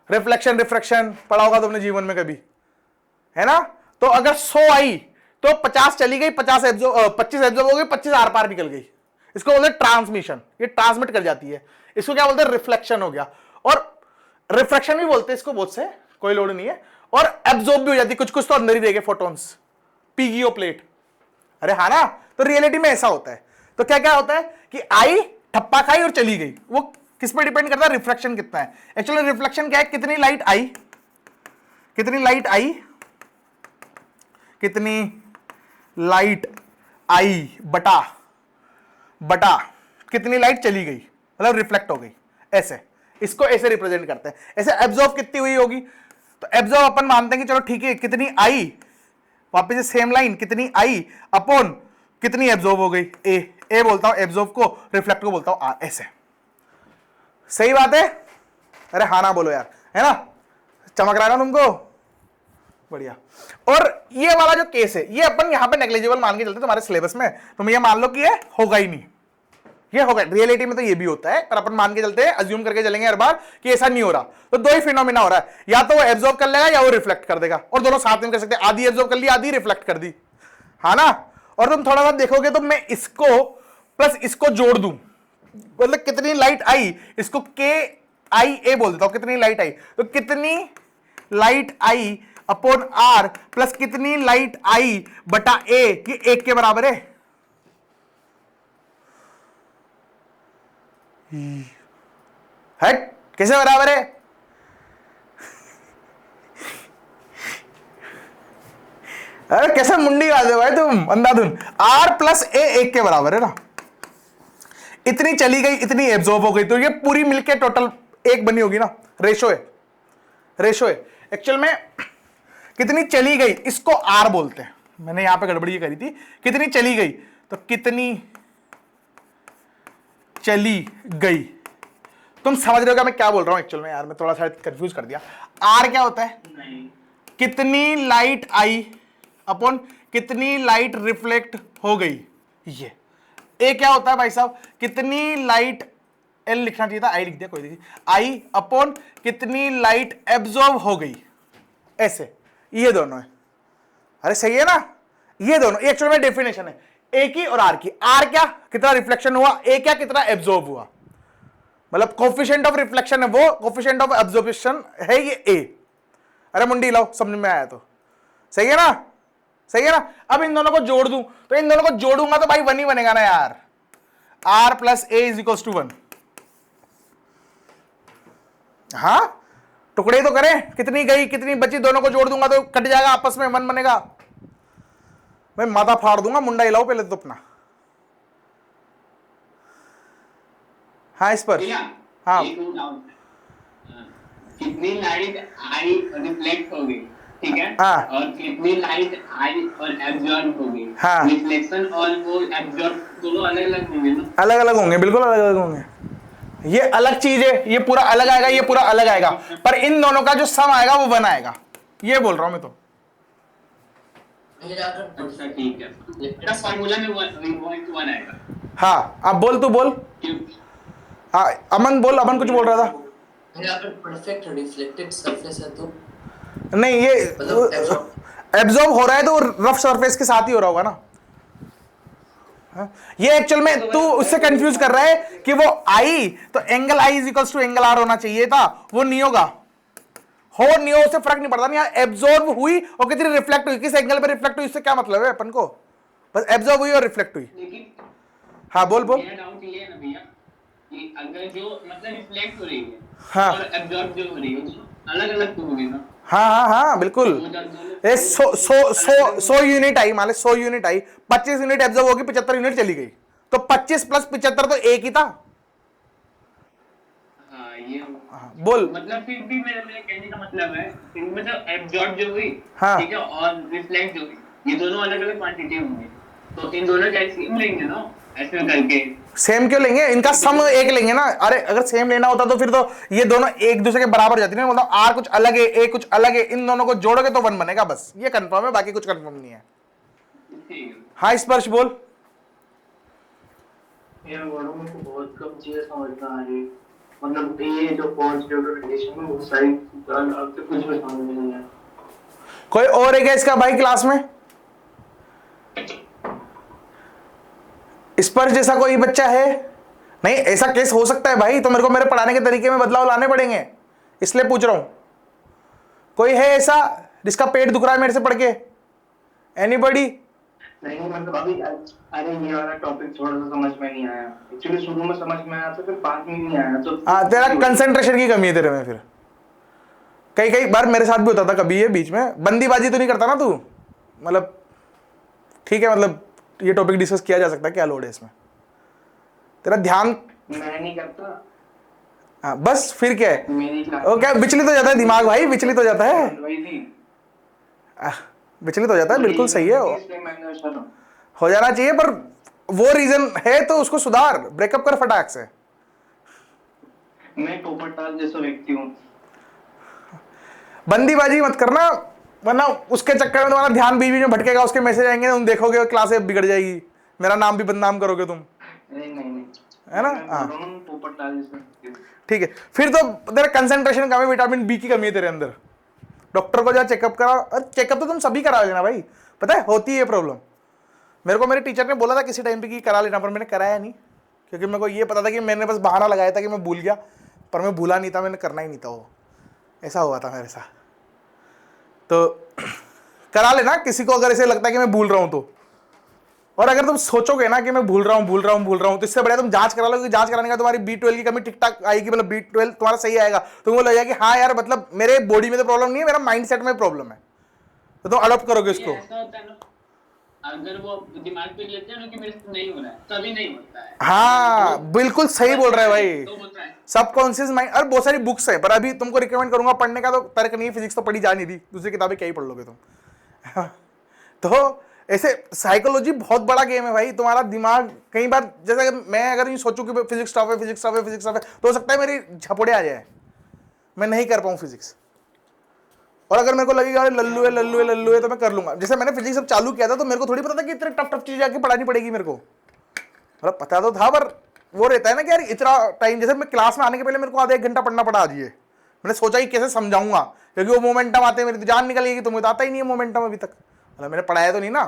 [SPEAKER 1] रिफ्लेक्शन रिफ्रैक्शन पढ़ा होगा तुमने जीवन में कभी, है ना। तो अगर 100 आई तो 50 चली गई, 25 एब्जॉर्ब हो गई, 25 आर पार निकल गई, इसको बोलते हैं ट्रांसमिशन, ये ट्रांसमिट कर जाती है, इसको क्या बोलते हैं, रिफ्लेक्शन हो गया। और रिफ्रैक्शन भी बोलते हैं इसको, बहुत से, कोई लोड नहीं है। और एब्जॉर्ब भी हो जाती है, कुछ कुछ तो अंदर ही रहेंगे फोटोन्स, पीगीओ प्लेट, अरे हाँ ना। तो रियलिटी में ऐसा होता है। तो क्या क्या होता है कि आई ठप्पा खाई और चली गई, वो किस पे डिपेंड करता है, रिफ्लेक्शन कितना है। एक्चुअली रिफ्लेक्शन क्या है, कितनी लाइट आई, कितनी लाइट आई, कितनी लाइट आई बटा बटा कितनी लाइट चली गई, मतलब रिफ्लेक्ट हो गई, ऐसे इसको ऐसे रिप्रेजेंट करते हैं। ऐसे एब्जॉर्ब कितनी हुई होगी, तो एब्जॉर्ब अपन मानते हैं कि चलो ठीक है, कितनी आई, वापस से सेम लाइन, कितनी आई अपॉन कितनी एब्जॉर्ब हो गई, ए बोलता हूं एब्जॉर्ब को, रिफ्लेक्ट को बोलता हूं आर, ऐसे, सही बात है। अरे हाँ ना बोलो यार, है ना, चमक रहा है ना तुमको, बढ़िया। और ये वाला जो केस है, ये अपन यहां पे नेग्लिजिबल मान के चलते तुम्हारे सिलेबस में, तुम ये मान लो कि ये होगा ही नहीं, ये होगा रियलिटी में, तो ये भी होता है, पर अपन मान के चलते हैं, अज्यूम करके चलेंगे हर बार कि ऐसा नहीं हो रहा। तो दो ही फिनोमिना हो रहा है, या तो वो एब्जॉर्ब कर लेगा या वो रिफ्लेक्ट कर देगा, और दोनों साथ में कर सकते हैं, आधी एब्जॉर्ब कर ली आधी रिफ्लेक्ट कर दी, हाँ ना। और तुम थोड़ा सा देखोगे तो मैं इसको प्लस इसको जोड़ दूं, मतलब कितनी लाइट आई, इसको के आई ए बोल देता हूं, कितनी लाइट आई, तो कितनी लाइट आई अपॉन आर प्लस कितनी लाइट आई बटा ए, ये 1 के बराबर है। हट, कैसे बराबर है? अरे कैसे मुंडी गाते हो भाई तुम अंधाधुन। आर प्लस ए 1 के बराबर है ना, इतनी चली गई इतनी एब्जॉर्ब हो गई, तो ये पूरी मिलके टोटल 1 बनी होगी ना, रेशो है, रेशो है। एक्चुअल में कितनी चली गई इसको आर बोलते हैं, मैंने यहां पे गड़बड़ी करी थी, कितनी चली गई, तो कितनी चली गई, तुम समझ रहे हो क्या मैं क्या बोल रहा हूं एक्चुअल में, यार मैं थोड़ा सा कंफ्यूज कर दिया। आर क्या होता है, कितनी लाइट आई अपॉन कितनी लाइट रिफ्लेक्ट हो गई, ये। ए क्या होता है भाई साहब, कितनी लाइट, एल लिखना चाहिए था, आई लिख दिया, कोई नहीं, आई अपॉन कितनी लाइट एब्जॉर्ब हो गई, ऐसे, ये दोनों है। अरे सही है ना, ये दोनों एक्चुअल में डेफिनेशन है ए की और आर की। आर क्या, कितना रिफ्लेक्शन हुआ, ए क्या, कितना एब्जॉर्ब हुआ, मतलब कोफिशिएंट ऑफ रिफ्लेक्शन है वो, कोफिशिएंट ऑफ एब्जॉर्प्शन है ये ए। अरे मुंडी लाओ, समझ में आया तो सही है ना, सही है ना। अब इन दोनों को जोड़ दूं, तो इन दोनों को जोड़ूंगा तो भाई 1 ही बनेगा ना यार, R plus A is equal to 1। हाँ, टुकड़े तो करें, कितनी गई कितनी बची, दोनों को जोड़ दूंगा तो कट जाएगा आपस में, 1 बनेगा। मैं माथा फाड़ दूंगा, मुंडा हिलाओ पहले तो अपना। हाँ इस पर, हाँ
[SPEAKER 4] कितनी लाइट आई रिफ्लेक्ट हो गई, ठीक है,
[SPEAKER 1] हाँ,
[SPEAKER 4] और कितनी लाइट आई और एब्जॉर्ब हो गई,
[SPEAKER 1] हाँ,
[SPEAKER 4] रिफ्लेक्शन और वो एब्जॉर्ब दोनों अलग अलग होंगे ना,
[SPEAKER 1] अलग अलग होंगे, बिल्कुल अलग अलग होंगे। ये अलग चीज है, ये पूरा अलग आएगा, ये पूरा अलग आएगा, पर इन दोनों का जो सम आएगा वो 1 आएगा, ये बोल रहा हूं मैं तो।
[SPEAKER 4] अच्छा ठीक है, मेरा फार्मूला में 1 आएगा।
[SPEAKER 1] हाँ अब बोल, तू बोल। हाँ अमन बोल, अमन कुछ बोल रहा था।
[SPEAKER 7] अगर परफेक्ट रिफ्लेक्टेड सरफेस है तो
[SPEAKER 1] नहीं, ये एब्जॉर्ब हो रहा है तो रफ सरफेस के साथ ही हो रहा होगा ना। ये एक्चुअल में तू उससे कंफ्यूज कर रहा है कि वो आई तो angle I is equals to angle R होना चाहिए था, वो नहीं होगा, हो नहीं हो उससे फर्क नहीं पड़ता। नहीं, एब्जॉर्ब हुई और कितनी रिफ्लेक्ट हुई, किस एंगल पे रिफ्लेक्ट हुई, इससे क्या मतलब है अपन को, बस एब्जॉर्ब हुई और रिफ्लेक्ट हुई।
[SPEAKER 4] लेकिन
[SPEAKER 1] हाँ बोल बोल।
[SPEAKER 4] मेरा डाउट ये है ना भैया कि अगर जो मतलब रिफ्लेक्ट हो रही है,
[SPEAKER 1] हाँ,
[SPEAKER 4] और एब्जॉर्ब जो हो रही है अलग अलग तो होगी ना।
[SPEAKER 1] हाँ हाँ हाँ बिल्कुल। 100 यूनिट आई, मान ले 100 यूनिट आई, 25 यूनिट एब्जॉर्ब होगी, 75 यूनिट चली गई, तो 25 प्लस 75 तो एक ही था।
[SPEAKER 4] हाँ ये
[SPEAKER 1] बोल।
[SPEAKER 4] मतलब फिर भी मेरे कहने का मतलब है, मतलब एब्जॉर्ब जो हुई,
[SPEAKER 1] हाँ,
[SPEAKER 4] ठीक है, और रिफ्लेक्ट जो हुई, ये दोनों अलग अलग क्वांटिटी होंगी, तो इन दोनों का सेम लेंगे ना, ऐसे करके।
[SPEAKER 1] सेम क्यों लेंगे, इनका सम एक लेंगे ना। अरे अगर सेम लेना होता तो फिर तो ये दोनों एक दूसरे के बराबर हो जाती है, मतलब आर कुछ अलग है, ए कुछ अलग है, इन दोनों को जोड़ोगे तो 1 बनेगा, बस ये कंफर्म है, बाकी कुछ कंफर्म नहीं है। हाँ स्पर्श बोल।
[SPEAKER 5] यार वर्डों में तो बहुत कम चीजें समझ में आ रही है, मतलब ये जो फोर्स जो रिलेशन में वो सारी आपसे कुछ भी समझ में नहीं आया।
[SPEAKER 1] कोई और है क्या इसका भाई क्लास में, स्पर्श जैसा कोई बच्चा है? नहीं, ऐसा केस हो सकता है भाई, तो मेरे को मेरे पढ़ाने के तरीके में बदलाव लाने पड़ेंगे, इसलिए पूछ रहा हूं। कोई है ऐसा जिसका पेट दुख रहा है मेरे से पढ़ के? एनीबॉडी?
[SPEAKER 5] नहीं मतलब अभी अरे ये वाला टॉपिक थोड़ा सा समझ में नहीं आया, एक्चुअली शुरू में समझ में आया था, फिर बाद में नहीं आया, तो
[SPEAKER 1] हाँ तेरा कंसंट्रेशन की कमी है तेरे में। फिर कई कई बार मेरे साथ भी होता था, कभी ये बीच में बंदीबाजी तो नहीं करता ना तू, मतलब ठीक है, मतलब ये टॉपिक डिस्कस किया जा सकता है, क्या लोड है इसमें, तेरा ध्यान।
[SPEAKER 5] मैं नहीं करता।
[SPEAKER 1] हाँ बस फिर क्या है,
[SPEAKER 5] मेरी
[SPEAKER 1] वो क्या विचलित हो जाता है दिमाग भाई, विचलित हो जाता है, विचलित हो जाता है, बिल्कुल सही है, हो जाना चाहिए, पर वो रीजन है तो उसको सुधार, ब्रेकअप कर फटाक से।
[SPEAKER 5] मैं पोपटलाल जैसा व्यक्ति हूँ।
[SPEAKER 1] बंदीबाजी मत करना, वरना उसके चक्कर में तुम्हारा ध्यान बीच बीच में भटकेगा, उसके मैसेज आएंगे, तुम देखोगे क्लास बिगड़ जाएगी, मेरा नाम भी बदनाम करोगे तुम।
[SPEAKER 5] नहीं नहीं नहीं
[SPEAKER 1] है ना?
[SPEAKER 5] मैं बोल
[SPEAKER 1] हाँ
[SPEAKER 5] रहा हूँ पोपट लाल जैसे।
[SPEAKER 1] ठीक है, फिर तो तेरा कंसंट्रेशन कम है, विटामिन बी की कमी है तेरे अंदर। डॉक्टर को जा चेकअप करा, और चेकअप तो तुम सभी करा लेना भाई, पता है होती है प्रॉब्लम। मेरे को मेरे टीचर ने बोला था किसी टाइम पे कि करा लेना, पर मैंने कराया नहीं, क्योंकि मेरे को ये पता था कि मैंने बस बहाना लगाया था कि मैं भूल गया, पर मैं भूला नहीं था, मैंने करना ही नहीं था वो, ऐसा हुआ था मेरे साथ। तो करा लेना किसी को अगर ऐसे लगता है कि मैं भूल रहा हूं तो। और अगर तुम सोचोगे ना कि मैं भूल रहा हूं, तो इससे बढ़िया तुम जांच करा लो, कि जांच कराने का तुम्हारी B12 की कमी ठीक ठाक आएगी, मतलब B12 तुम्हारा सही आएगा, तुमको लगेगा कि हाँ यार मतलब मेरे बॉडी में तो प्रॉब्लम नहीं है, मेरा माइंडसेट में प्रॉब्लम है, तो तुम अडॉप्ट करोगे
[SPEAKER 4] ये
[SPEAKER 1] इसको।
[SPEAKER 4] ऐसा होता है ना, अगर वो दिमाग पे लेते हैं ना कि मेरे से नहीं हो रहा है, तभी नहीं होता है।
[SPEAKER 1] हाँ बिल्कुल सही बोल रहा है भाई,
[SPEAKER 4] तो होता है।
[SPEAKER 1] Subconscious mind. और बहुत सारी बुक्स है, पर अभी तुमको रिकमेंड करूंगा पढ़ने का, तो तर्क नहीं, फिजिक्स तो पढ़ी जा नहीं दी, दूसरी किताबें क्या ही पढ़ लोगे तुम। तो ऐसे साइकोलॉजी बहुत बड़ा गेम है भाई, तुम्हारा दिमाग कई बार, जैसे मैं अगर यूं सोचूं कि फिजिक्स टफ है, तो हो सकता है मेरी झपड़े आ जाए, मैं नहीं कर पाऊं फिजिक्स। और अगर मेरे को लगेगा लल्लू है तो मैं कर लूंगा। जैसे मैंने फिजिक्स अब चालू किया था, तो मेरे को थोड़ी पता था कि इतने टफ चीजें आके पढ़ानी पड़ेगी मेरे को, मतलब पता तो था, पर वो रहता है ना कि यार इतना टाइम, जैसे मैं क्लास में आने के पहले मेरे को आधा 1 घंटा पढ़ना पड़ा आज, ये मैंने सोचा कि कैसे समझाऊंगा, क्योंकि वो मोमेंटम आते हैं मेरी तो जान निकल गई, तुम्हें तो आता ही नहीं है मोमेंटम अभी तक, मतलब मैंने पढ़ाया तो नहीं ना।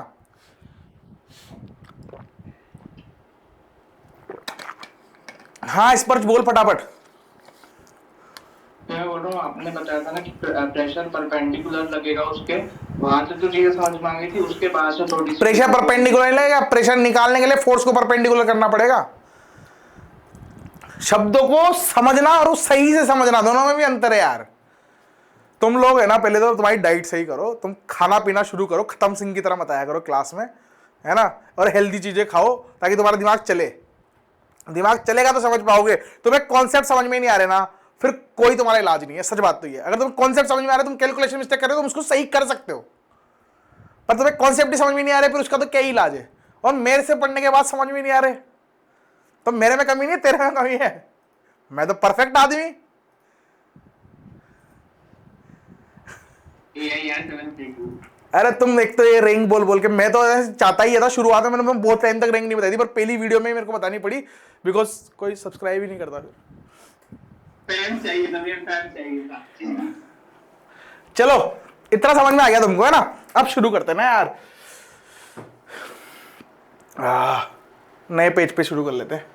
[SPEAKER 1] हाँ स्पर्श बोल फटाफट।
[SPEAKER 5] मैं बोल रहा हूँ आपने बताया था ना कि प्रेशर परपेंडिकुलर लगेगा उसके, वहां से तो चीजें समझ में आ गई थी, उसके बाद से थोड़ी
[SPEAKER 1] प्रेशर परपेंडिकुलर नहीं लगेगा, प्रेशर निकालने के लिए फोर्स को परपेंडिकुलर करना पड़ेगा। शब्दों को समझना और उस सही से समझना, दोनों में भी अंतर है यार। तुम लोग है ना, पहले तो तुम्हारी डाइट सही करो, तुम खाना पीना शुरू करो, खत्म सिंह की तरह मत आया करो क्लास में, है ना, और हेल्दी चीजें खाओ ताकि तुम्हारा दिमाग चले। दिमाग चलेगा तो समझ पाओगे। तुम्हें कॉन्सेप्ट समझ में नहीं आ रहे ना, फिर कोई तुम्हारा इलाज नहीं है, सच बात तो ये। अगर तुम कॉन्सेप्ट समझ में आ रहे, तुम कैलकुलेशन मिस्टेक कर रहे हो, तुम उसको सही कर सकते हो, पर तुम्हें कॉन्सेप्ट ही समझ में नहीं आ रहे, फिर उसका तो क्या ही इलाज है। और मेरे से पढ़ने के बाद समझ में नहीं आ रहे, तो मेरे में कमी नहीं है, तेरे में कमी है, मैं तो परफेक्ट आदमी। अरे तुम एक तो ये रैंक बोल बोल के, मैं तो चाहता ही था शुरुआत में, मैंने बहुत टाइम तक रैंक नहीं बताई थी, पर पहली वीडियो में मेरे को बतानी पड़ी, बिकॉज कोई सब्सक्राइब ही नहीं करता।
[SPEAKER 4] फैन चाहिए था, मेरा फैन चाहिए था।
[SPEAKER 1] चलो इतना समझ में आ गया तुमको, है ना? अब शुरू करते हैं ना यार, नए पेज पे शुरू कर लेते हैं।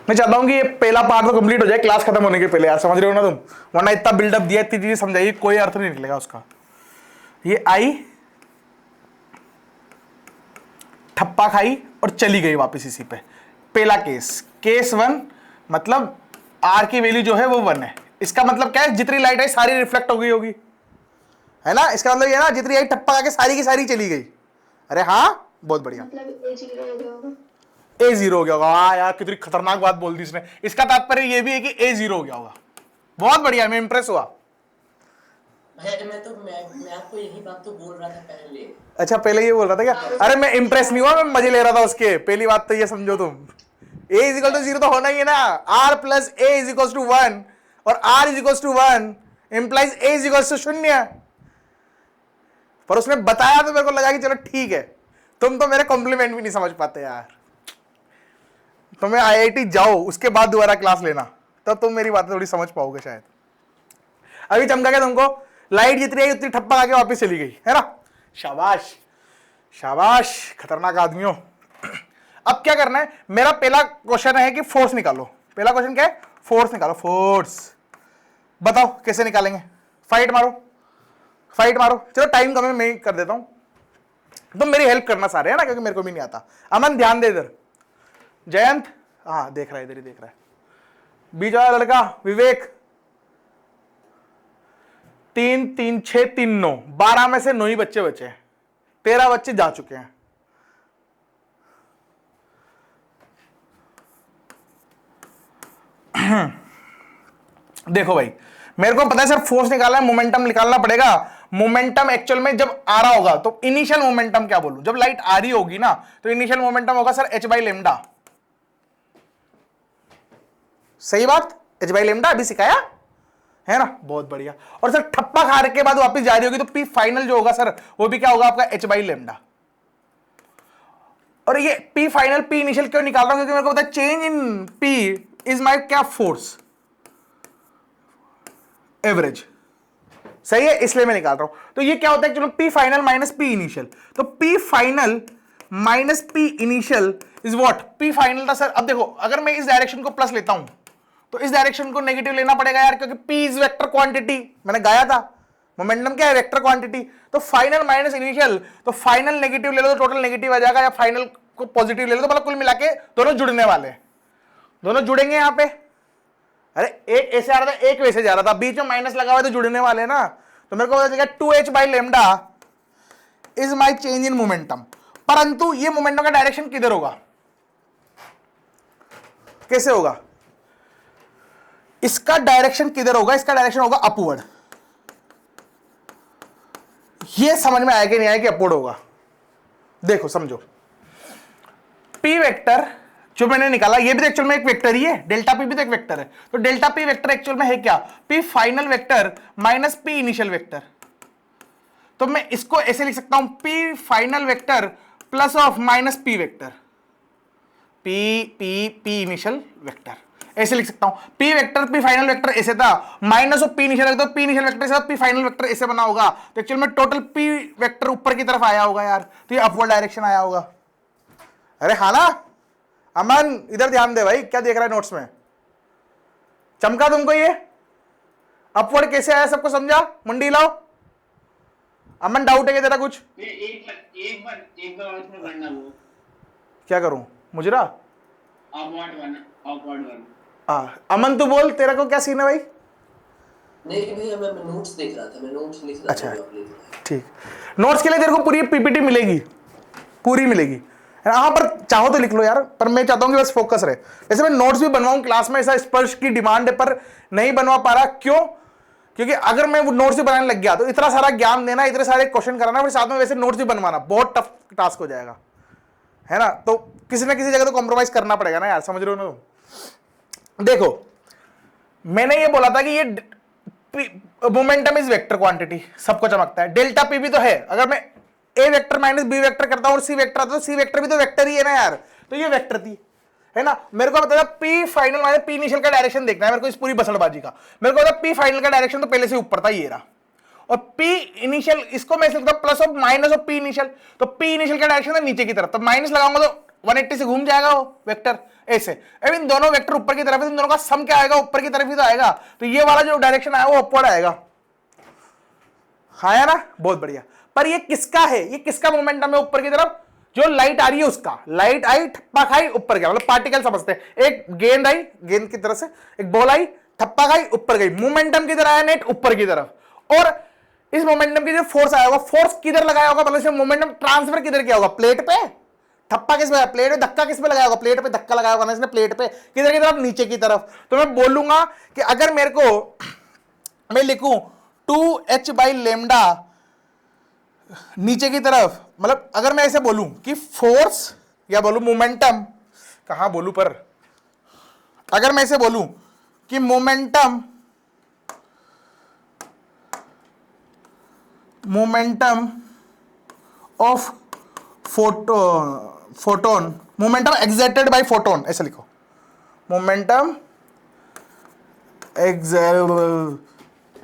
[SPEAKER 1] मैं चाहता हूं कि ये पहला पार्ट तो कंप्लीट हो जाए क्लास खत्म होने के पहले यार, समझ रहे हो ना तुम? वरना इतना बिल्डअप दिया, इतनी चीजें समझाई, कोई अर्थ नहीं निकलेगा उसका। ये आई, ठप्पा खाई और चली गई वापस इसी पे। पहला केस 1, मतलब आर की वैल्यू जो है वो 1 है। इसका मतलब क्या है? जितनी लाइट आई सारी रिफ्लेक्ट हो गई होगी, है ना? इसका मतलब ये ना, जितनी आई ठप्पा आके सारी की सारी चली गई। अरे हाँ बहुत बढ़िया,
[SPEAKER 3] मतलब A 0 हो गया होगा।
[SPEAKER 1] A 0 हो गया होगा। हाँ यार कितनी खतरनाक बात बोल दी इसने। इसका तात्पर्य ये भी है कि A 0 हो गया होगा। बहुत बढ़िया, मैं इंप्रेस हुआ।
[SPEAKER 7] मैं आपको यही बात तो बोल रहा था पहले।
[SPEAKER 1] अच्छा पहले ये बोल रहा था क्या? अरे मैं इंप्रेस नहीं हुआ, मैं मजे ले रहा था उसके। पहली बात तो ये समझो तुम, A = 0 तो होना ही है ना। R + A = 1 और R = 1 implies A = 0। पर उसने बताया तो मेरे को लगा कि चलो ठीक है। तुम तो मेरे कॉम्प्लीमेंट भी नहीं समझ पाते यार। तुम्हें IIT जाओ, उसके बाद दोबारा क्लास लेना, तब तुम मेरी बातें थोड़ी समझ पाओगे शायद। अभी चमका गया तुमको? लाइट जितनी आई उतनी ठप्पा आके वापस चली गई, है ना? शाबाश शाबाश, खतरनाक आदमियों। अब क्या करना है? मेरा पहला क्वेश्चन है कि फोर्स निकालो। पहला क्वेश्चन क्या है? फोर्स निकालो। फोर्स बताओ कैसे निकालेंगे? फाइट मारो। चलो टाइम कम है, मैं कर देता हूं, तुम मेरी हेल्प करना सारे, है ना, क्योंकि मेरे को भी नहीं आता। अमन ध्यान दे इधर। जयंत हाँ देख रहा है, इधर ही देख रहा है। बीच वाला लड़का विवेक, 3 3 6 3 9, 12 में से 9 ही बच्चे बचे हैं, 13 बच्चे जा चुके हैं। देखो भाई, मेरे को पता है सर फोर्स निकालना है, मोमेंटम निकालना पड़ेगा। मोमेंटम एक्चुअल में जब आ रहा होगा तो इनिशियल मोमेंटम क्या बोलूं? जब लाइट आ रही होगी ना तो इनिशियल मोमेंटम होगा सर h/λ। सही बात, h/λ अभी सिखाया है ना? बहुत बढ़िया। और सर ठप्पा खाने के बाद वापस जा रही होगी तो P फाइनल जो होगा सर वो भी क्या होगा आपका? h/λ। और ये P फाइनल P इनिशियल क्यों निकाल रहा हूं, क्योंकि मेरे को पता है change in P is my क्या, फोर्स एवरेज, सही है, इसलिए मैं निकाल रहा हूं। तो ये क्या होता है, चलो P final minus P initial, तो P final minus P initial is what, P final था सर। अब देखो अगर मैं इस डायरेक्शन को प्लस लेता हूं तो इस डायरेक्शन को नेगेटिव लेना पड़ेगा यार, क्योंकि P इज वेक्टर क्वांटिटी, मैंने गाया था मोमेंटम क्या है, वेक्टर क्वांटिटी। तो फाइनल माइनस इनिशियल, तो फाइनल नेगेटिव ले लो तो टोटल नेगेटिव आ जाएगा, या फाइनल को पॉजिटिव ले लो तो मतलब कुल मिला के दोनों जुड़ने वाले हैं, दोनों जुड़ेंगे यहां पे। अरे एक ऐसे आ रहा था, एक वैसे जा रहा था, बीच में माइनस लगा हुआ है तो जुड़ने वाले ना। तो मेरे को पता चलेगा 2h by lambda is my change in momentum. परंतु ये मोमेंटम का डायरेक्शन किधर होगा, कैसे होगा, इसका डायरेक्शन किधर होगा, इसका डायरेक्शन होगा अपवर्ड। ये समझ में आया कि नहीं आया कि अपवर्ड होगा, देखो समझो। P वेक्टर जो मैंने निकाला ये भी तो एक्चुअल में एक वेक्टर ही है, डेल्टा P भी तो एक वेक्टर है। तो डेल्टा P वेक्टर एक्चुअल में है क्या, P final vector minus P initial vector. तो मैं इसको ऐसे लिख सकता हूं, P final vector plus of minus P vector, P initial vector, ऐसे लिख सकता हूं। P vector P final vector ऐसे था, minus of P initial vector, P initial vector ऐसे था, P फाइनल वेक्टर ऐसे बना होगा। तो एक्चुअल में टोटल P वेक्टर ऊपर की तरफ आया होगा यार, तो ये अपवर्ड डायरेक्शन आया होगा। अरे हाँ ना अमन, इधर ध्यान दे भाई, क्या देख रहा है नोट्स में, चमका तुमको ये अपवर्ड कैसे आया, सबको समझा, मुंडी लाओ। अमन डाउट है क्या तेरा कुछ,
[SPEAKER 4] एक बार और इसमें करना, वो
[SPEAKER 1] क्या करूं मुजरा,
[SPEAKER 4] awkward one।
[SPEAKER 1] अमन तू बोल, तेरा को क्या सीन है भाई।
[SPEAKER 7] नहीं भैया मैं नोट्स देख रहा था, मैं नोट्स लिख रहा
[SPEAKER 1] अच्छा
[SPEAKER 7] था अपने लिए।
[SPEAKER 1] ठीक, नोट्स के लिए तेरे को पूरी पीपीटी मिलेगी, पूरी मिलेगी। हाँ पर चाहो तो लिख लो यार, पर मैं चाहता हूँ कि बस फोकस रहे। वैसे मैं नोट्स भी बनवाऊं क्लास में, ऐसा स्पर्श की डिमांड है, पर नहीं बनवा पा रहा, क्यों, क्योंकि अगर मैं वो नोट्स भी बनाने लग गया तो इतना सारा ज्ञान देना, इतने सारे क्वेश्चन कराना, फिर साथ में वैसे नोट्स भी बनवाना बहुत टफ टास्क हो जाएगा, है ना। तो किसी ना किसी जगह तो कॉम्प्रोमाइज करना पड़ेगा ना यार, समझ रहे हो ना। देखो मैंने ये बोला था कि ये मोमेंटम इज वेक्टर क्वांटिटी, सबको चमकता है, डेल्टा P भी तो है। अगर मैं A vector minus B vector करता हूं और C वेक्टर आता, तो C वेक्टर भी तो वेक्टर ही है ना यार, तो ये वेक्टर थी, है ना। मेरे को पता था P final minus P initial का डायरेक्शन देखना है मेरे को, इस पूरी बसड़बाजी का। मेरे को पता P फाइनल का डायरेक्शन तो पहले से ऊपर था, ये रहा, और P इनिशियल इसको मैं लिखता हूं plus of minus of P initial, तो P इनिशियल का डायरेक्शन था नीचे की तरफ, तो माइनस लगाऊंगा तो 180 से घूम जाएगा वो वेक्टर ऐसे। अब इन दोनों वेक्टर ऊपर की तरफ है, इन दोनों का सम क्या आएगा, ऊपर की तरफ ही तो आएगा, तो ये वाला जो डायरेक्शन आया वो अपवर्ड आएगा, हाँ ना, बहुत बढ़िया। पर ये किसका है, ये किसका मोमेंटम है ऊपर की तरफ, जो लाइट आ रही है उसका, लाइट आई ठप्पा खाई ऊपर गया, मतलब पार्टिकल समझते हैं, एक गेंद आई, गेंद की तरफ से एक बॉल आई, ठप्पा खाई ऊपर गई, मोमेंटम किधर आया, नेट ऊपर की तरफ। और इस मोमेंटम की जो फोर्स आया होगा, फोर्स किधर लगाया होगा, मतलब इसमें मोमेंटम ट्रांसफर किधर किया होगा, प्लेट पे, ठप्पा किस पे, प्लेट पे, धक्का किस पे लगाया होगा, प्लेट पे धक्का लगाया होगा ना इसने, प्लेट पे, किधर की तरफ, नीचे की तरफ। तो मैं बोलूंगा कि अगर मेरे को मैं लिखूं 2h बाई लेमडा नीचे की तरफ, मतलब अगर मैं ऐसे बोलूं कि फोर्स या बोलूं मोमेंटम, कहां बोलूं, पर अगर मैं ऐसे बोलूं कि momentum of photon, momentum exerted by photon, ऐसे लिखो, मोमेंटम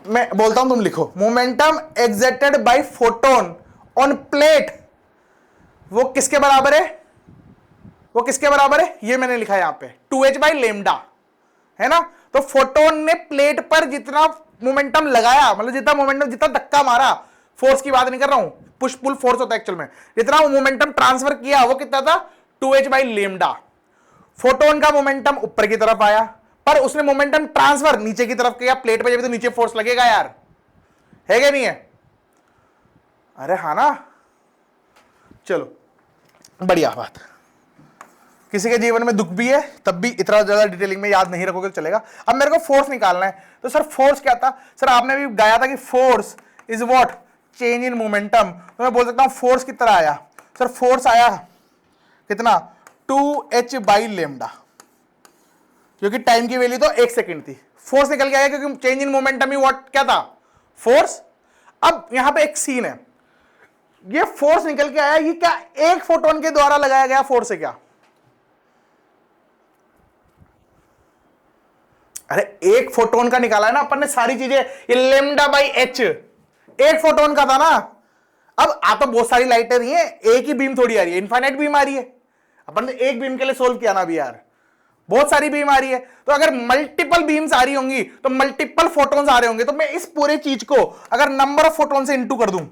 [SPEAKER 1] मैं बोलता हूं तुम लिखो, momentum exerted by photon on plate, वो किसके बराबर है, वो किसके बराबर है, ये मैंने लिखा है यहां पे 2h बाई लेमडा, है ना। तो फोटोन ने प्लेट पर जितना मोमेंटम लगाया, मतलब जितना मोमेंटम, जितना धक्का मारा, फोर्स की बात नहीं कर रहा हूं, पुश पुल फोर्स होता है एक्चुअल में, जितना मोमेंटम ट्रांसफर किया वो कितना था, 2h बाई लेमडा। फोटोन का मोमेंटम ऊपर की तरफ आया, पर उसने मोमेंटम ट्रांसफर नीचे की तरफ किया, प्लेट पे जब तो नीचे फोर्स लगेगा यार, है क्या नहीं है, अरे हाँ ना। चलो बढ़िया बात, किसी के जीवन में दुख भी है तब भी इतना ज्यादा डिटेलिंग में याद नहीं रखोगे तो चलेगा। अब मेरे को फोर्स निकालना है, तो सर फोर्स क्या था, सर आपने भी गाया था कि force is what, change in momentum. तो मैं बोल सकता हूं फोर्स कितना आया, सर फोर्स आया कितना, 2h बाई लेमडा, क्योंकि टाइम की वैल्यू तो 1 सेकंड थी, फोर्स निकल के आया क्योंकि change in momentum he what क्या था, फोर्स। अब यहां पे एक सीन है, ये फोर्स निकल के आया, ये क्या एक फोटोन के द्वारा लगाया गया फोर्स है क्या? अरे एक फोटोन का निकाला है ना अपन ने सारी चीजें, ये लेमडा बाई एच एक फोटोन का था ना। अब आ तो बहुत सारी लाइटें रही है, एक ही बीम थोड़ी आ रही है, इनफाइनाइट बीम आ रही है। अपन ने एक बीम के लिए सोल्व किया ना अभी यार, बहुत सारी बीम आ रही है। तो अगर मल्टीपल बीम्स आ रही होंगी तो मल्टीपल फोटोन्स आ रहे होंगे, तो मैं इस पूरे चीज को अगर नंबर ऑफ फोटोन से इंटू कर दूं,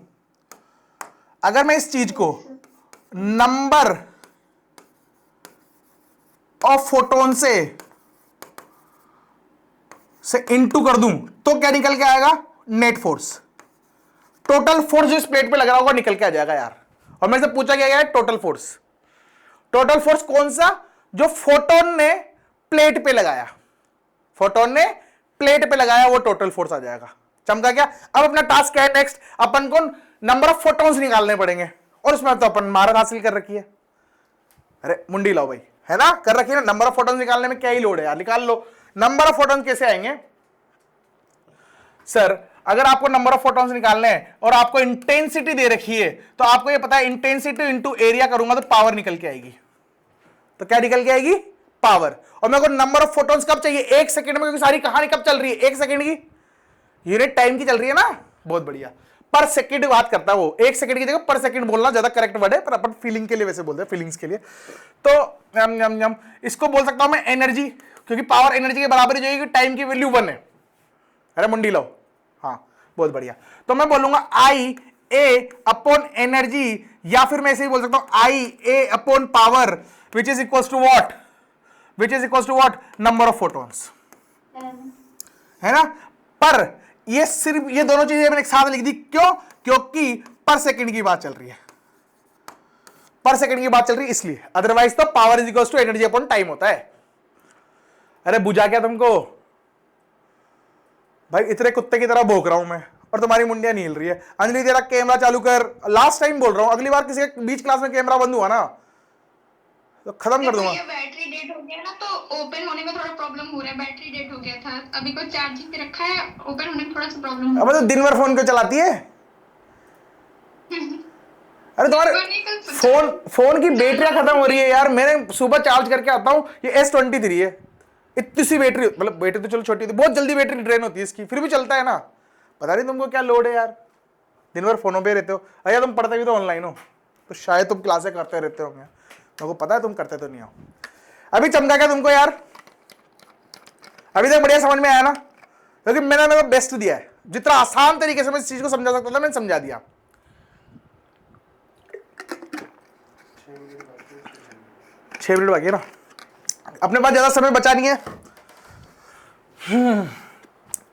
[SPEAKER 1] अगर मैं इस चीज को नंबर ऑफ फोटोन से इंटू कर दूं तो क्या निकल के आएगा? नेट फोर्स, टोटल फोर्स जो इस प्लेट पे लग रहा होगा निकल के आ जाएगा यार। और मेरे से पूछा गया है टोटल फोर्स। टोटल फोर्स कौन सा? जो फोटोन ने प्लेट पे लगाया, फोटोन ने प्लेट पे लगाया, वो टोटल फोर्स आ जाएगा। चमका क्या? अब अपना टास्क क्या है नेक्स्ट? अपन को नंबर ऑफ फोटोन्स निकालने पड़ेंगे, और उसमें तो अपन महारत हासिल कर रखी है। अरे मुंडी लाओ भाई, है ना, कर रखी है ना। नंबर ऑफ फोटोन्स निकालने में क्या ही लोड है यार, निकाल लो। नंबर ऑफ फोटोन्स कैसे आएंगे सर? अगर आपको नंबर ऑफ फोटॉन्स निकालने हैं और आपको इंटेंसिटी दे रखी है, तो आपको ये पता है इंटेंसिटी इंटू एरिया करूंगा तो पावर निकल के आएगी। तो क्या निकल के आएगी? पावर। और मेरे को नंबर ऑफ फोटॉन्स कब चाहिए? एक सेकंड में, क्योंकि सारी कहानी कब चल रही है? एक सेकंड की, यूनिट टाइम की चल रही है ना। बहुत बढ़िया, पर सेकंड बात करता है वो, एक सेकंड की जगह पर सेकंड बोलना ज्यादा करेक्ट वर्ड है, पर अपन फीलिंग के लिए वैसे बोलते हैं, फीलिंग्स के लिए। तो इसको बोल सकता हूं मैं एनर्जी, क्योंकि पावर एनर्जी के बराबर ही जो टाइम की वैल्यू 1 है। अरे मुंडी लो, हाँ बहुत बढ़िया। तो मैं बोलूंगा आई ए अपॉन एनर्जी, या फिर मैं ऐसे ही बोल सकता हूं I A upon power, which is equal to what? Which is equal to what? Number of photons, है ना। पर ये सिर्फ ये दोनों चीजें मैंने एक साथ लिख दी, क्यों? क्योंकि पर सेकंड की बात चल रही है, पर सेकंड की बात चल रही है इसलिए। अदरवाइज तो power is equal to energy upon time होता है। अरे बुझा क्या तुमको भाई? इतने कुत्ते की तरह भौंक रहा हूं मैं और तुम्हारी मुंडियां नहीं हिल रही है। अंजलि तेरा कैमरा चालू कर, लास्ट टाइम बोल रहा हूं, अगली बार किसी के बीच क्लास में कैमरा बंद हुआ ना तो खत्म कर दूंगा।
[SPEAKER 3] ये बैटरी डेड हो गया ना, तो ओपन होने में थोड़ा प्रॉब्लम हो रहा है। बैटरी डेड हो गया था, अभी को चार्जिंग पे रखा है, ओपन होने में थोड़ा सा प्रॉब्लम
[SPEAKER 1] अब तो दिन भर फोन क्यों चलाती है? अरे तुम्हारे फोन की बैटरी खत्म हो रही है यार। मैंने सुबह चार्ज करके आता हूं, ये S23 है, इतनी सी बैटरी, मतलब बैटरी तो चलो छोटी थी, बहुत जल्दी बैटरी ड्रेन होती है इसकी, फिर भी चलता है ना। पता नहीं तुमको क्या लोड है यार, दिन भर फोनों पे रहते हो। अरे तुम पढ़ते भी तो ऑनलाइन हो, तो शायद तुम क्लासें करते रहते होंगे, मेरे को पता है तुम करते तो नहीं हो। अभी चमका क्या तुमको यार? अभी तक बढ़िया समझ में आया ना? क्योंकि मैंने मेरा बेस्ट दिया है, जितना आसान तरीके से मैं इस चीज को समझा सकता था मैंने समझा दिया। 6 मिनट बाकी है ना, अपने पास ज्यादा समय बचा नहीं है।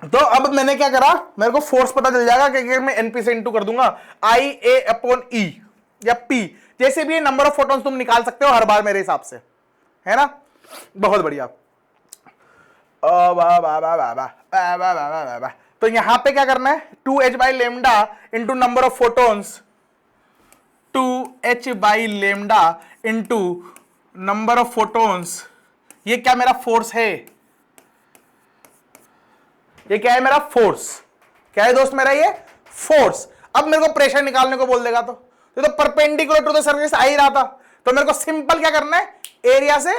[SPEAKER 1] तो अब मैंने क्या करा, मेरे को फोर्स पता चल जाएगा कि मैं एनपी से इंटू कर दूंगा आई ए अपॉन ई या पी, जैसे भी नंबर ऑफ फोटॉन्स तुम निकाल सकते हो हर बार मेरे हिसाब से, है ना। बहुत बढ़िया। तो यहां पे क्या करना है? 2h by lambda into number of photons, 2h by lambda into number of photons. ये क्या मेरा फोर्स है? ये क्या है मेरा? फोर्स। क्या है दोस्त मेरा? ये फोर्स। अब मेरे को प्रेशर निकालने को बोल देगा तो ये तो परपेंडिकुलर टू द सरफेस आ ही रहा था, तो मेरे को सिंपल क्या करना है? एरिया से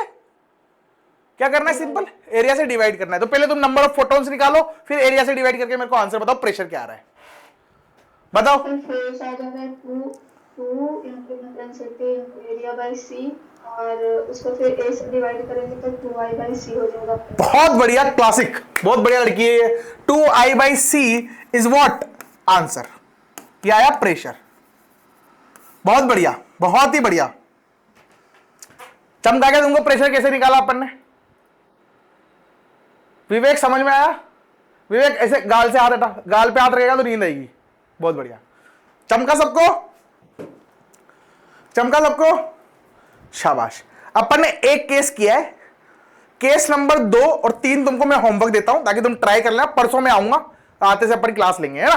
[SPEAKER 1] क्या करना है? सिंपल एरिया से डिवाइड करना है। तो पहले तुम नंबर ऑफ फोटॉन्स निकालो, फिर एरिया से डिवाइड करके मेरे को आंसर बताओ, प्रेशर क्या आ रहा है बताओ।
[SPEAKER 9] फोर्स आ जाएगा 2 एरिया बाई सी, और उसको फिर a से डिवाइड करेंगे तो 2i/c हो जाएगा।
[SPEAKER 1] बहुत बढ़िया, क्लासिक, बहुत बढ़िया लड़की है। 2i/c is what? आंसर। ये आया प्रेशर। बहुत बढ़िया, बहुत ही बढ़िया। चमका के तुमको प्रेशर कैसे निकाला अपन ने? विवेक समझ में आया? विवेक ऐसे गाल से हाथ हटा, गाल पे हाथ रहेगा तो नींद आएगी। बहुत बढ़िया। चमका सबको? चमका सबको? शाबाश। अपन ने एक केस किया है, केस नंबर 2 और 3 तुमको मैं होमवर्क देता हूं ताकि तुम ट्राई कर लेना। परसों मैं आऊंगा, आते से अपन क्लास लेंगे, है ना।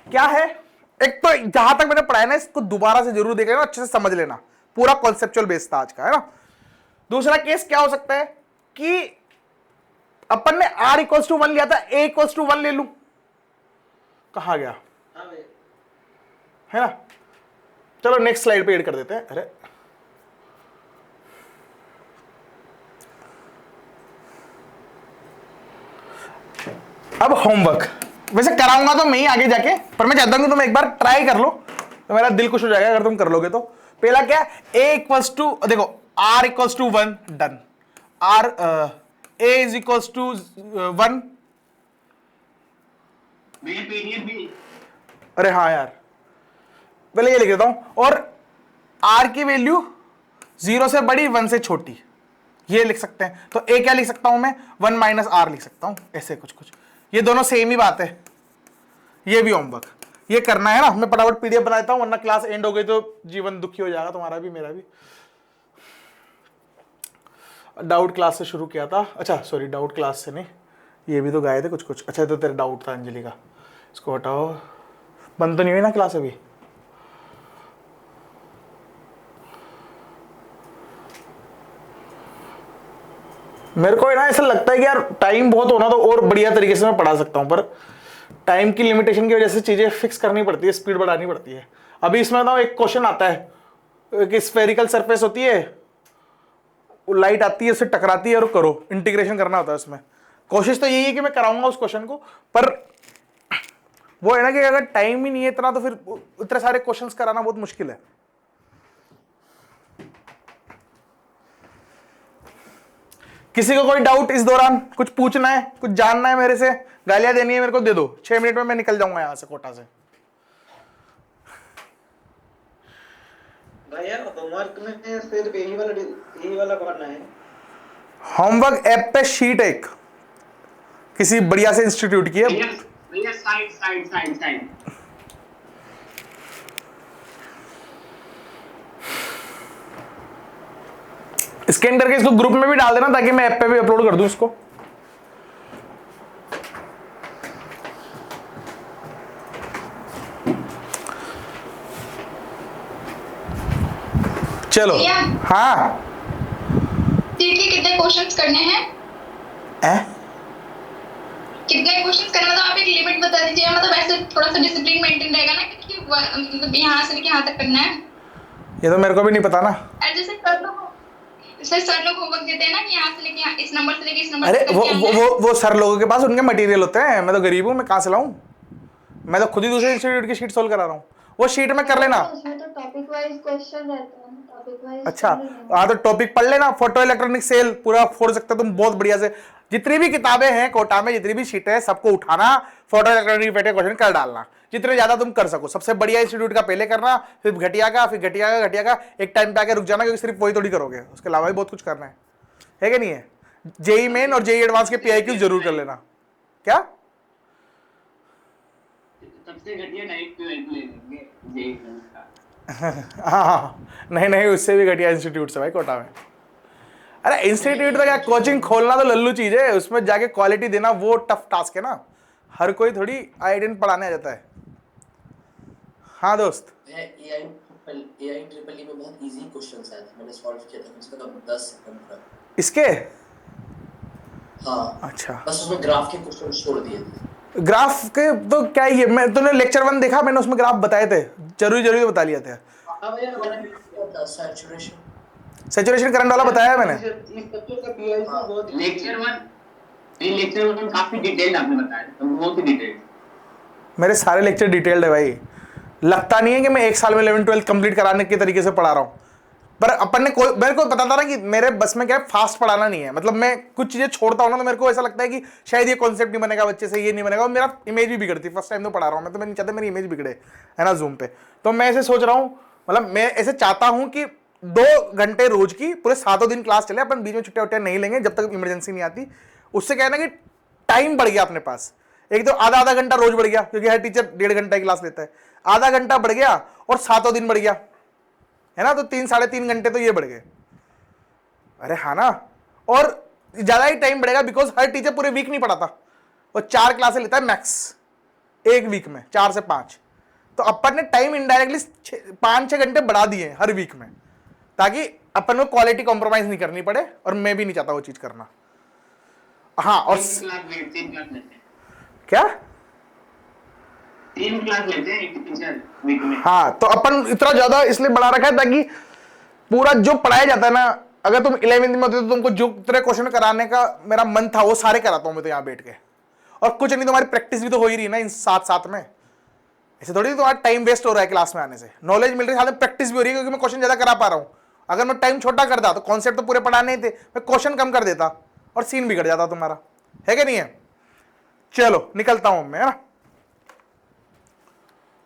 [SPEAKER 1] क्या है? एक तो जहां तक मैंने पढ़ाया ना, इसको दोबारा से जरूर देख लेना, अच्छे से समझ लेना, पूरा कॉन्सेप्चुअल बेस था आज का, है ना। दूसरा केस क्या हो सकता है कि अपन ने R = 1 लिया था, A = 1 ले लूं, कहा गया, है ना। चलो नेक्स्ट स्लाइड पे ऐड कर देते हैं। अरे अब होमवर्क वैसे कराऊंगा तो मैं ही आगे जाके, पर मैं चाहता हूं कि तुम एक बार ट्राई कर लो तो मेरा दिल खुश हो जाएगा अगर तुम कर लोगे तो। पहला क्या है, a इक्वल्स टू, देखो r equals to 1, done. r a is equals to 1। अरे हाँ यार, पहले ये लिख देता हूं, और r की वैल्यू 0 से बड़ी 1 से छोटी, ये लिख सकते हैं। तो a क्या लिख सकता हूं मैं, 1 माइनस r लिख सकता हूं, ऐसे कुछ कुछ। ये दोनों सेम ही बात है। ये भी होमवर्क, ये करना है ना। मैं फटाफट पीडीएफ बना देता हूं, वरना क्लास एंड हो गई तो जीवन दुखी हो जाएगा, तुम्हारा भी मेरा भी। डाउट क्लास से शुरू किया था, अच्छा सॉरी डाउट क्लास से नहीं, ये भी तो गाए थे कुछ कुछ। अच्छा तो तेरा डाउट था अंजलि का, इसको हटाओ। बंद तो नहीं हुई ना क्लास अभी? मेरे को ना ऐसा लगता है कि यार टाइम बहुत होना तो और बढ़िया तरीके से मैं पढ़ा सकता हूं, पर टाइम की लिमिटेशन की वजह से चीजें फिक्स करनी पड़ती है, स्पीड बढ़ानी पड़ती है। अभी इसमें ना एक क्वेश्चन आता है कि स्फेरिकल सरफेस होती है, लाइट आती है, उससे टकराती है और करो, इंटीग्रेशन करना होता है उसमें। कोशिश तो यही है कि मैं कराऊंगा उस क्वेश्चन को, पर वो है ना कि अगर टाइम ही नहीं है इतना तो फिर इतने सारे क्वेश्चंस कराना बहुत मुश्किल है। किसी को कोई डाउट इस दौरान, कुछ पूछना है, कुछ जानना है मेरे से, गालियां देनी है मेरे को, दे दो। 6 मिनट में मैं निकल जाऊंगा यहां से, कोटा से।
[SPEAKER 2] भैया होमवर्क में सिर्फ यही वाला करना है।
[SPEAKER 1] होमवर्क ऐप पे शीट एक किसी बढ़िया से इंस्टीट्यूट की है।
[SPEAKER 4] भैया साइड
[SPEAKER 1] स्कैन करके इसको ग्रुप में भी डाल देना ताकि मैं ऐप पे भी अपलोड कर दूं इसको। चलो हाँ,
[SPEAKER 3] शीट के कितने क्वेश्चंस करने हैं? कितने क्वेश्चंस करने, मतलब आप एक लिमिट बता दीजिए, मतलब ऐसे थोड़ा सा डिसिप्लिन मेंटेन रहेगा ना, क्योंकि मतलब यहाँ से लेके यहाँ तक करना है।
[SPEAKER 1] ये तो मेरे को भी नहीं पता ना।
[SPEAKER 3] जैसे सर लोग होमवर्क देते हैं ना कि यहाँ से लेके यहाँ, इस नंबर से लेके इस नंबर
[SPEAKER 1] अरे
[SPEAKER 3] तक
[SPEAKER 1] वो सर लोगों के पास उनके मटेरियल होते हैं, मैं तो गरीब हूँ, मैं कहाँ से लाऊं? मैं तो खुद ही दूसरे इंस्टीट्यूट की शीट सोल्व करा रहा हूँ, वो शीट में कर लेना।
[SPEAKER 9] उसमें तो टॉपिक वाइज क्वेश्चन रहता है, टॉपिक वाइज।
[SPEAKER 1] अच्छा हाँ, तो टॉपिक पढ़ लेना, फोटो इलेक्ट्रॉनिक सेल पूरा फोड़ सकते हो तुम बहुत बढ़िया से। जितनी भी किताबें हैं कोटा में, जितनी भी शीटें हैं, सबको उठाना, फोटो इलेक्ट्रॉनिक पे क्वेश्चन कर डालना, जितने ज्यादा तुम कर सको। सबसे बढ़िया इंस्टीट्यूट का पहले करना, फिर घटिया का, फिर घटिया का। एक टाइम पे आके रुक जाना, क्योंकि सिर्फ वही थोड़ी करोगे, उसके अलावा भी बहुत कुछ करना है कि नहीं है? जेई मेन और जेई एडवांस के पीआईक्यू जरूर कर लेना। क्या
[SPEAKER 4] सबसे घटिया डाइट ले लेंगे जेई का।
[SPEAKER 1] हाँ नहीं, उससे भी घटिया इंस्टीट्यूट है भाई कोटा में। अरे इंस्टीट्यूट तो क्या, कोचिंग खोलना तो लल्लू चीज है, उसमें जाके क्वालिटी देना वो टफ टास्क है ना। हर कोई थोड़ी आईडेंट पढ़ाने आ जाता है। हाँ दोस्त,
[SPEAKER 7] एआई ट्रिपल ई में बहुत इजी क्वेश्चंस आए थे, मैंने सॉल्व किया था, उसका कब 10 नंबर
[SPEAKER 1] इसके।
[SPEAKER 7] हाँ
[SPEAKER 1] अच्छा,
[SPEAKER 7] बस उसमें ग्राफ के क्वेश्चन छोड़ दिए थे।
[SPEAKER 1] ग्राफ के तो क्या ही है, मैं तूने लेक्चर 1 देखा, मैंने उसमें ग्राफ बताए थे, जरूरी बता लिया था। सैचुरेशन करंट वाला बताया है मैंने।
[SPEAKER 4] लेक्चर 1 काफी डिटेल आपने बताया, बहुत ही डिटेल।
[SPEAKER 1] मेरे सारे लेक्चर डिटेल्ड है भाई, लगता नहीं है कि मैं एक साल में 11-12 कंप्लीट कराने के तरीके से पढ़ा रहा हूँ। पर अपन ने मेरे को पता था ना कि मेरे बस में क्या है, फास्ट पढ़ाना नहीं है। मतलब मैं कुछ चीजें छोड़ता हूँ ना, तो मेरे को ऐसा लगता है कि शायद ये कॉन्सेप्ट नहीं बनेगा बच्चे से, ये नहीं बनेगा, और मेरा इमेज भी बिगड़ती। फर्स्ट टाइम तो पढ़ा रहा हूँ मैं, तो मैं नहीं चाहता मेरी इमेज बिगड़े, है ना, जूम पे। तो मैं ऐसे सोच रहा हूँ, मतलब मैं ऐसे चाहता हूँ कि 2 घंटे रोज की पूरे 7 दिन क्लास चले, अपन बीच में छुट्टियां वुट्टियां नहीं लेंगे जब तक इमरजेंसी नहीं आती। उससे क्या है ना कि टाइम बढ़ गया अपने पास। एक तो आधा घंटा रोज बढ़ गया, क्योंकि हर टीचर 1.5 घंटा की क्लास लेता है, आधा घंटा बढ़ गया, और 7 दिन बढ़ गया, है ना, तो 3-3.5 घंटे तो ये बढ़ गए। अरे हाँ ना, और ज्यादा ही टाइम बढ़ेगा, बिकॉज हर टीचर पूरे वीक नहीं पढ़ाता, वो 4 क्लासें लेता है मैक्स एक वीक में, 4 से 5। तो अपन ने टाइम इनडायरेक्टली 5-6 घंटे बढ़ा दिए हर वीक में, ताकि अपन को क्वालिटी कॉम्प्रोमाइज नहीं करनी पड़े, और मैं भी नहीं चाहता वो चीज करना। हाँ, और क्या
[SPEAKER 4] 3 क्लास लेते हैं एक टीचर वीक में।
[SPEAKER 1] हाँ, तो अपन इतना ज्यादा इसलिए बढ़ा रखा है ताकि पूरा जो पढ़ाया जाता है ना, अगर तुम 11वीं में होते तो तुमको जो तरह क्वेश्चन कराने का मेरा मन था वो सारे कराता हूं मैं तो यहाँ बैठ के, और कुछ नहीं तुम्हारी प्रैक्टिस भी तो हो ही रही ना इन साथ साथ में। ऐसे थोड़ी तुम्हारा टाइम वेस्ट हो रहा है क्लास में आने से, नॉलेज मिल रही है, साथ में प्रैक्टिस भी हो रही है क्योंकि मैं क्वेश्चन ज्यादा करा पा रहा हूँ। अगर मैं टाइम छोटा करता तो कॉन्सेप्ट तो पूरे पढ़ाने ही थे, मैं क्वेश्चन कम कर देता और सीन बिगड़ जाता तुम्हारा, है कि नहीं है। चलो निकलता हूं मैं, है ना।